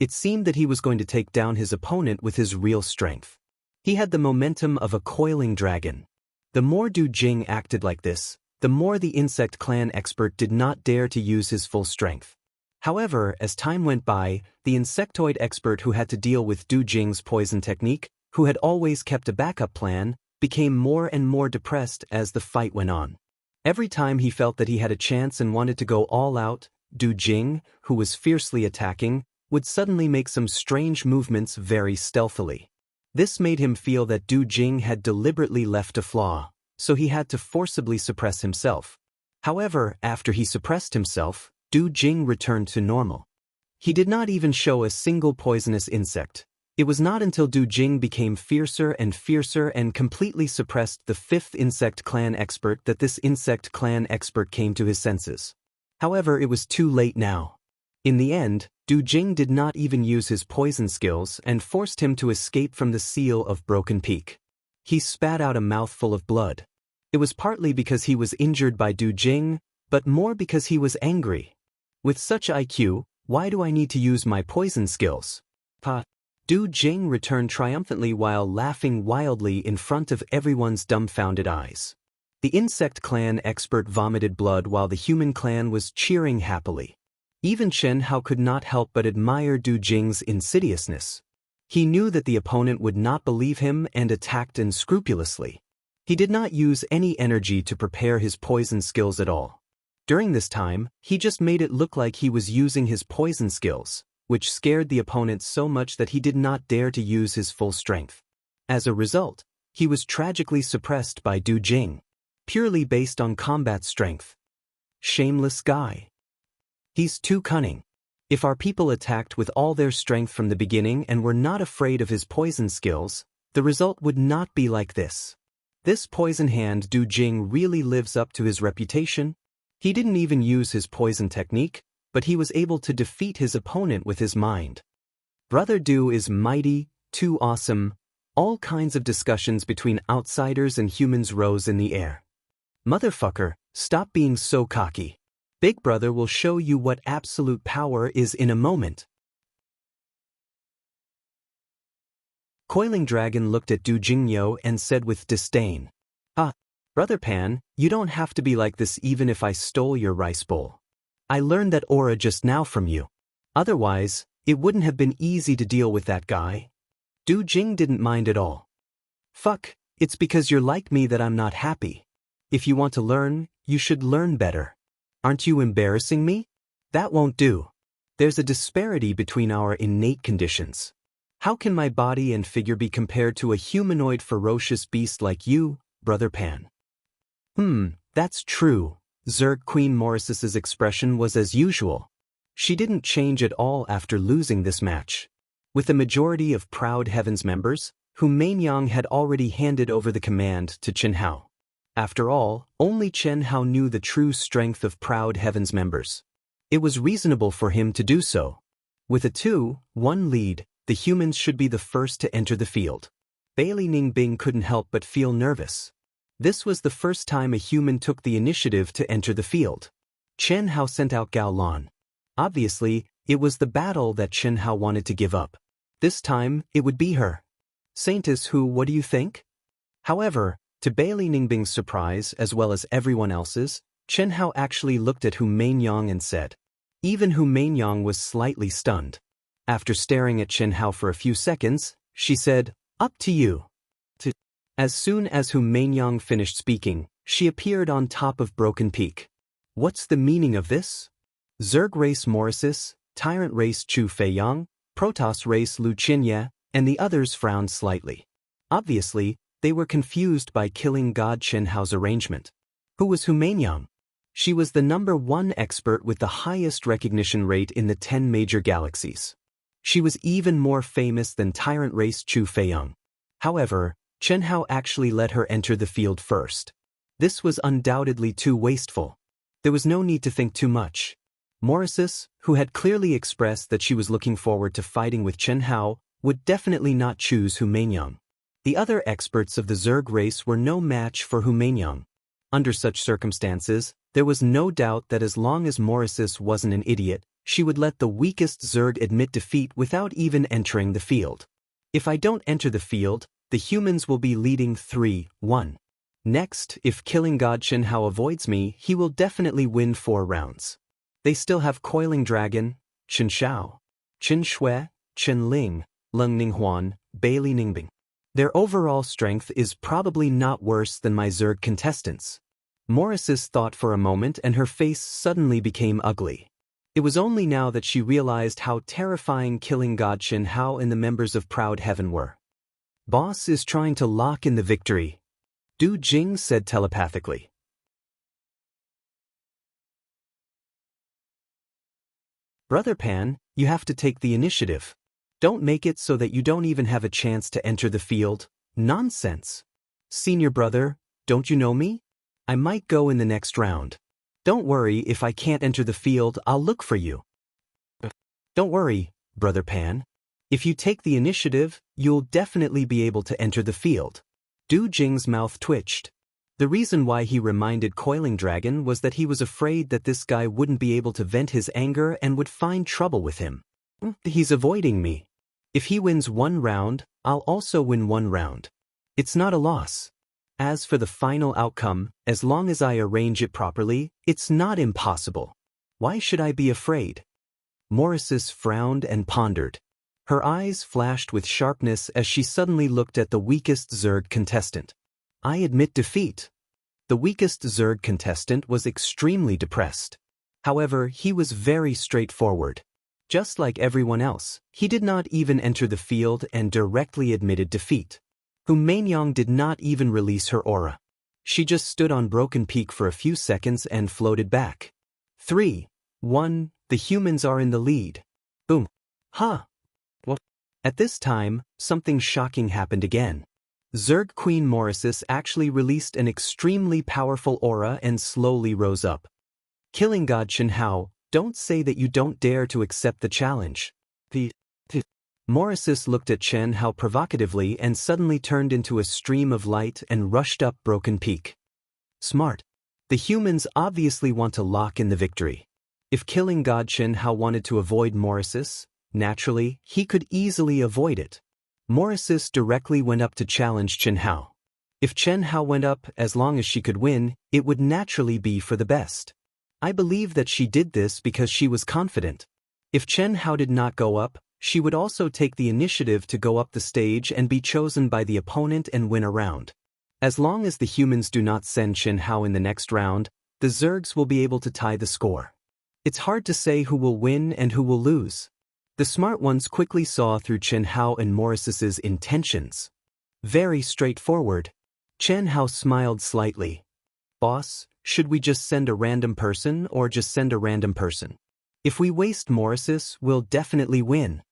It seemed that he was going to take down his opponent with his real strength. He had the momentum of a coiling dragon. The more Du Jing acted like this, the more the insect clan expert did not dare to use his full strength. However, as time went by, the insectoid expert who had to deal with Du Jing's poison technique, who had always kept a backup plan, became more and more depressed as the fight went on. Every time he felt that he had a chance and wanted to go all out, Du Jing, who was fiercely attacking, would suddenly make some strange movements very stealthily. This made him feel that Du Jing had deliberately left a flaw, so he had to forcibly suppress himself. However, after he suppressed himself, Du Jing returned to normal. He did not even show a single poisonous insect. It was not until Du Jing became fiercer and completely suppressed the 5th insect clan expert that this insect clan expert came to his senses. However, it was too late now. In the end, Du Jing did not even use his poison skills and forced him to escape from the seal of Broken Peak. He spat out a mouthful of blood. It was partly because he was injured by Du Jing, but more because he was angry. With such IQ, why do I need to use my poison skills? Du Jing returned triumphantly while laughing wildly in front of everyone's dumbfounded eyes. The insect clan expert vomited blood while the human clan was cheering happily. Even Chen Hao could not help but admire Du Jing's insidiousness. He knew that the opponent would not believe him and attacked unscrupulously. He did not use any energy to prepare his poison skills at all. During this time, he just made it look like he was using his poison skills, which scared the opponent so much that he did not dare to use his full strength. As a result, he was tragically suppressed by Du Jing, purely based on combat strength. Shameless guy. He's too cunning. If our people attacked with all their strength from the beginning and were not afraid of his poison skills, the result would not be like this. This poison hand Du Jing really lives up to his reputation. He didn't even use his poison technique, but he was able to defeat his opponent with his mind. Brother Du is mighty, too awesome. All kinds of discussions between outsiders and humans rose in the air. Motherfucker, stop being so cocky. Big Brother will show you what absolute power is in a moment. Coiling Dragon looked at Du Jingyo and said with disdain, Brother Pan, you don't have to be like this even if I stole your rice bowl. I learned that aura just now from you. Otherwise, it wouldn't have been easy to deal with that guy. Du Jing didn't mind at all. Fuck, it's because you're like me that I'm not happy. If you want to learn, you should learn better. Aren't you embarrassing me? That won't do. There's a disparity between our innate conditions. How can my body and figure be compared to a humanoid ferocious beast like you, Brother Pan? That's true. Zerg Queen Morris's expression was as usual. She didn't change at all after losing this match. With the majority of Proud Heaven's members, whom Mainyang had already handed over the command to Chen Hao. After all, only Chen Hao knew the true strength of Proud Heaven's members. It was reasonable for him to do so. With a 2-1 lead, the humans should be the first to enter the field. Bailey Ningbing couldn't help but feel nervous. This was the first time a human took the initiative to enter the field. Chen Hao sent out Gao Lan. Obviously, it was the battle that Chen Hao wanted to give up. This time, it would be her. Saintess who, what do you think? However, to Bailey Ningbing's surprise as well as everyone else's, Chen Hao actually looked at Hu Mainyang and said. Even Hu Mainyang was slightly stunned. After staring at Chen Hao for a few seconds, she said, "Up to you." As soon as Hu Mainyang finished speaking, she appeared on top of Broken Peak. What's the meaning of this? Zerg race Morrisis, Tyrant race Chu Feiyang, Protoss race Lu Qianye, and the others frowned slightly. Obviously, they were confused by killing God Chen Hao's arrangement. Who was Hu Mainyang? She was the #1 expert with the highest recognition rate in the 10 major galaxies. She was even more famous than Tyrant race Chu Feiyang. However, Chen Hao actually let her enter the field first. This was undoubtedly too wasteful. There was no need to think too much. Morrisis, who had clearly expressed that she was looking forward to fighting with Chen Hao, would definitely not choose Hu Mainyang. The other experts of the Zerg race were no match for Hu Mainyang. Under such circumstances, there was no doubt that as long as Morrisis wasn't an idiot, she would let the weakest Zerg admit defeat without even entering the field. If I don't enter the field, the humans will be leading 3-1. Next, if Killing God Chen Hao avoids me, he will definitely win 4 rounds. They still have Coiling Dragon, Chen Shao, Chen Shui, Chen Ling, Leng Ninghuan, Bailey Ningbing. Their overall strength is probably not worse than my Zerg contestants. Morrisis thought for a moment and her face suddenly became ugly. It was only now that she realized how terrifying Killing God Chen Hao and the members of Proud Heaven were. Boss is trying to lock in the victory, Du Jing said telepathically. Brother Pan, You have to take the initiative. Don't make it so that you don't even have a chance to enter the field. Nonsense. Senior brother, don't you know me? I might go in the next round. Don't worry, if I can't enter the field, I'll look for you. Don't worry, Brother Pan. If you take the initiative, you'll definitely be able to enter the field. Du Jing's mouth twitched. The reason why he reminded Coiling Dragon was that he was afraid that this guy wouldn't be able to vent his anger and would find trouble with him. He's avoiding me. If he wins one round, I'll also win one round. It's not a loss. As for the final outcome, as long as I arrange it properly, it's not impossible. Why should I be afraid? Morrisis frowned and pondered. Her eyes flashed with sharpness as she suddenly looked at the weakest Zerg contestant. I admit defeat. The weakest Zerg contestant was extremely depressed. However, he was very straightforward. Just like everyone else, he did not even enter the field and directly admitted defeat. Hu Mainyang did not even release her aura. She just stood on Broken Peak for a few seconds and floated back. 3, 1, the humans are in the lead. Boom. Huh. What? At this time, something shocking happened again. Zerg Queen Morrisis actually released an extremely powerful aura and slowly rose up. Killing God Xianxia, don't say that you don't dare to accept the challenge. Morrisis looked at Xianxia provocatively and suddenly turned into a stream of light and rushed up Broken Peak. Smart. The humans obviously want to lock in the victory. If Killing God Xianxia wanted to avoid Morrisis, naturally, he could easily avoid it. Morrisis directly went up to challenge Xianxia. If Xianxia went up, as long as she could win, it would naturally be for the best. I believe that she did this because she was confident. If Xianxia did not go up, she would also take the initiative to go up the stage and be chosen by the opponent and win a round. As long as the humans do not send Xianxia in the next round, the Zergs will be able to tie the score. It's hard to say who will win and who will lose. The smart ones quickly saw through Xianxia and Morrisis's intentions. Very straightforward. Xianxia smiled slightly. Boss, should we just send a random person or just send a random person? If we waste Morrisis, we'll definitely win.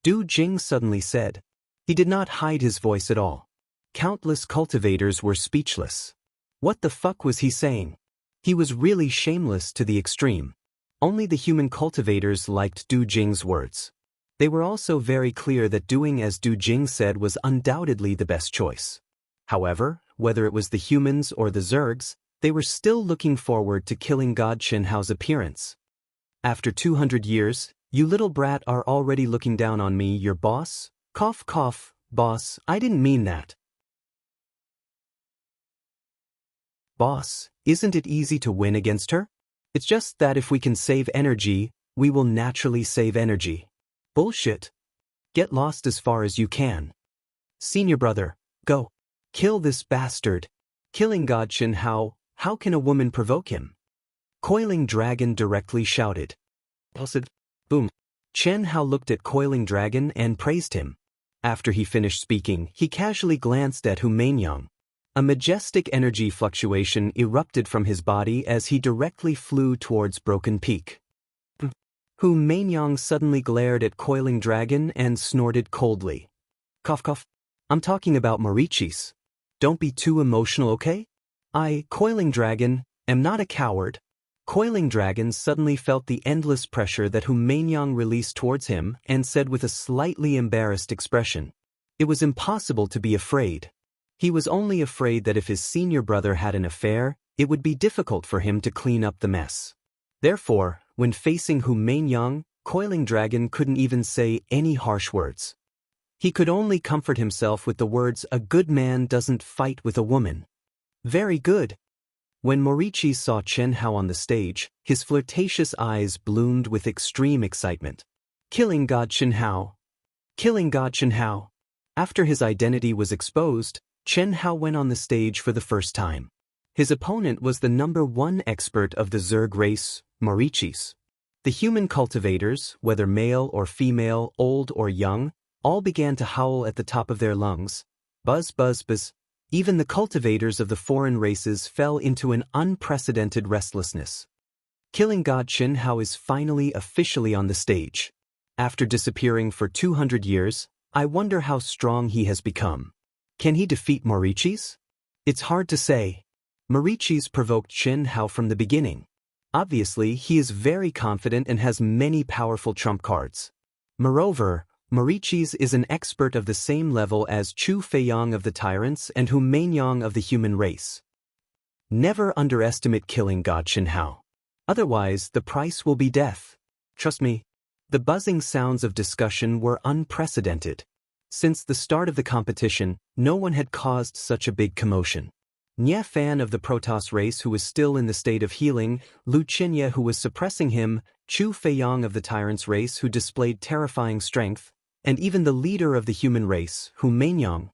Du Jing suddenly said. He did not hide his voice at all. Countless cultivators were speechless. What the fuck was he saying? He was really shameless to the extreme. Only the human cultivators liked Du Jing's words. They were also very clear that doing as Du Jing said was undoubtedly the best choice. However, whether it was the humans or the Zergs, they were still looking forward to Killing God Xianxia's appearance. After 200 years, you little brat are already looking down on me, your boss? Cough cough, boss, I didn't mean that. Boss, isn't it easy to win against her? It's just that if we can save energy, we will naturally save energy. Bullshit. Get lost as far as you can. Senior brother, go. Kill this bastard. Killing God Xianxia, how can a woman provoke him? Coiling Dragon directly shouted. Boom. Xianxia looked at Coiling Dragon and praised him. After he finished speaking, he casually glanced at Hu Mainyang. A majestic energy fluctuation erupted from his body as he directly flew towards Broken Peak. Hu Mainyang suddenly glared at Coiling Dragon and snorted coldly. Cough cough. I'm talking about Morichis. Don't be too emotional, okay? I, Coiling Dragon, am not a coward. Coiling Dragon suddenly felt the endless pressure that Hu Mainyang released towards him and said with a slightly embarrassed expression. It was impossible to be afraid. He was only afraid that if his senior brother had an affair, it would be difficult for him to clean up the mess. Therefore, when facing Hu Mainyang, Coiling Dragon couldn't even say any harsh words. He could only comfort himself with the words, "A good man doesn't fight with a woman." Very good. When Morichi saw Xianxia on the stage, his flirtatious eyes bloomed with extreme excitement. Killing God Xianxia. Killing God Xianxia. After his identity was exposed, Xianxia went on the stage for the first time. His opponent was the #1 expert of the Zerg race, Morichis. The human cultivators, whether male or female, old or young, all began to howl at the top of their lungs. Buzz buzz buzz. Even the cultivators of the foreign races fell into an unprecedented restlessness. Killing God Xianxia is finally officially on the stage. After disappearing for 200 years, I wonder how strong he has become. Can he defeat Morichi's? It's hard to say. Morichi's provoked Xianxia from the beginning. Obviously, he is very confident and has many powerful trump cards. Moreover, Morichi's is an expert of the same level as Chu Feiyang of the Tyrants and Hu Mainyang of the human race. Never underestimate killing God Xianxia. Otherwise, the price will be death. Trust me. The buzzing sounds of discussion were unprecedented. Since the start of the competition, no one had caused such a big commotion. Nye Fan of the Protoss race who was still in the state of healing, Lu Qinya who was suppressing him, Chu Feiyang of the Tyrants race who displayed terrifying strength, and even the leader of the human race, Hu Mainyang.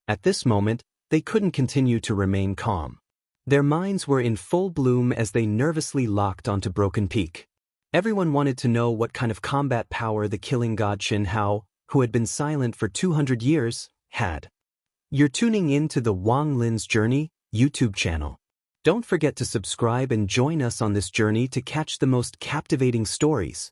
At this moment, they couldn't continue to remain calm. Their minds were in full bloom as they nervously locked onto Broken Peak. Everyone wanted to know what kind of combat power the killing god Xianxia, who had been silent for 200 years, had. You're tuning in to the Wang Lin's Journey YouTube channel. Don't forget to subscribe and join us on this journey to catch the most captivating stories.